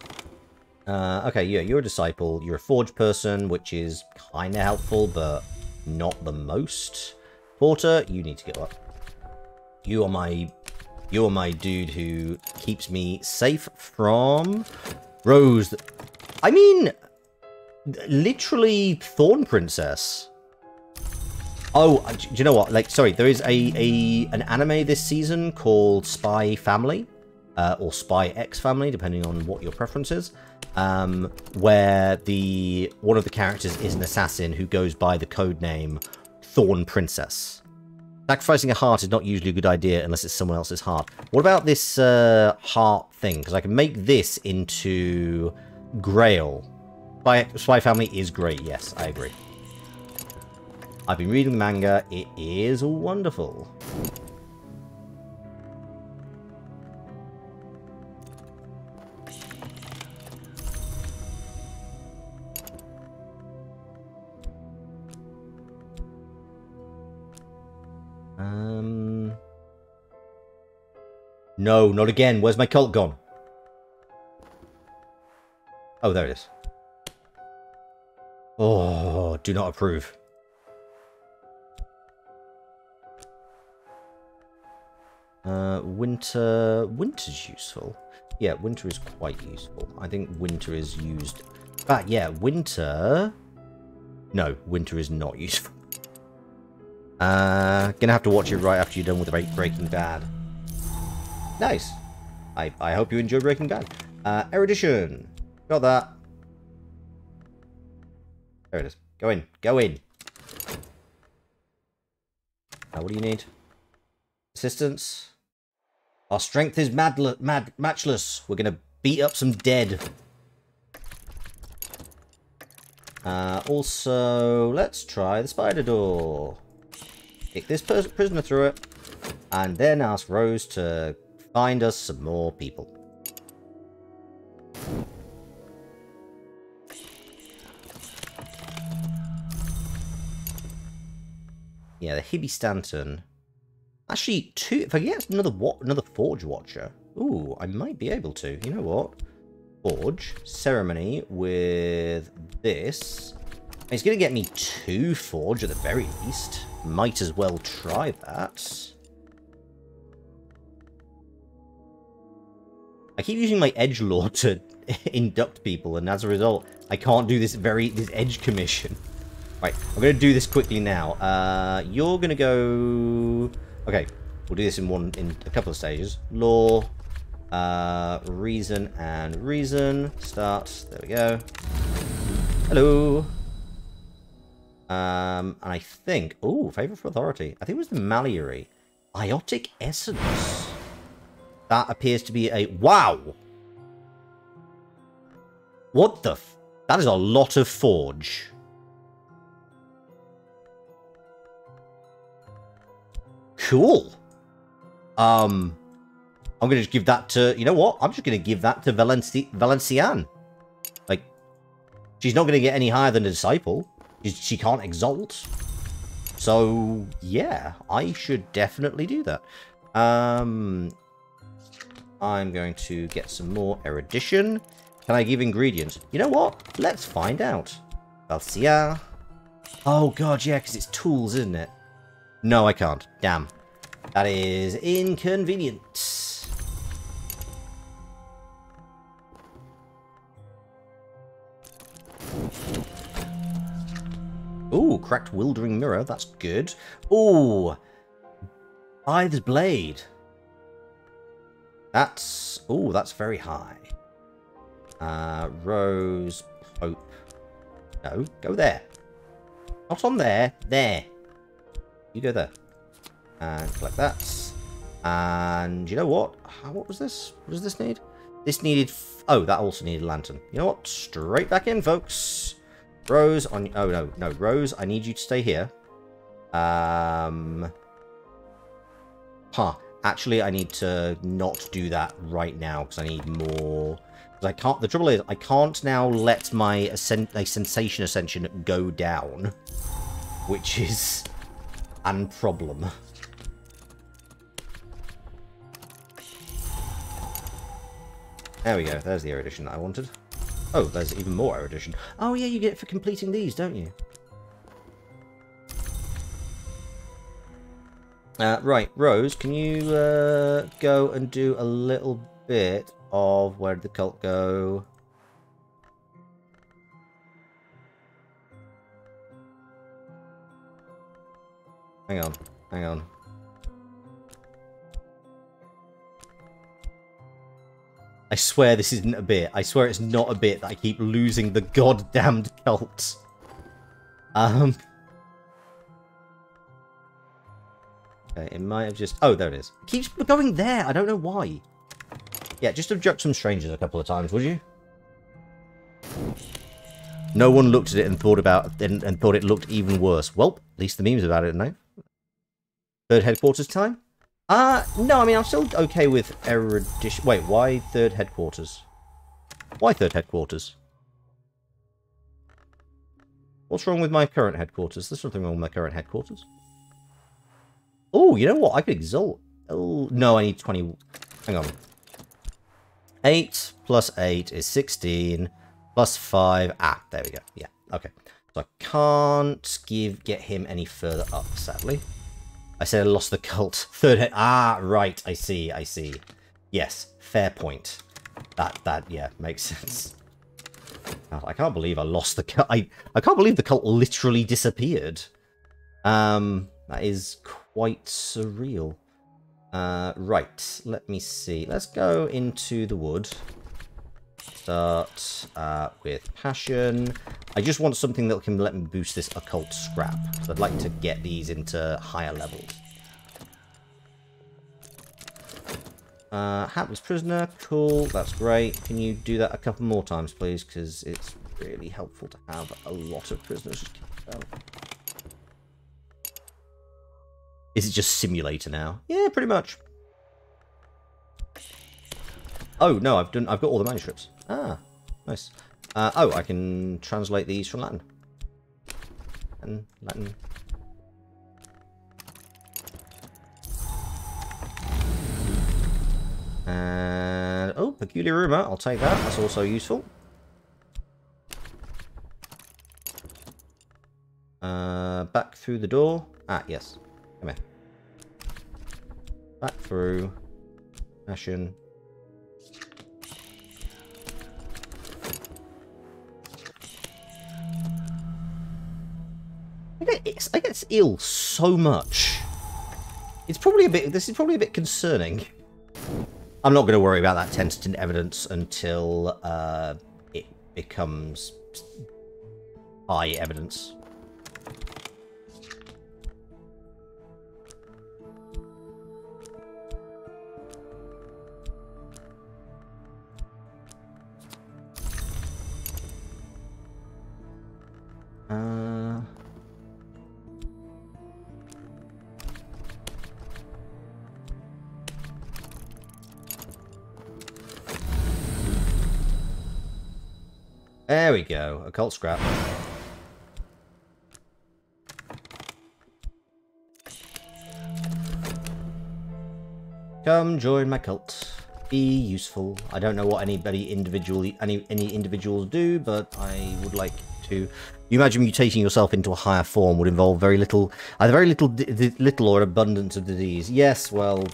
Okay, yeah, you're a disciple. You're a forge person, which is kind of helpful, but not the most. Porter, you need to go up. You are my dude who keeps me safe from Rose. I mean, literally Thorn Princess. Oh, do you know what? Like, sorry, there is an anime this season called Spy Family, or Spy X Family, depending on what your preference is, where one of the characters is an assassin who goes by the code name Thorn Princess. Sacrificing a heart is not usually a good idea unless it's someone else's heart. What about this heart thing? Because I can make this into Grail. Spy Family is great. Yes, I agree. I've been reading the manga. It is wonderful. No, not again. Where's my cult gone? Oh, there it is. Oh, do not approve. Winter's useful. Yeah, winter is quite useful. I think winter is used. But yeah, winter. No, winter is not useful. Gonna have to watch it right after you're done with Breaking Bad. Nice. I hope you enjoyed Breaking Bad. Erudition. Got that. There it is. Go in. Go in. What do you need? Assistance. Our strength is matchless. We're going to beat up some dead. Also, let's try the spider door. Kick this prisoner through it. And then ask Rose to find us some more people. Yeah, the Hibby Stanton. Actually, if I get another Forge Watcher, ooh, I might be able to. You know what? Forge Ceremony with this. It's going to get me 2 Forge at the very least. Might as well try that. I keep using my edgelord to induct people, and as a result, I can't do this edge commission. Right, I'm going to do this quickly now. You're going to go... Okay, we'll do this in a couple of stages. Law, reason, and reason. Start. There we go. Hello. And I think... Ooh, favor for authority. I think it was the Malleary. Biotic Essence. That appears to be a... Wow! What the... That is a lot of Forge. Cool. I'm going to just give that to... You know what? I'm just going to give that to Valencianne. Like, she's not going to get any higher than a Disciple. She can't exalt. So, yeah. I should definitely do that. I'm going to get some more erudition. Can I give ingredients? You know what? Let's find out. Valcia. Oh, God, yeah, because it's tools, isn't it? No, I can't. Damn. That is inconvenient. Ooh, cracked wildering mirror. That's good. Ooh. Bythe's blade. That's... Ooh, that's very high. Rose, Pope. No, go there. Not on there. There. You go there. And collect that. And you know what? What was this? What does this need? This needed... Oh, that also needed lantern. You know what? Straight back in, folks. Rose on... Oh, no. No, Rose, I need you to stay here. Actually, I need to not do that right now because I need more... Because I can't... The trouble is, I can't now let my sensation ascension go down. Which is... an problem. There we go. There's the erudition that I wanted. Oh, there's even more erudition. Oh, yeah, you get it for completing these, don't you? Right, Rose, can you go and do a little bit of... Where did the cult go? Hang on, hang on. I swear this isn't a bit. I swear it's not a bit that I keep losing the goddamned cult. Okay, it might have just... Oh, there it is. It keeps going there. I don't know why. Yeah, just abduct some strangers a couple of times, would you? No one looked at it and thought about and thought it looked even worse. Well, at least the memes about it, no? Third headquarters time? No, I mean, I'm still okay with erudition. Wait, why third headquarters? Why third headquarters? What's wrong with my current headquarters? There's nothing wrong with my current headquarters. Oh, you know what? I could exalt. Oh, no, I need 20. Hang on. 8 plus 8 is 16. Plus 5. Ah, there we go. Yeah, okay. So I can't get him any further up, sadly. I said I lost the cult. Third head. Ah, right. I see. I see. Yes, fair point. That yeah, makes sense. God, I can't believe I lost the cult. I can't believe the cult literally disappeared. That is quite surreal. Right. Let me see. Let's go into the wood. Start with passion. I just want something that can let me boost this occult scrap. So I'd like to get these into higher levels. Hapless prisoner. Cool. That's great. Can you do that a couple more times, please? Because it's really helpful to have a lot of prisoners. Is it just simulator now? Yeah, pretty much. Oh no, I've got all the manuscripts. Ah, nice. Oh, I can translate these from Latin. Latin. And oh, peculiar rumor. I'll take that. That's also useful. Back through the door. Ah, yes. Come here. Back through. Passion. I get ill so much. It's probably a bit. This is probably a bit concerning. I'm not going to worry about that tentative evidence until it becomes high evidence. There we go. Occult scrap. Come join my cult. Be useful. I don't know what any individuals do, but I would like to. You imagine mutating yourself into a higher form would involve either very little or abundance of disease. Yes, well,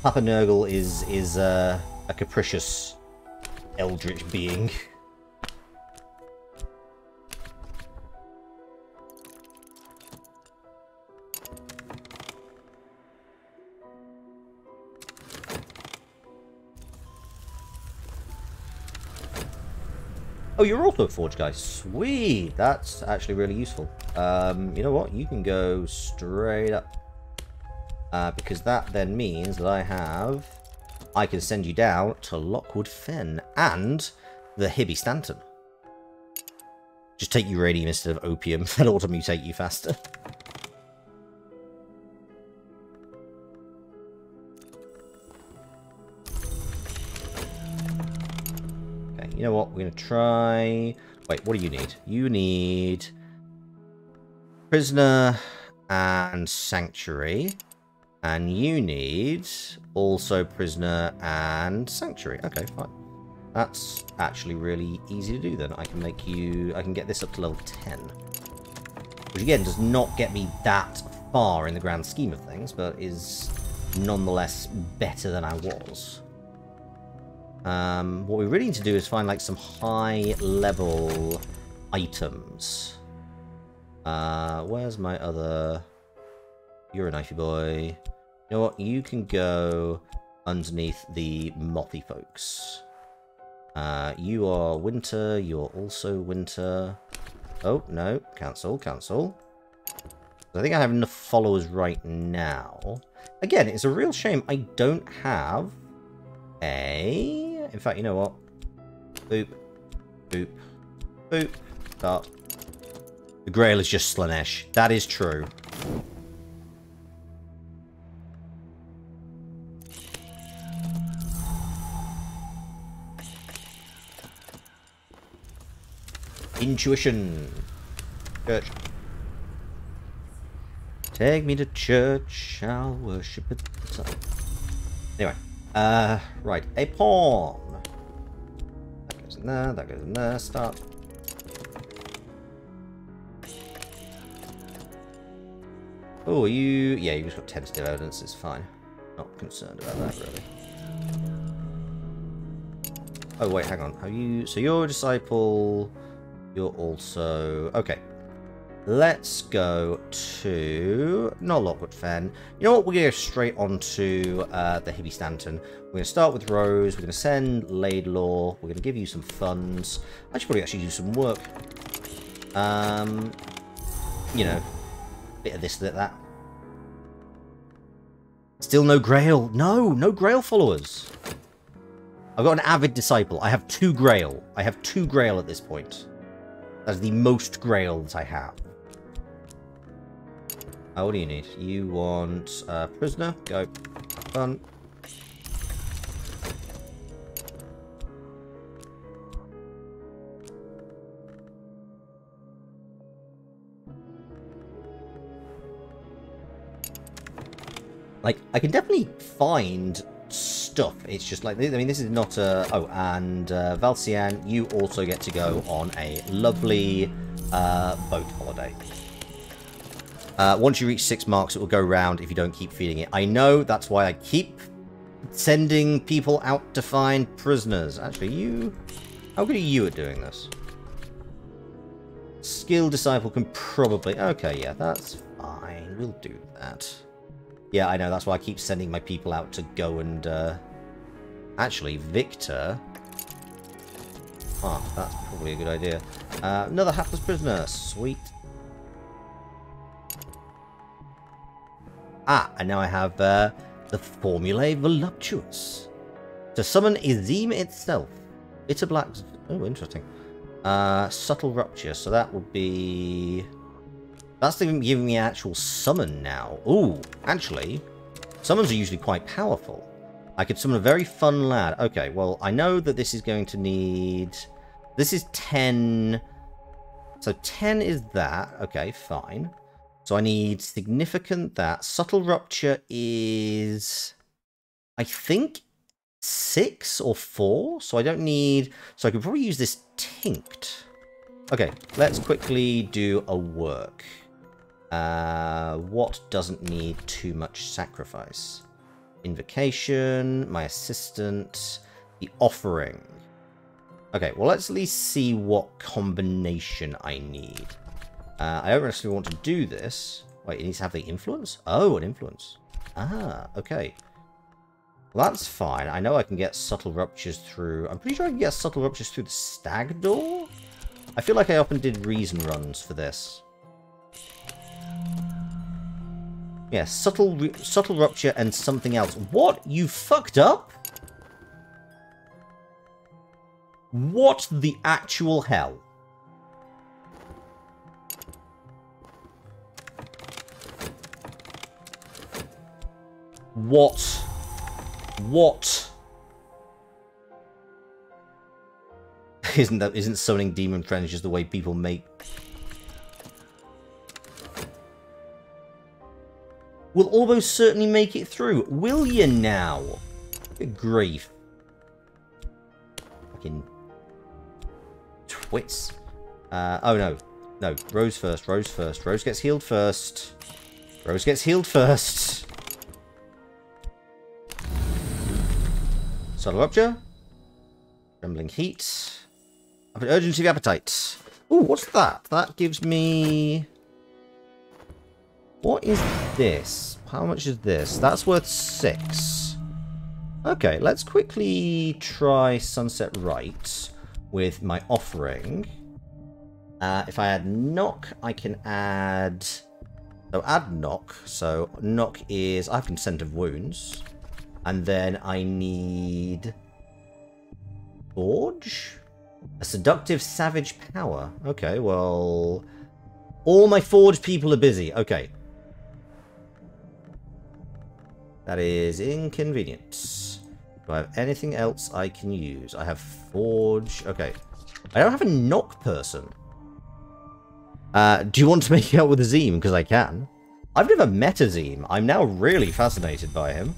Papa Nurgle is a capricious eldritch being. Oh, you're also a Forge guy. Sweet. That's actually really useful. You know what? You can go straight up. Because that then means that I can send you down to Lockwood Fen and the Hibby Stanton. Just take uranium instead of opium. That'll auto-mutate you faster. You know what? We're going to try... Wait, what do you need? You need... Prisoner and Sanctuary. And you need also Prisoner and Sanctuary. Okay, fine. That's actually really easy to do then. I can get this up to level 10. Which again, does not get me that far in the grand scheme of things, but is nonetheless better than I was. What we really need to do is find like some high level items. Where's my other... You're a knifey boy. You know what? You can go underneath the mothy folks. You are winter. You're also winter. Oh, no. Cancel, cancel. I think I have enough followers right now. Again, it's a real shame I don't have a... In fact, you know what? Boop. Boop. Boop. Start. The Grail is just Slanesh. That is true. Intuition. Church. Take me to church, I'll worship at the time. Anyway, right, a pawn. That goes in there, that goes in there, start. Oh, you... Yeah, you've just got tentative evidence, it's fine. Not concerned about that, really. Oh, wait, hang on. Have you... So you're a disciple... You're also... Okay. Let's go to... Not Lockwood Fen. You know what? We're going to go straight on to the Hibby Stanton. We're going to start with Rose. We're going to send Laidlaw. We're going to give you some funds. I should probably actually do some work. You know. Bit of this, bit of that. Still no Grail. No, no Grail followers. I've got an avid disciple. I have 2 Grail. I have 2 Grail at this point. That's the most Grail that I have. Oh, what do you need? You want prisoner? Go. Fun. Like, I can definitely find stuff. It's just like, I mean, this is not a... Oh, and Valcian, you also get to go on a lovely boat holiday. Once you reach 6 marks, it will go round if you don't keep feeding it. I know, that's why I keep sending people out to find prisoners. Actually, you... How good are you at doing this? Skilled disciple can probably... Okay, yeah, that's fine. We'll do that. Yeah, I know, that's why I keep sending my people out to go and... Actually, Victor... Oh, that's probably a good idea. Another hapless prisoner. Sweet. Ah, and now I have the Formulae Voluptuous. To summon Izim itself. It's a black... Oh, interesting. Subtle Rupture, so that would be... That's even giving me an actual summon now. Ooh, actually, summons are usually quite powerful. I could summon a very fun lad. Okay, well, I know that this is going to need... This is 10... So 10 is that. Okay, fine. So I need significant that. Subtle Rupture is... I think 6 or 4. So I don't need... So I could probably use this Tinct. Okay, let's quickly do a work. What doesn't need too much sacrifice? Invocation, my assistant, the offering. Okay, well, let's at least see what combination I need. I don't necessarily want to do this. Wait, it needs to have the influence? Oh, an influence. Ah, okay. Well, that's fine. I know I can get subtle ruptures through... I'm pretty sure I can get subtle ruptures through the stag door? I feel like I often did reason runs for this. Yeah, subtle rupture and something else. What? You fucked up? What the actual hell? What? What? Isn't summoning demon friends just the way people make... Will almost certainly make it through. Will you now? Good grief. Fucking twits. Oh no. No, Rose first, Rose first. Rose gets healed first. Rose gets healed first. Subtle Rupture. Trembling Heat. Urgency of Appetite. Ooh, what's that? That gives me... What is this? How much is this? That's worth 6. Okay, let's quickly try Sunset Rite with my offering. If I add knock, I can add So add knock. So knock is... I have consent of wounds. And then I need... Forge? A seductive savage power. Okay, well... All my forge people are busy. Okay. That is inconvenient. Do I have anything else I can use? I have forge. Okay. I don't have a knock person. Do you want to make out with Azim? Because I can. I've never met Azim. I'm now really fascinated by him.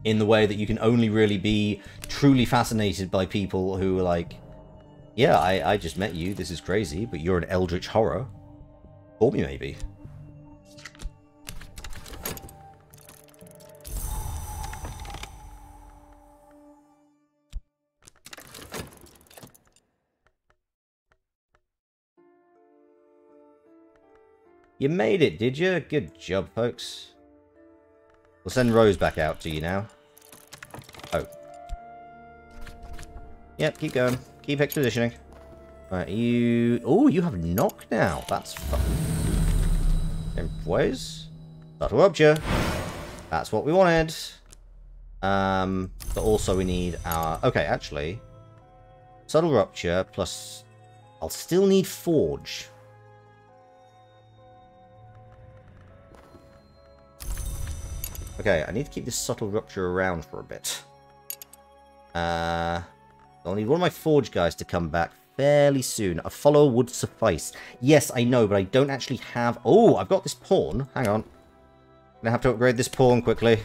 In the way that you can only really be truly fascinated by people who are like, yeah, I just met you. This is crazy, but you're an eldritch horror. Call me, maybe. You made it, did you? Good job, folks. We'll send Rose back out to you now. Oh. Yep, keep going. Keep expeditioning. Right, you... Oh, you have knock now. That's fun. Boys. Subtle rupture. That's what we wanted. But also we need our... Okay, actually. Subtle rupture plus... I'll still need forge. Okay, I need to keep this subtle rupture around for a bit. I'll need one of my forge guys to come back fairly soon. A follower would suffice. Yes, I know, but I don't actually have... Oh, I've got this pawn. Hang on. I'm gonna have to upgrade this pawn quickly.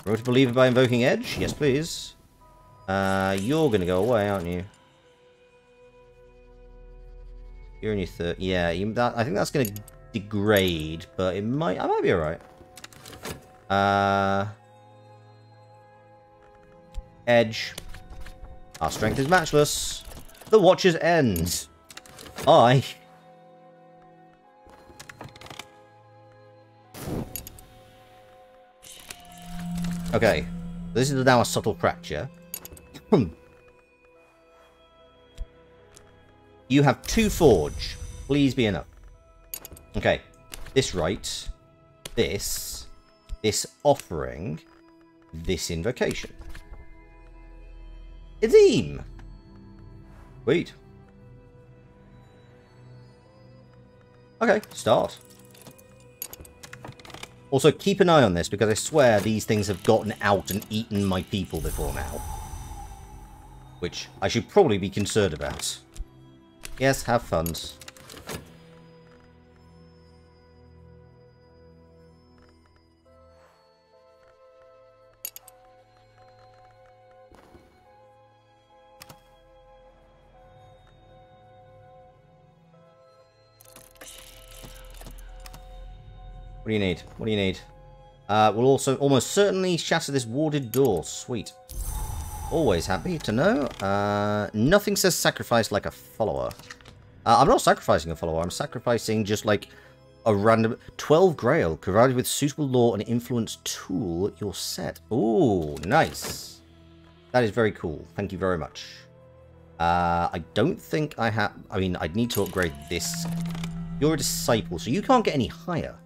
Remember to believe it by invoking edge? Yes, please. You're gonna go away, aren't you? You're in your third... Yeah, I think that's gonna degrade, but it might... I might be alright. Edge. Our strength is matchless. The Watcher's End. I. Okay. This is now a subtle fracture. You have 2 forge. Please be enough. Okay. This right. This offering. This invocation. Azim! Sweet. Okay, start. Also, keep an eye on this, because I swear these things have gotten out and eaten my people before now. Which I should probably be concerned about. Yes, have fun. What do you need? What do you need? We'll also almost certainly shatter this warded door. Sweet. Always happy to know. Nothing says sacrifice like a follower. I'm not sacrificing a follower. I'm sacrificing just like a random... 12 Grail, provided with suitable lore and influence tool, you're set. Ooh, nice. That is very cool. Thank you very much. I don't think I have... I mean, I'd need to upgrade this. You're a disciple, so you can't get any higher.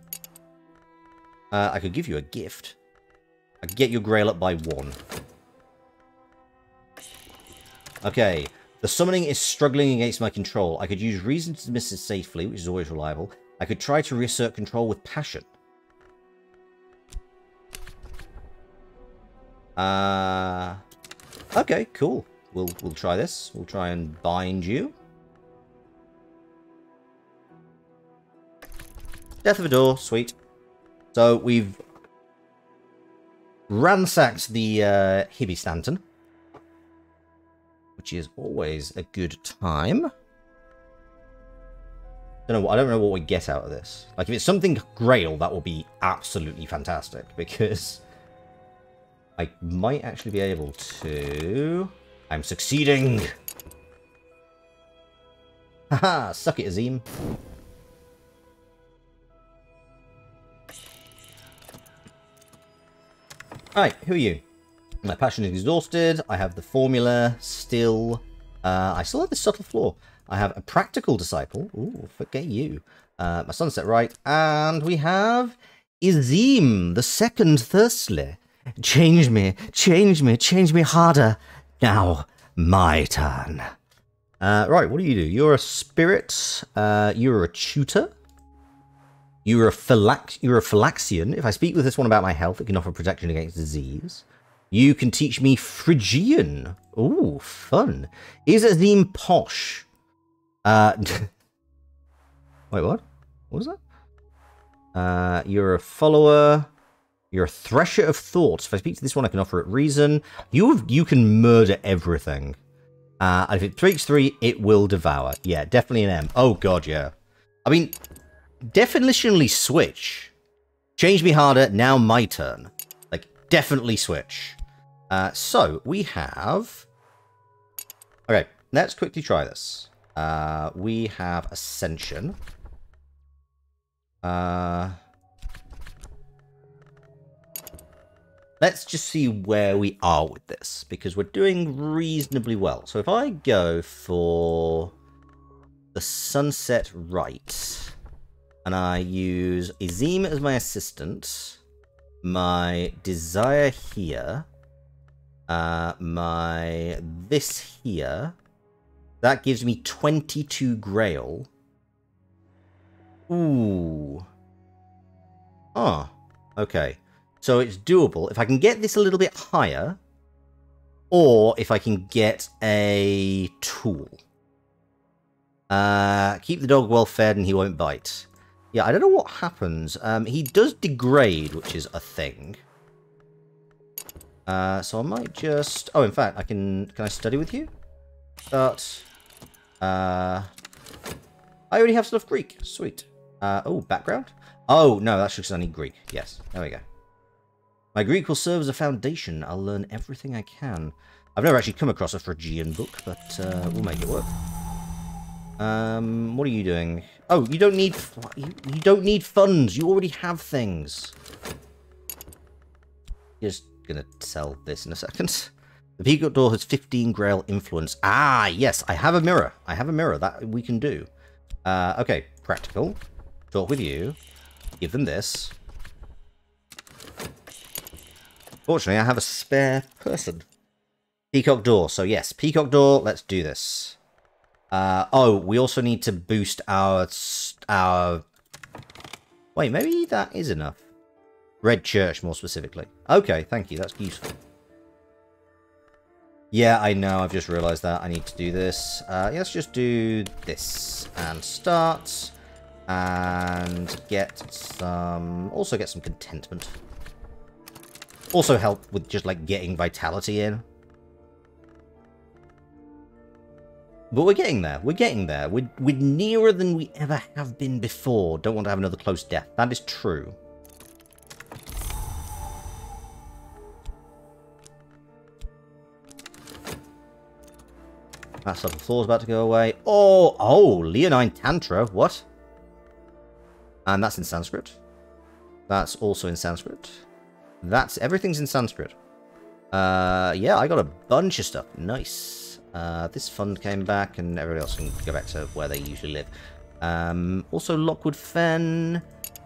I could give you a gift. I could get your Grail up by 1. Okay. The summoning is struggling against my control. I could use reason to dismiss it safely, which is always reliable. I could try to reassert control with passion. Okay, cool. We'll try this. We'll try and bind you. Death of a door. Sweet. So we've ransacked the Hibby Stanton, which is always a good time. I don't know what we get out of this. Like, if it's something Grail, that will be absolutely fantastic, because I might actually be able to... I'm succeeding! Haha, suck it, Azim. Alright, who are you? My passion is exhausted. I have the formula still. I still have the subtle flaw. I have a practical disciple. Ooh, forget you. My sunset right. And we have Izim, the second thirstly. Change me, change me, change me harder. Now, my turn. Right, what do? You're a spirit. You're a tutor. You're a Phylaxian. If I speak with this one about my health, it can offer protection against disease. You can teach me Phrygian. Ooh, fun. Is Azim posh? Wait, what? What was that? You're a follower. You're a thresher of thoughts. If I speak to this one, I can offer it reason. You can murder everything. And if it breaks 3, it will devour. Yeah, definitely an M. Oh god, yeah. I mean, definitionally switch. Change me harder, now my turn. Like, definitely switch. So, we have... Okay, let's quickly try this. We have Ascension. Let's just see where we are with this, because we're doing reasonably well. So if I go for the Sunset Right, and I use Izim as my assistant, my Desire here, my this here, that gives me 22 Grail. Ooh. Oh, okay. So it's doable if I can get this a little bit higher, or if I can get a tool. Keep the dog well fed and he won't bite. Yeah, I don't know what happens. He does degrade, which is a thing. So I might just... Oh, in fact, Can I study with you? But... I already have stuff Greek. Sweet. Oh, background? Oh, no, that's just because I need Greek. Yes, there we go. My Greek will serve as a foundation. I'll learn everything I can. I've never actually come across a Phrygian book, but we'll make it work. What are you doing? Oh, you don't need funds. You already have things. Just gonna sell this in a second. The Peacock Door has 15 Grail influence. Ah, yes, I have a mirror. I have a mirror that we can do. Okay, practical. Talk with you. Give them this. Fortunately, I have a spare person. Peacock Door. So yes, Peacock Door. Let's do this. Oh, we also need to boost our... Wait, maybe that is enough. Red Church, more specifically. Okay, thank you. That's useful. Yeah, I know. I've just realised that. I need to do this. Let's just do this. And start. And get some... Also get some contentment. Also help with just, like, getting vitality in. But we're getting there. We're getting there. We're nearer than we ever have been before. Don't want to have another close death. That is true. That subtle floor is about to go away. Oh, Leonine Tantra. What? And that's in Sanskrit. That's also in Sanskrit. Everything's in Sanskrit. Yeah, I got a bunch of stuff. Nice. This fund came back, and everybody else can go back to where they usually live. Also, Lockwood Fen.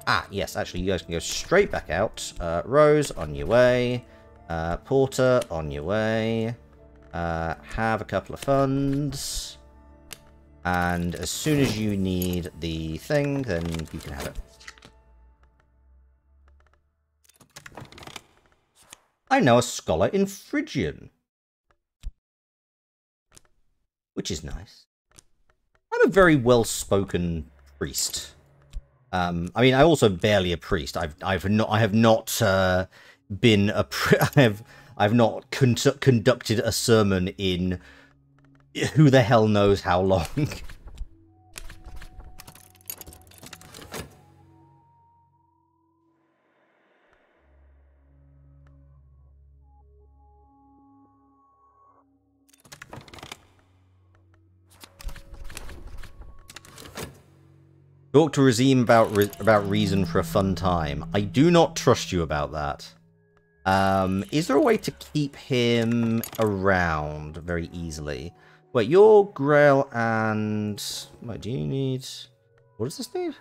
Ah, yes, actually, you guys can go straight back out. Rose, on your way. Porter, on your way. Have a couple of funds. And as soon as you need the thing, then you can have it. I'm now a scholar in Phrygian. Which is nice. I'm a very well-spoken priest. I mean, I'm also barely a priest. I have not been a I've not conducted a sermon in who the hell knows how long. Talk to Razim about reason for a fun time. I do not trust you about that. Is there a way to keep him around very easily? Wait, your Grail and... Wait, do you need... What does this need?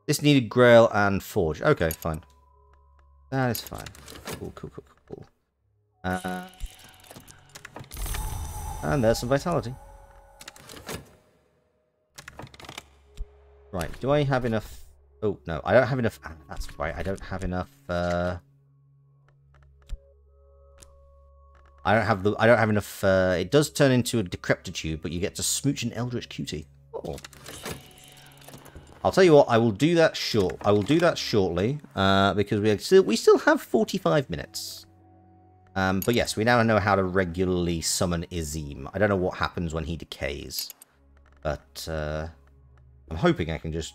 This needed Grail and Forge. Okay, fine. That is fine. Cool, cool, cool, cool. And there's some Vitality. Right, do I have enough... Oh, no, I don't have enough... Ah, that's right, I don't have enough... I don't have enough... It does turn into a Decrepitude, but you get to smooch an Eldritch Cutie. Oh. I'll tell you what, I will do that shortly, because we still have 45 minutes. But yes, we now know how to regularly summon Izim. I don't know what happens when he decays, but I'm hoping I can just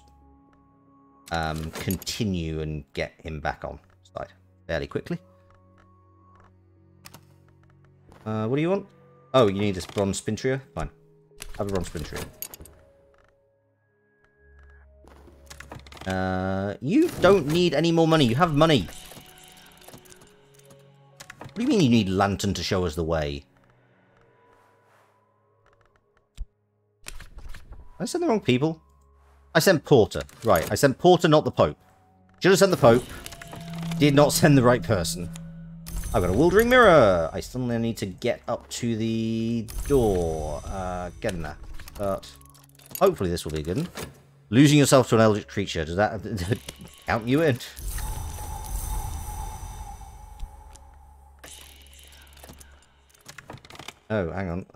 continue and get him back on side fairly quickly. What do you want? Oh, you need this bronze spin trio? Fine. Have a bronze spin trio. You don't need any more money. You have money. What do you mean you need Lantern to show us the way? I sent the wrong people. I sent Porter. Right, I sent Porter, not the Pope. Should have sent the Pope. Did not send the right person. I've got a Wildering Mirror. I still need to get up to the door. Get in there. But hopefully this will be good. Losing yourself to an eldritch creature, does that count you in? Oh, hang on.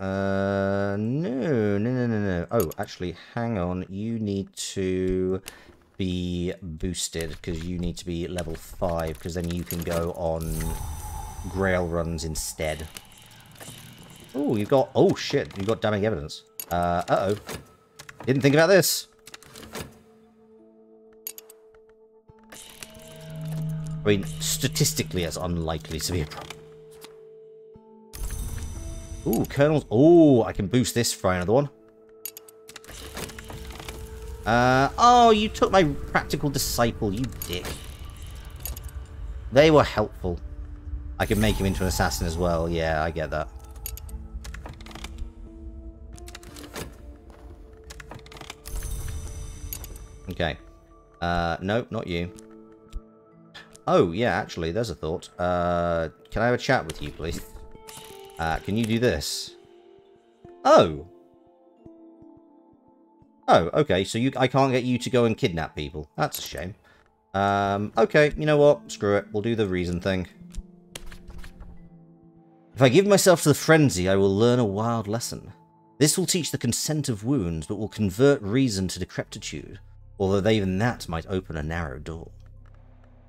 No. Oh, actually, hang on. You need to be boosted, because you need to be level 5, because then you can go on Grail runs instead. Oh, you've got... Oh, shit. You've got damning evidence. Uh-oh. Didn't think about this. I mean, statistically, it's unlikely to be a problem. Ooh, kernels. Oh, I can boost this for another one. Oh, you took my practical disciple, you dick. They were helpful. I can make him into an assassin as well. Yeah, I get that. Okay. No, not you. Oh, yeah, actually, there's a thought. Can I have a chat with you, please? Can you do this? Oh! Oh, okay, so I can't get you to go and kidnap people. That's a shame. Okay, you know what? Screw it. We'll do the reason thing. If I give myself to the frenzy, I will learn a wild lesson. This will teach the consent of wounds, but will convert reason to decrepitude, although even that might open a narrow door.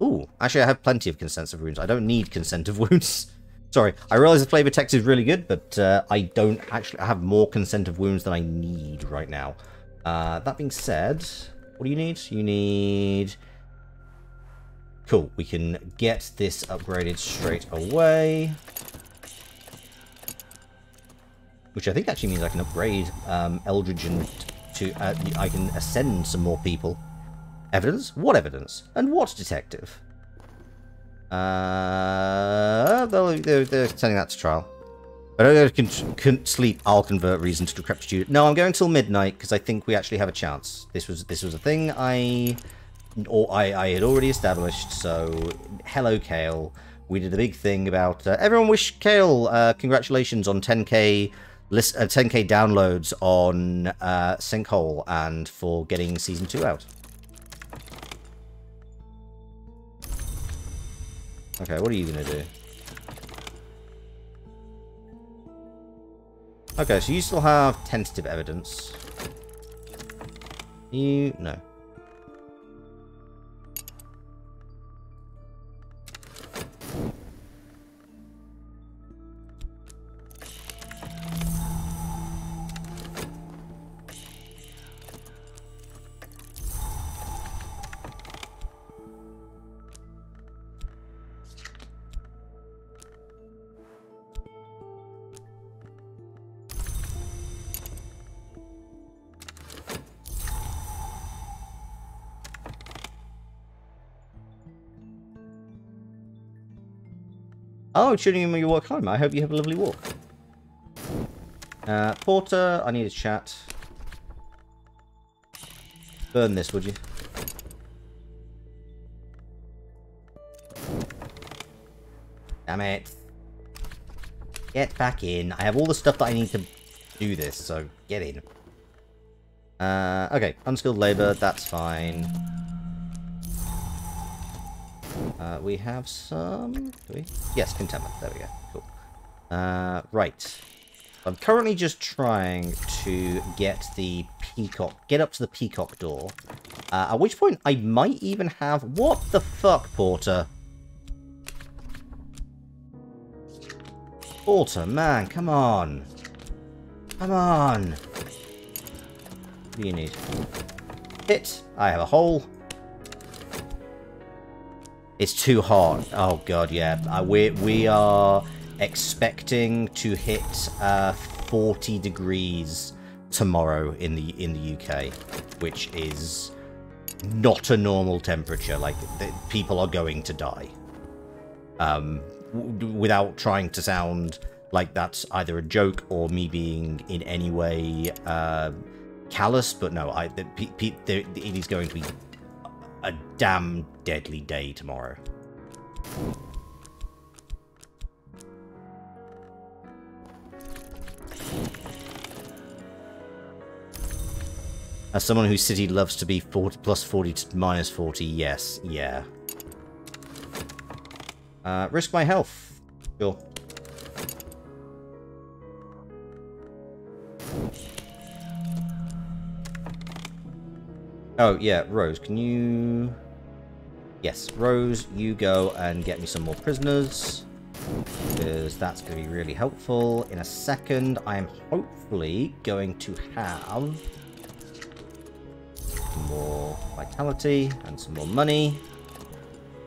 Ooh, actually I have plenty of consent of wounds. I don't need consent of wounds. Sorry, I realise the flavor text is really good, but I don't actually have more consent of wounds than I need right now. That being said, what do you need? You need... Cool, we can get this upgraded straight away. Which I think actually means I can upgrade Eldridge and to... I can ascend some more people. Evidence? What evidence? And what detective? They're sending that to trial. I don't know, can sleep, I'll convert reason to decrepitude. No, I'm going till midnight, because I think we actually have a chance. This was a thing I had already established, so hello Kale. We did a big thing about... everyone wish Kale congratulations on 10k 10k downloads on Sinkhole, and for getting Season 2 out. Okay, what are you going to do? Okay, so you still have tentative evidence. You... no. Oh, it's shooting you your walk home. I hope you have a lovely walk. Porter, I need a chat. Burn this, would you? Damn it. Get back in. I have all the stuff that I need to do this, so get in. Okay, unskilled labor, that's fine. We have some... Do we? Yes, contentment. There we go. Cool. Right. I'm currently just trying to get the peacock... Get up to the peacock door. At which point I might even have... What the fuck, Porter? Porter, man, come on. Come on. What do you need? Hit. I have a hole. It's too hot. Oh god, yeah. We are expecting to hit 40 degrees tomorrow in the UK, which is not a normal temperature. Like, people are going to die. Without trying to sound like that's either a joke or me being in any way callous, but no, it is going to be a damn deadly day tomorrow. As someone whose city loves to be 40, plus 40 to minus 40, yes, yeah. Risk my health. Sure. Oh, yeah, Rose, can you... Yes, Rose, you go and get me some more prisoners, because that's going to be really helpful. In a second, I am hopefully going to have some more vitality and some more money.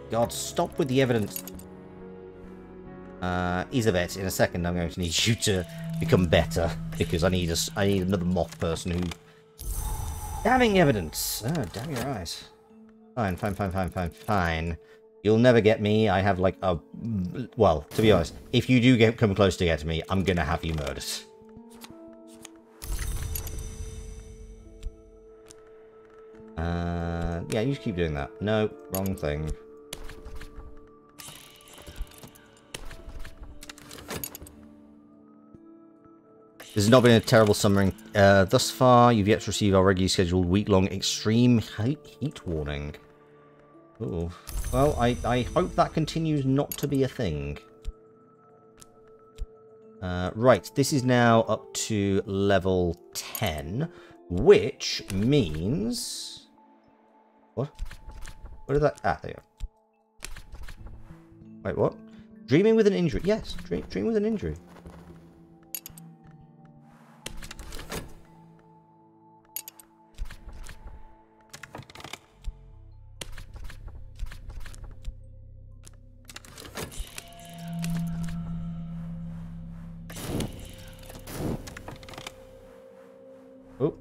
God, stop with the evidence. Isabeth, in a second, I'm going to need you to become better, because I need another moth person who... Damning evidence! Oh, damn your eyes. Fine, fine, fine, fine, fine, fine. You'll never get me. I have, like, a... Well, to be honest, if you do come close to get me, I'm gonna have you murdered. Yeah, you just keep doing that. No, wrong thing. This has not been a terrible summering thus far. You've yet to receive our regularly scheduled week-long extreme heat warning. Ooh. Well, I hope that continues not to be a thing. Right, this is now up to level 10, which means... What? What is that? Ah, there you go. Wait, what? Dreaming with an injury. Yes, dream with an injury. Oh.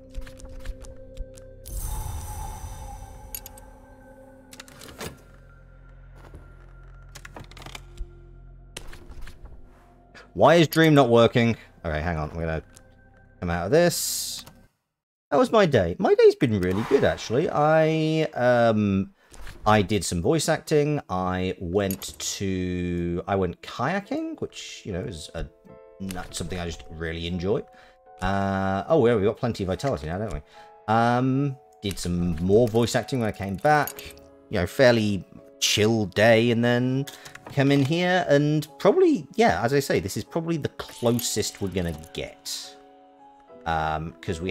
Why is Dream not working? Okay, hang on. We're gonna come out of this. That was my day. My day's been really good, actually. I did some voice acting. I went kayaking, which, you know, is something I just really enjoy. Oh, yeah, we've got plenty of vitality now, don't we? Did some more voice acting when I came back. You know, fairly chill day, and then come in here and probably, yeah, as I say, this is probably the closest we're gonna get. Because we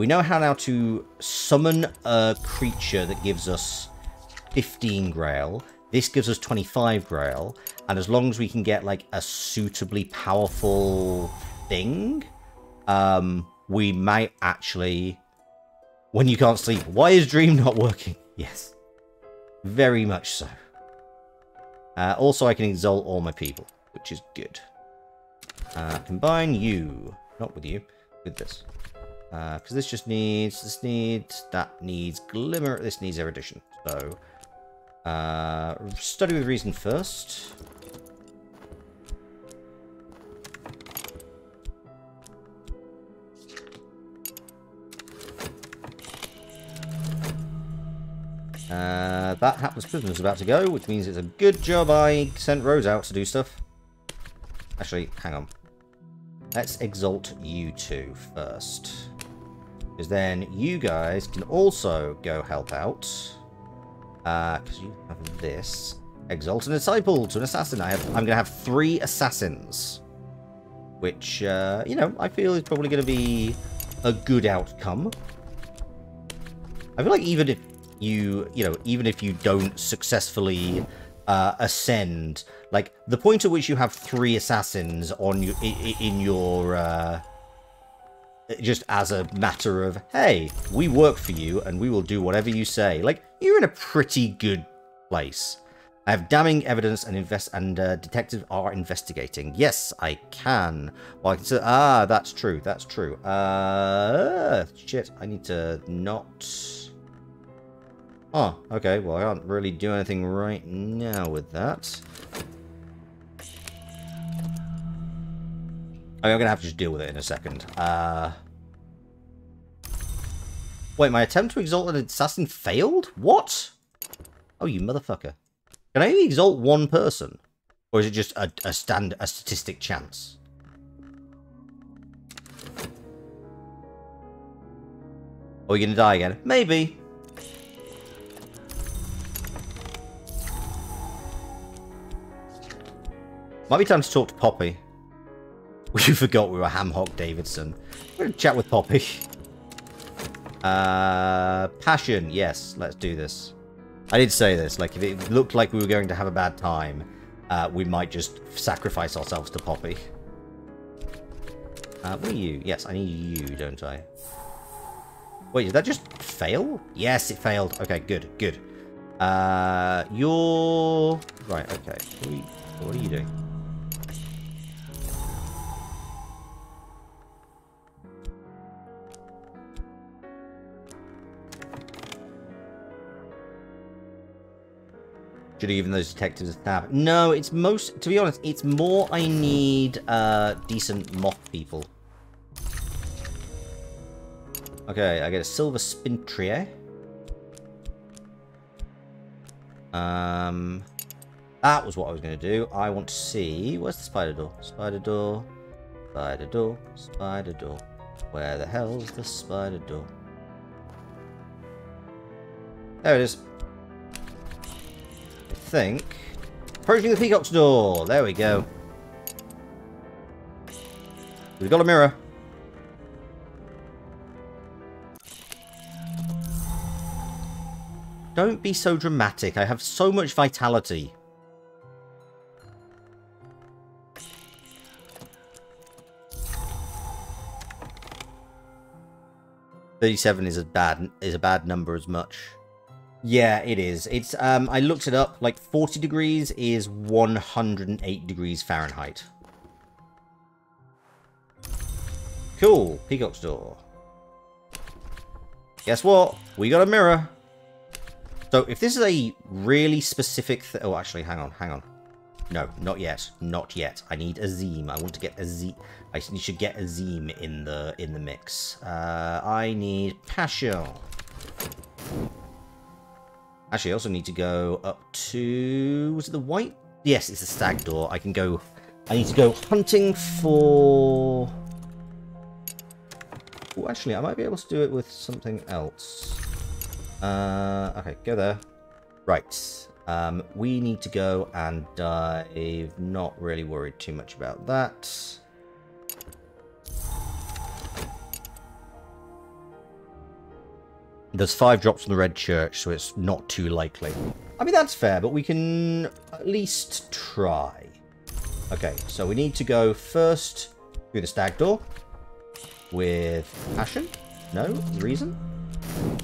know how now to summon a creature that gives us 15 Grail. This gives us 25 Grail, and as long as we can get, like, a suitably powerful thing, we might actually... When you can't sleep. Why is Dream not working? Yes. Very much so. Also, I can exalt all my people, which is good. Combine you. Not with you. With this. Because this just needs... This needs... That needs Glimmer. This needs Erudition. So... Study with Reason first. That hapless prisoner's about to go, which means it's a good job I sent Rose out to do stuff. Actually, hang on. Let's exalt you two first. Because then you guys can also go help out. Because you have this. Exalt a disciple to an assassin. I'm going to have 3 assassins. Which, you know, I feel is probably going to be a good outcome. I feel like even if even if you don't successfully ascend, like, the point at which you have 3 assassins on you in your just as a matter of, hey, we work for you and we will do whatever you say, like, you're in a pretty good place. I have damning evidence and detectives are investigating. Yes, I can. Well, I can say, that's true. That's true. Shit, I need to not. Oh, okay. Well, I can't really do anything right now with that. I'm going to have to just deal with it in a second. Wait, my attempt to exalt an assassin failed? What? Oh, you motherfucker. Can I only exalt one person? Or is it just a statistic chance? Oh, you're going to die again? Maybe. Might be time to talk to Poppy. We forgot we were Hamhock Davidson. We're going to chat with Poppy. Passion. Yes, let's do this. I did say this. Like, if it looked like we were going to have a bad time, we might just sacrifice ourselves to Poppy. What are you? Yes, I need you, don't I? Wait, did that just fail? Yes, it failed. Okay, good, good. You're... Right, okay. What are you doing? Should have given those detectives a stab. No, it's most... To be honest, it's more I need decent moth people. Okay, I get a silver spintrier. That was what I was going to do. I want to see... Where's the spider door? Spider door. Spider door. Spider door. Where the hell's the spider door? There it is. I think. Approaching the peacock's door. There we go. We've got a mirror. Don't be so dramatic. I have so much vitality. $37 is a bad number as much. Yeah, it is. It's I looked it up. Like 40 degrees is 108 degrees Fahrenheit. Cool. Peacock's door. Guess what? We got a mirror. So if this is a really specific oh, actually, hang on. No, not yet. Not yet. I need Azim. I want to get Azim. I should get Azim in the mix. I need Passion. Actually, I also need to go up to... Was it the white? Yes, it's the stag door. I can go... I need to go hunting for... Oh, actually, I might be able to do it with something else. Okay, go there. Right. We need to go and dive. Not really worried too much about that. There's 5 drops from the Red Church, so it's not too likely. I mean, that's fair, but we can at least try. Okay, so we need to go first through the stag door with passion. No, reason.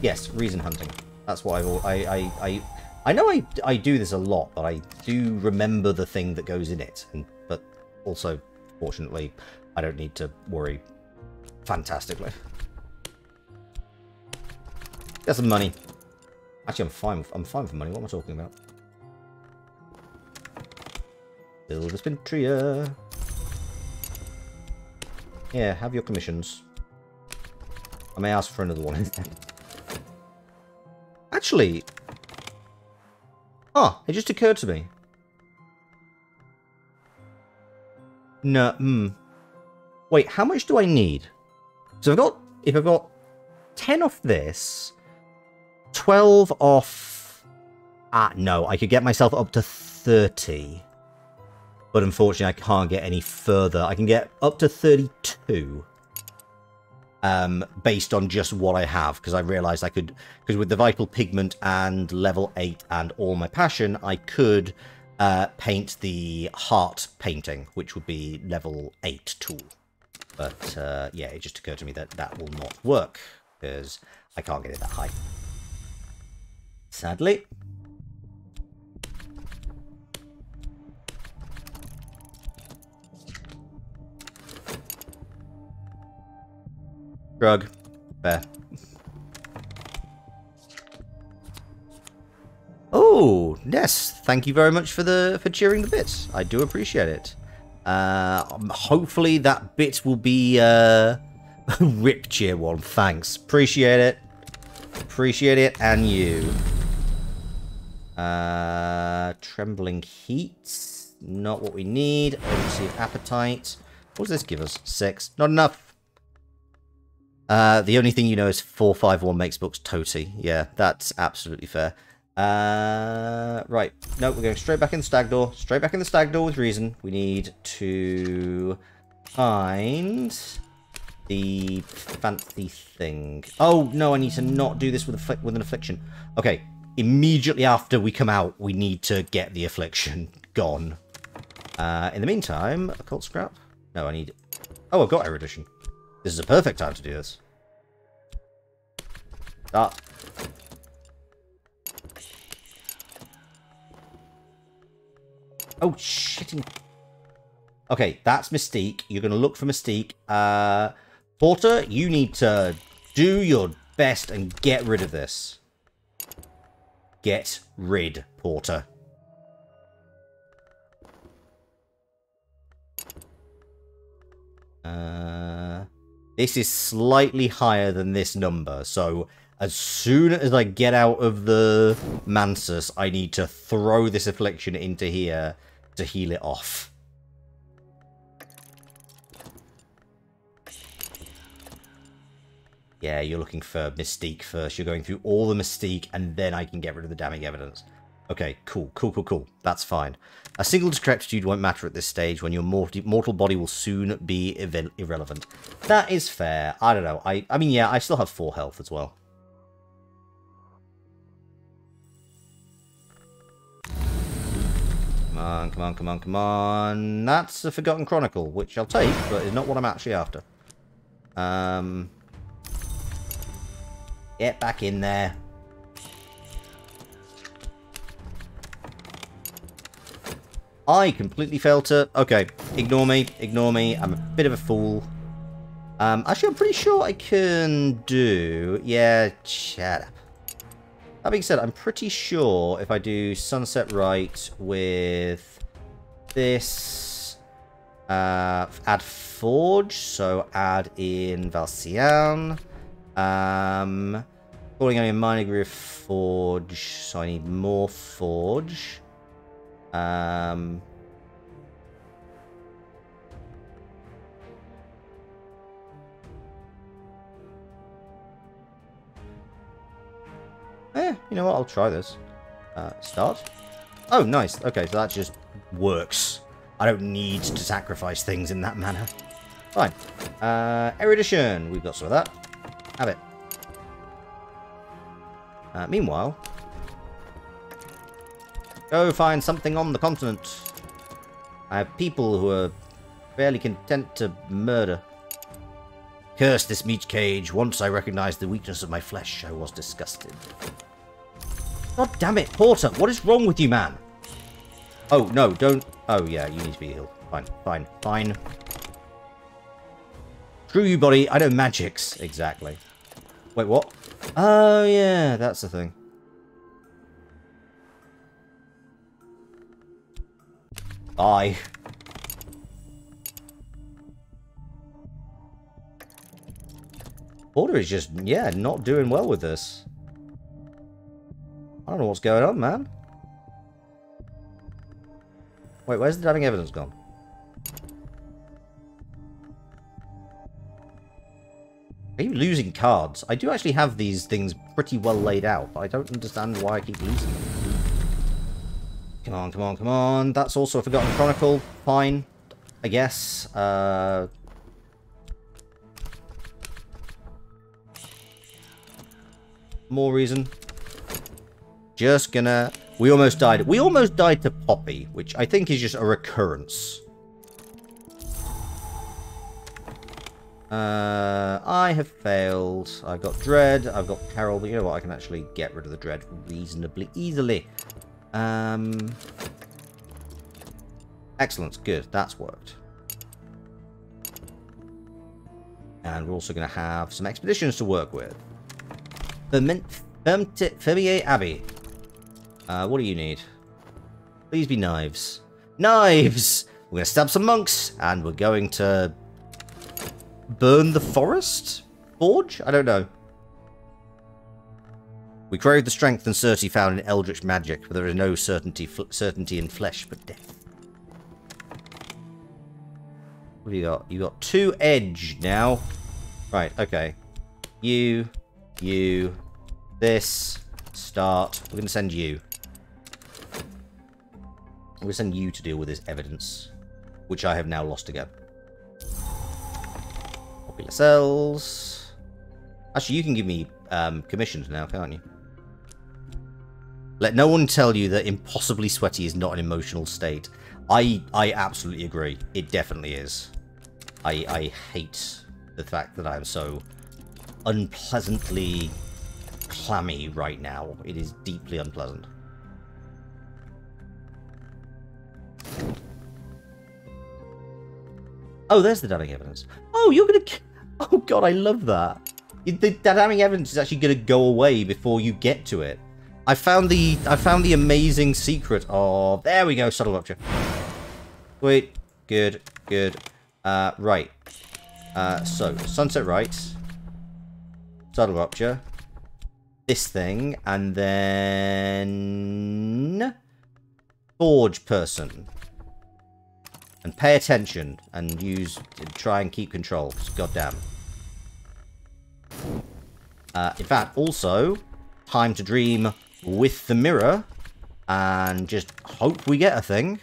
Yes, reason hunting. That's what I know I do this a lot, but I do remember the thing that goes in it. But also, fortunately, I don't need to worry fantastically. Get some money. Actually, I'm fine for money. What am I talking about? Silver Spintria. Yeah, have your commissions. I may ask for another one instead. Actually, Oh, it just occurred to me. No, Wait, how much do I need? So if I've got 10 off this, 12 off... no, I could get myself up to 30. But unfortunately, I can't get any further. I can get up to 32. Based on just what I have, because I realized I could... Because with the Vital Pigment and level 8 and all my passion, I could paint the heart painting, which would be level 8 tool. But, yeah, it just occurred to me that that will not work, because I can't get it that high. Sadly. Drug. Fair. Oh, yes. Thank you very much for cheering the bits. I do appreciate it. Hopefully that bit will be Rip cheer one. Thanks. Appreciate it. Appreciate it, and you. Trembling heat. Not what we need. Urgency of appetite. What does this give us? 6. Not enough. The only thing you know is 451 makes books toty. Yeah, that's absolutely fair. Right. No, we're going straight back in the stag door. Straight back in the stag door with reason. We need to find the fancy thing. Oh, no, I need to not do this with an affliction. Okay, immediately after we come out, we need to get the affliction gone. In the meantime, occult scrap. No, I need... Oh, I've got erudition. This is a perfect time to do this. Ah. Oh, shitting. Okay, that's Mystique. You're going to look for Mystique. Porter, you need to do your best and get rid of this. Get rid, Porter. This is slightly higher than this number, so as soon as I get out of the Mansus, I need to throw this affliction into here to heal it off. Yeah, you're looking for Mystique first. You're going through all the Mystique, and then I can get rid of the damning evidence. Okay, cool. That's fine. A single decrepitude won't matter at this stage when your mortal body will soon be irrelevant. That is fair. I don't know. I mean, yeah, I still have 4 health as well. Come on. That's a Forgotten Chronicle, which I'll take, but is not what I'm actually after. Get back in there. I completely failed to... Okay, ignore me. I'm a bit of a fool. Actually, I'm pretty sure I can do... Yeah, shut up. That being said, I'm pretty sure if I do Sunset Right with this... add Forge, so add in Valcian. Calling only a minor degree of Forge, so I need more Forge. You know what? I'll try this. Start. Oh, nice. Okay, so that just works. I don't need to sacrifice things in that manner. Fine. Erudition. We've got some of that. Have it. Meanwhile, go find something on the continent. I have people who are fairly content to murder. Curse this meat cage. Once I recognized the weakness of my flesh, I was disgusted. God damn it, Porter. What is wrong with you, man? Oh, no, don't... Oh, yeah, you need to be healed. Fine. Screw you, buddy. I know magics. Exactly. Wait, what? Oh, yeah, that's the thing. Bye. Porter is just, yeah, not doing well with this. I don't know what's going on, man. Wait, where's the damning evidence gone? Are you losing cards? I do actually have these things pretty well laid out, but I don't understand why I keep losing them. Come on, come on, come on. That's also a Forgotten Chronicle. Fine, I guess. More reason. Just gonna... We almost died. We almost died to Poppy, which I think is just a recurrence. I have failed. I've got Dread. I've got Peril. But you know what? I can actually get rid of the Dread reasonably easily. Excellent. Good. That's worked. And we're also going to have some expeditions to work with. Fermier Abbey. What do you need? Please be knives. Knives! We're going to stab some monks, and we're going to burn the forest? Forge? I don't know. We crave the strength and certainty found in eldritch magic, but there is no certainty in flesh but death. What have you got? You got 2 edge now. Right, okay. You, this, start. We're going to send you. I'm going to send you to deal with this evidence, which I have now lost again. Popular cells. Actually, you can give me commissions now, can't you? Let no one tell you that impossibly sweaty is not an emotional state. I absolutely agree. It definitely is. I hate the fact that I'm so unpleasantly clammy right now. It is deeply unpleasant. Oh, there's the damning evidence. Oh, you're gonna... Oh, God, I love that. The damning evidence is actually gonna go away before you get to it. I found the amazing secret of... There we go, subtle rupture. Wait. Good, good. Right. So, Sunset Rites. Subtle rupture. This thing. And then... Forge person. And pay attention and try and keep control. Goddamn. In fact, also, time to dream with the mirror and just hope we get a thing.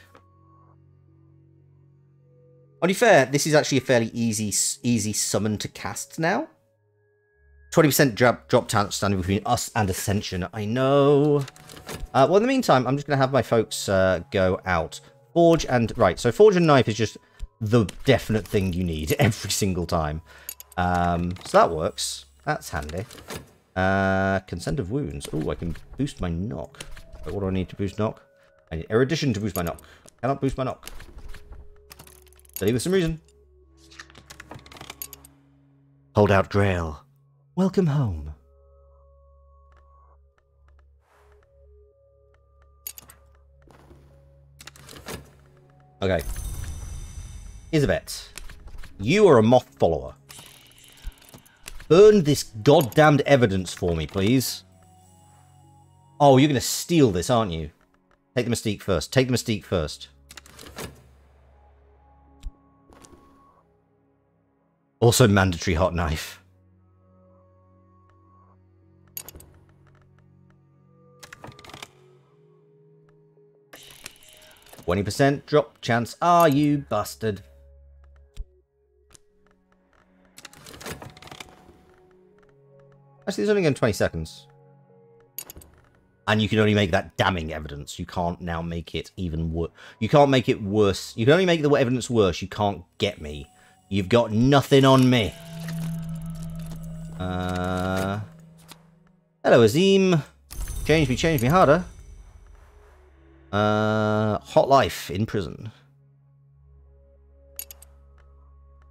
To be fair, this is actually a fairly easy summon to cast now. 20% drop chance standing between us and Ascension. I know. Well, in the meantime, I'm just going to have my folks go out. Forge and... Right, so Forge and Knife is just the definite thing you need every single time. So that works. That's handy. Consent of Wounds. Oh, I can boost my knock. But what do I need to boost knock? I need Erudition to boost my knock. I cannot boost my knock. Study with some reason. Hold out Grail. Welcome home. Okay. Here's a bet. You are a moth follower. Burn this goddamned evidence for me, please. Oh, you're going to steal this, aren't you? Take the Mystique first. Take the Mystique first. Also mandatory hot knife. %, drop chance. Ah, you bastard. Actually, it's only going 20 seconds. And you can only make that damning evidence. You can't now make it even worse. You can't make it worse. You can only make the evidence worse. You can't get me. You've got nothing on me. Hello, Azim. Change me harder. Hot life in prison.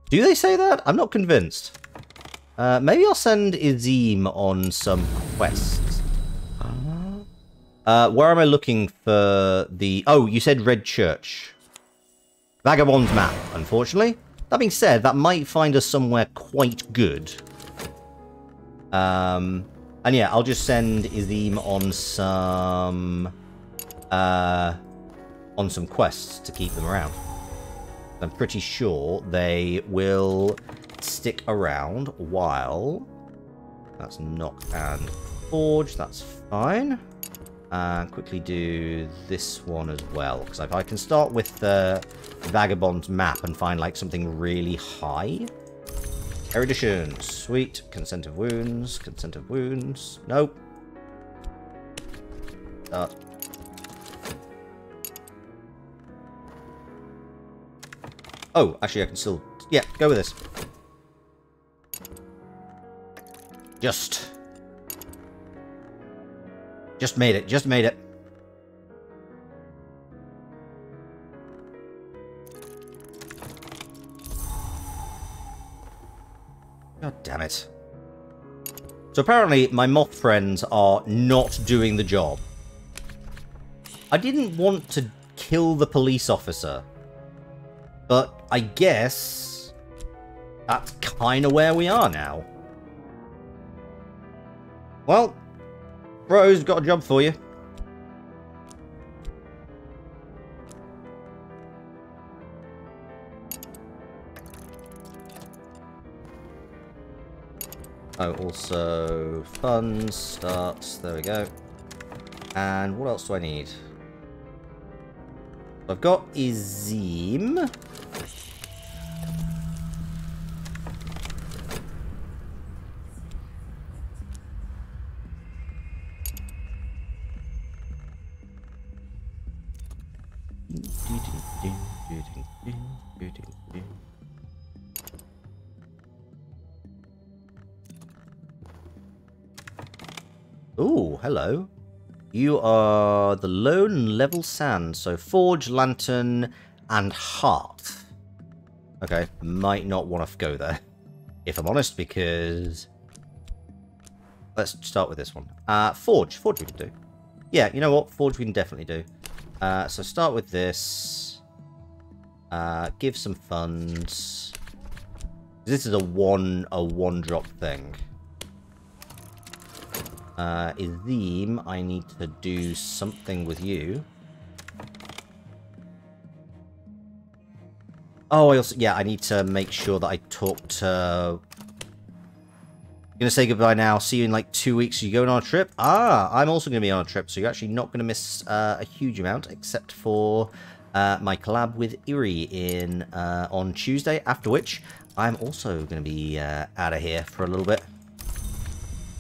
Do they say that? I'm not convinced. Maybe I'll send Azim on some quests. Where am I looking for the... Oh, you said Red Church. Vagabond's map, unfortunately. That being said, that might find us somewhere quite good. And yeah, I'll just send Azim on some... on some quests to keep them around. I'm pretty sure they will stick around while... That's knock and forge, that's fine. And quickly do this one as well, because if I can start with the Vagabond map and find like something really high. Erudition, sweet. Consent of wounds, consent of wounds. Nope. Oh, actually I can still... Yeah, go with this. Just made it, just made it. God damn it. So apparently my moth friends are not doing the job. I didn't want to kill the police officer, but I guess that's kind of where we are now. Well, bro's got a job for you. Oh, also funds, starts, there we go. And what else do I need? I've got Izim. Ooh, hello. You are the lone level sand, so forge, lantern, and heart. Okay, might not want to go there, if I'm honest, because... Let's start with this one. Forge we can do. Yeah, you know what? Forge we can definitely do. So start with this. Give some funds. This is a one drop thing. Izim, I need to do something with you. Oh, I also, yeah, I need to make sure that I talk to... I'm gonna say goodbye now. See you in like 2 weeks. Are you going on a trip? Ah, I'm also gonna be on a trip, so you're actually not gonna miss a huge amount, except for my collab with Erie in on Tuesday. After which, I'm also gonna be out of here for a little bit.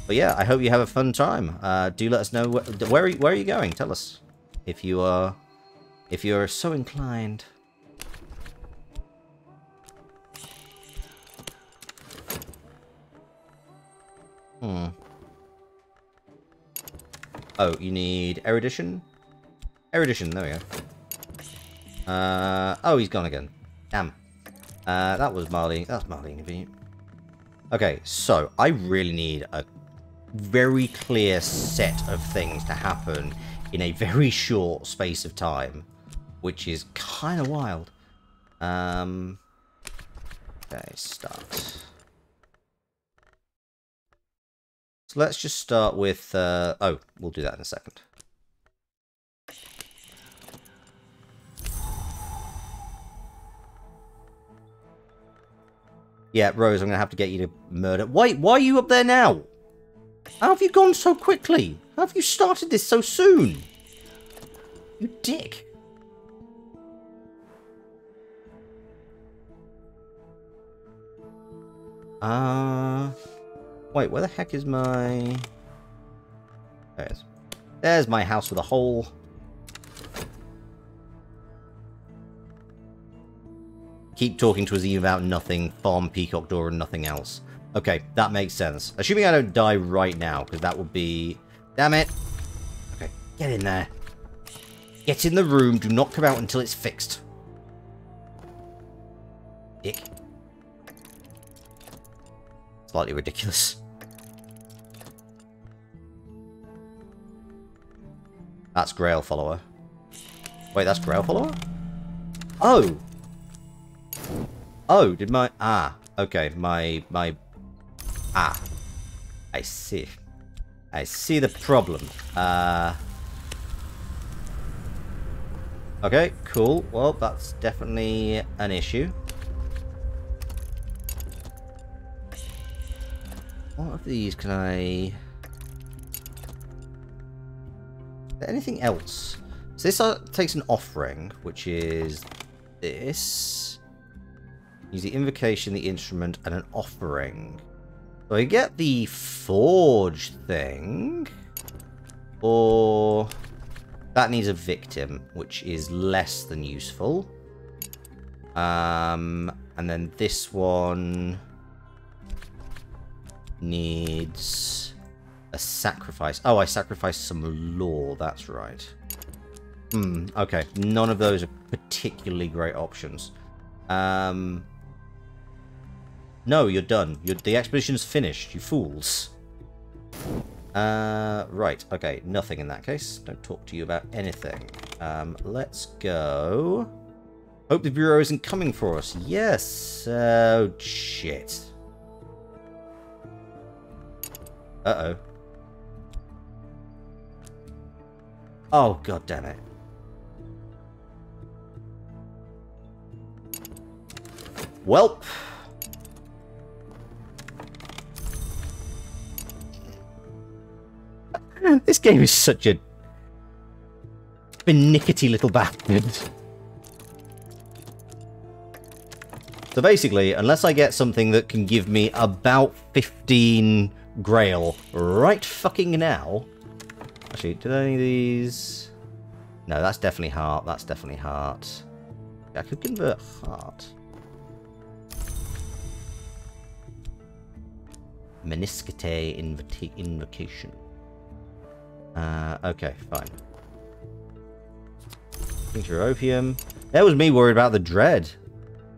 But yeah, I hope you have a fun time. Do let us know where are you going. Tell us if you're so inclined. Oh, you need erudition? Erudition, there we go. Oh, he's gone again. Damn. That was mildly inconvenient. Okay, so I really need a very clear set of things to happen in a very short space of time, which is kind of wild. Okay, start. So let's just start with, oh, we'll do that in a second. Yeah, Rose, I'm going to have to get you to murder. Why are you up there now? How have you gone so quickly? How have you started this so soon? You dick. Wait, where the heck is my... There it is. There's my house with a hole. Keep talking to Azim about nothing, farm Peacock Door and nothing else. Okay, that makes sense. Assuming I don't die right now, because that would be... Damn it! Okay, get in there. Get in the room, do not come out until it's fixed. Dick. Slightly ridiculous. That's Grail Follower. Wait, that's Grail Follower? Oh! Oh, did my... Ah, okay, my... Ah. I see. I see the problem. Okay, cool. Well, that's definitely an issue. What of these can I... Is there anything else? So this takes an offering, which is this. Use the invocation, the instrument, and an offering. So I get the forge thing. Or... That needs a victim, which is less than useful. And then this one... needs a sacrifice. Oh, I sacrificed some lore. That's right. Okay. None of those are particularly great options. No, you're done. The expedition's finished, you fools. Right. Okay. Nothing in that case. Don't talk to you about anything. Let's go. Hope the Bureau isn't coming for us. Yes. Oh, shit. Uh-oh. Oh, god damn it. Welp. This game is such a finicky little bastard. So basically, unless I get something that can give me about 15 Grail right fucking now. Actually, did any of these... No, that's definitely heart. That's definitely heart. I could convert heart. Meniscate invocation. Okay, fine. Tincture opium. That was me worried about the dread.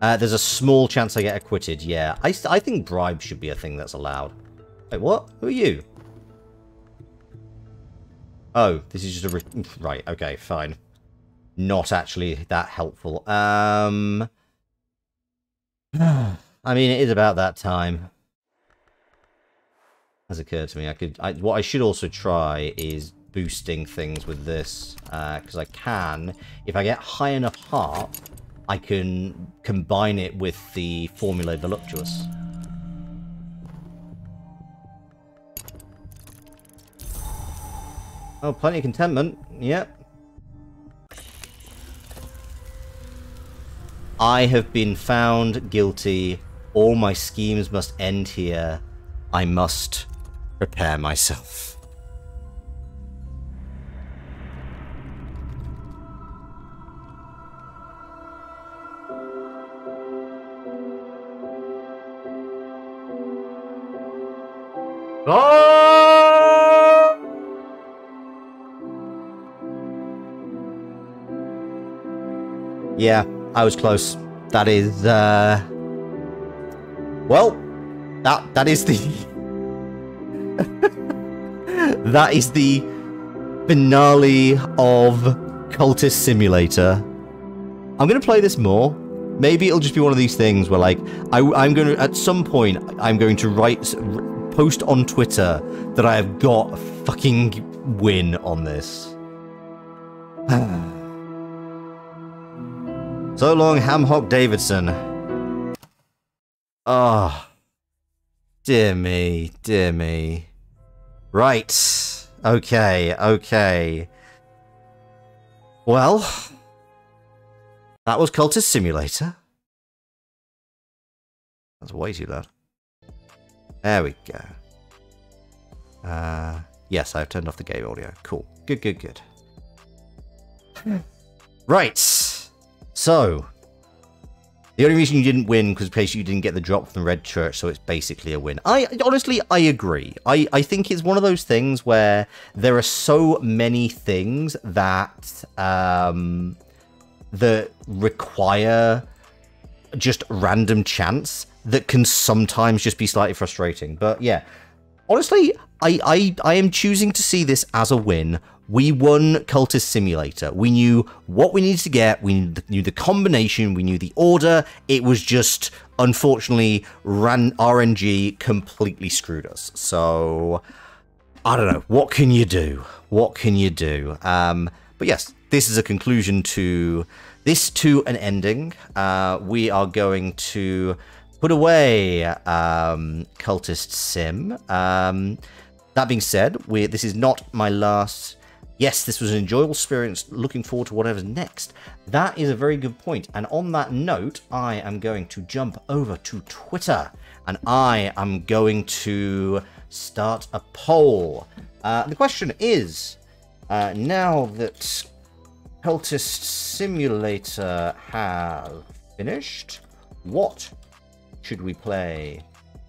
There's a small chance I get acquitted. Yeah, I think bribes should be a thing that's allowed. Wait, what? Who are you? Oh, this is just a... Right, okay, fine. Not actually that helpful. I mean, it is about that time. Has occurred to me. What I should also try is boosting things with this. Because I can, if I get high enough heart, I can combine it with the Formula Voluptuous. Oh, plenty of contentment. Yep. I have been found guilty. All my schemes must end here. I must prepare myself. Oh! Yeah, I was close. That is, well, that is the... that is the finale of Cultist Simulator. I'm going to play this more. Maybe it'll just be one of these things where, like, I'm going to, at some point, I'm going to post on Twitter that I have got a fucking win on this. So long, Hamhock Davidson. Oh, dear me, dear me. Right. Okay, okay. Well, that was Cultist Simulator. That's way too loud. There we go. Yes, I've turned off the game audio. Cool. Good, good, good. Right. So, the only reason you didn't win was because you didn't get the drop from the Red Church, so it's basically a win. Honestly, I agree. I think it's one of those things where there are so many things that that require just random chance that can sometimes just be slightly frustrating. But yeah, honestly, I am choosing to see this as a win. We won Cultist Simulator. We knew what we needed to get. We knew the combination. We knew the order. It was just, unfortunately, RNG completely screwed us. So, I don't know. What can you do? What can you do? But yes, this is a conclusion to an ending. We are going to put away Cultist Sim. That being said, this is not my last. Yes, this was an enjoyable experience. Looking forward to whatever's next. That is a very good point. And on that note, I am going to jump over to Twitter, and I am going to start a poll. The question is, now that Cultist Simulator have finished, what should we play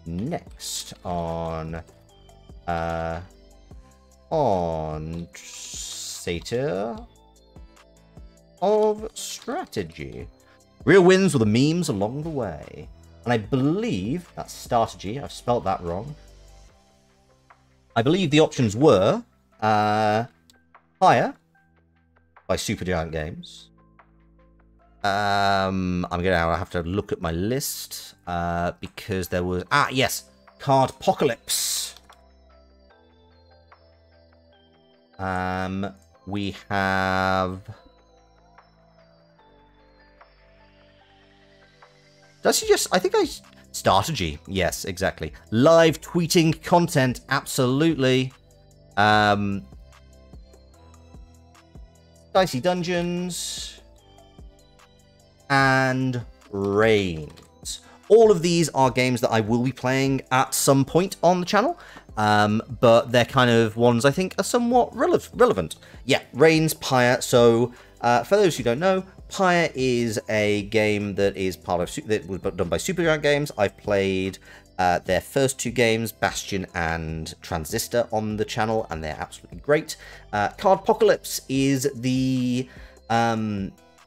next on Satyr of Strategy? Real wins were the memes along the way. And I believe that's strategy. I've spelt that wrong. I believe the options were Higher by Supergiant Games. I'm gonna have to look at my list because there was yes, Cardpocalypse. We have. Does he just? I think strategy. Yes, exactly. Live tweeting content. Absolutely. Dicey Dungeons and Reigns. All of these are games that I will be playing at some point on the channel, but they're kind of ones I think are somewhat relevant. Yeah, Reigns, Pyre. So for those who don't know, Pyre is a game that is part of that was done by Supergiant Games. I've played their first two games, Bastion and Transistor, on the channel, and they're absolutely great. Cardpocalypse is the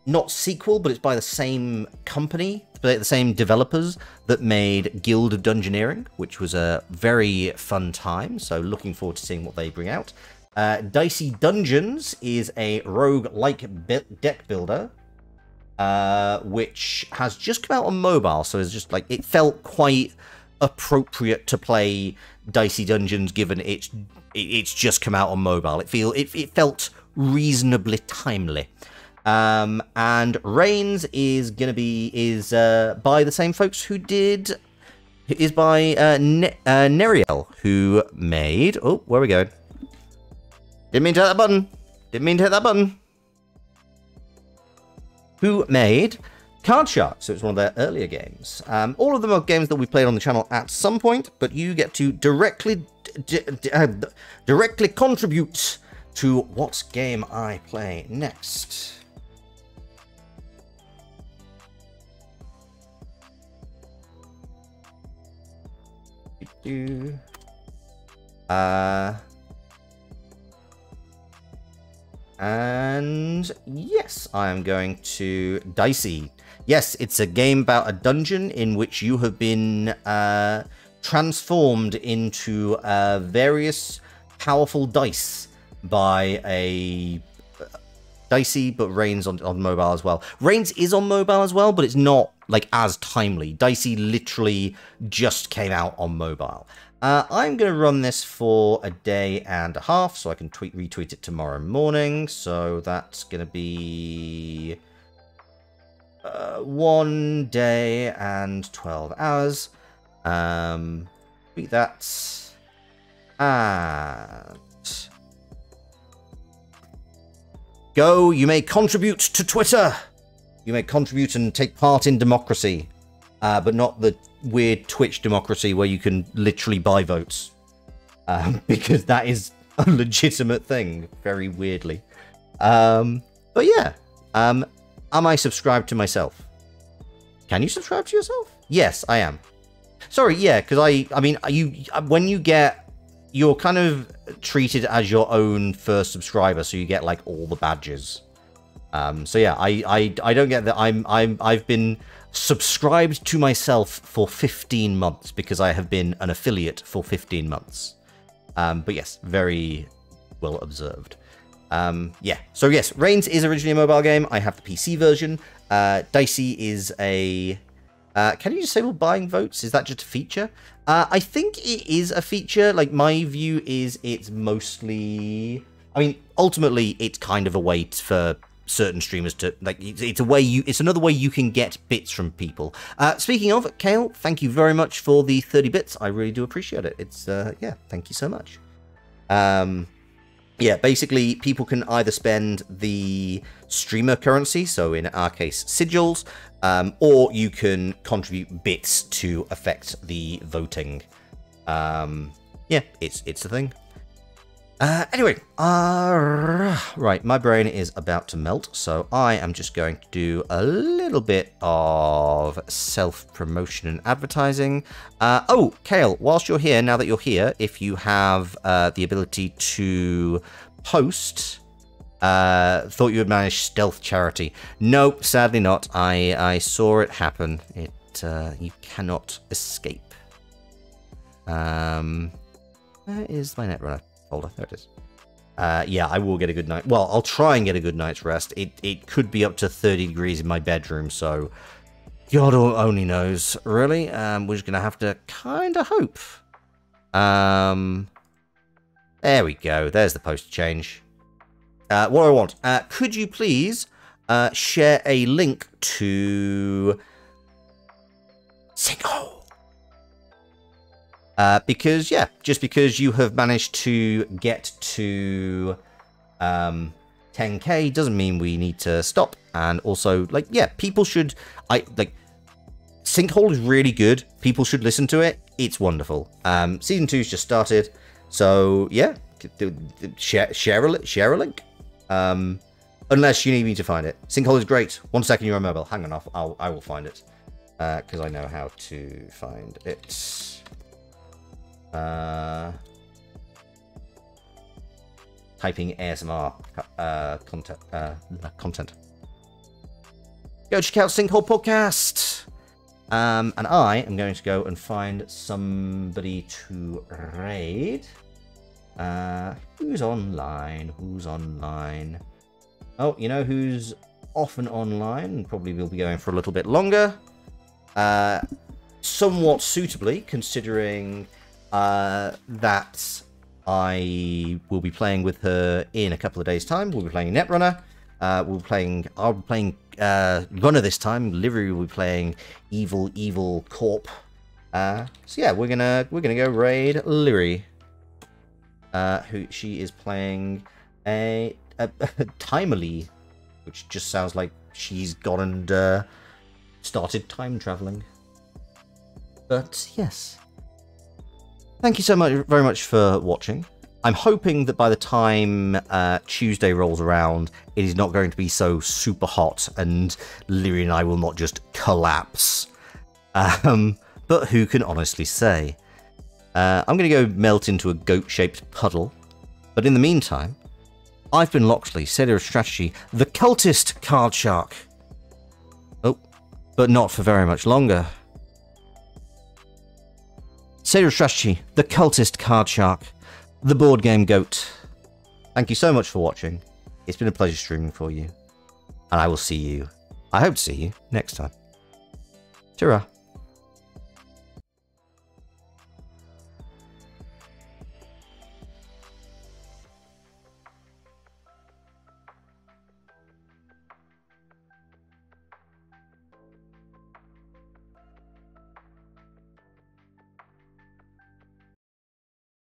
not sequel, but it's by the same company, the same developers that made Guild of Dungeoneering, which was a very fun time. So looking forward to seeing what they bring out. Dicey Dungeons is a rogue-like deck builder, which has just come out on mobile. So it's just like, it felt quite appropriate to play Dicey Dungeons given it's just come out on mobile. It felt reasonably timely. And Reigns is by the same folks who did. Is by Neriel, who made. Oh, where are we going? Didn't mean to hit that button. Didn't mean to hit that button. Who made Card Shark? So it's one of their earlier games. All of them are games that we played on the channel at some point, but you get to directly contribute to what game I play next. And yes, I am going to Dicey. Yes, it's a game about a dungeon in which you have been transformed into various powerful dice by a Dicey, but Reigns on mobile as well. Reigns is on mobile as well, but it's not like as timely. Dicey literally just came out on mobile. I'm going to run this for a day and a half, so I can retweet it tomorrow morning. So that's going to be 1 day and 12 hours. Tweet that. And go, you may contribute to Twitter. You may contribute and take part in democracy, but not the weird Twitch democracy where you can literally buy votes, because that is a legitimate thing, very weirdly. But yeah, am I subscribed to myself? Can you subscribe to yourself? Yes, I am. Sorry, yeah, because I mean, when you get, you're kind of treated as your own first subscriber, so you get like all the badges. So yeah, I don't get that. I've been subscribed to myself for 15 months because I have been an affiliate for 15 months. But yes, very well observed. Yeah, so yes, Reigns is originally a mobile game. I have the PC version. Dicey is a... can you disable buying votes? Is that just a feature? I think it is a feature. Like, my view is it's mostly I mean, ultimately, it's kind of a way for certain streamers to like. It's a way it's another way you can get bits from people. Speaking of, Kale, thank you very much for the 30 bits. I really do appreciate it. It's yeah, thank you so much. Yeah, basically, people can either spend the streamer currency, so in our case, sigils, or you can contribute bits to affect the voting. Yeah, it's a thing. Anyway, right, my brain is about to melt, so I am just going to do a little bit of self-promotion and advertising. Oh, Kale, whilst you're here, now that you're here, if you have the ability to post, thought you would manage stealth charity. No, sadly not. I saw it happen. You cannot escape. Where is my Netrunner? Folder. There it is. Yeah, I will get a good night. Well, I'll try and get a good night's rest. It could be up to 30 degrees in my bedroom, so God only knows, really. We're just going to have to kind of hope. There we go. There's the poster change. What do I want? Could you please share a link to Sinkhole? Because, yeah, just because you have managed to get to 10k doesn't mean we need to stop. And also, like, yeah, people should... Sinkhole is really good. People should listen to it. It's wonderful. Season 2's just started. So, yeah, share a link. Unless you need me to find it. Sinkhole is great. 1 second, you're on mobile. Hang on, I will find it. Because I know how to find it. Typing ASMR content. Go check out Sinkhole Podcast. And I am going to go and find somebody to raid. Who's online? Who's online? Oh, you know who's often online? Probably will be going for a little bit longer. Somewhat suitably, considering that I will be playing with her in a couple of days' time. We'll be playing Netrunner. I'll be playing Runner this time. Livery will be playing Evil Corp. So yeah, we're gonna go raid Livery. Who she is playing a Timely, which just sounds like she's gone and started time traveling. But yes. Thank you so very much for watching. I'm hoping that by the time Tuesday rolls around, it is not going to be so super hot and Lyri and I will not just collapse. But who can honestly say? I'm going to go melt into a goat-shaped puddle. But in the meantime, I've been Loxley, Sailor of Strategy, the Cultist card shark. Oh, but not for very much longer. Sailor of Strategy, the Cultist card shark, the board game goat. Thank you so much for watching. It's been a pleasure streaming for you. And I will see you, I hope to see you, next time. Ta-ra.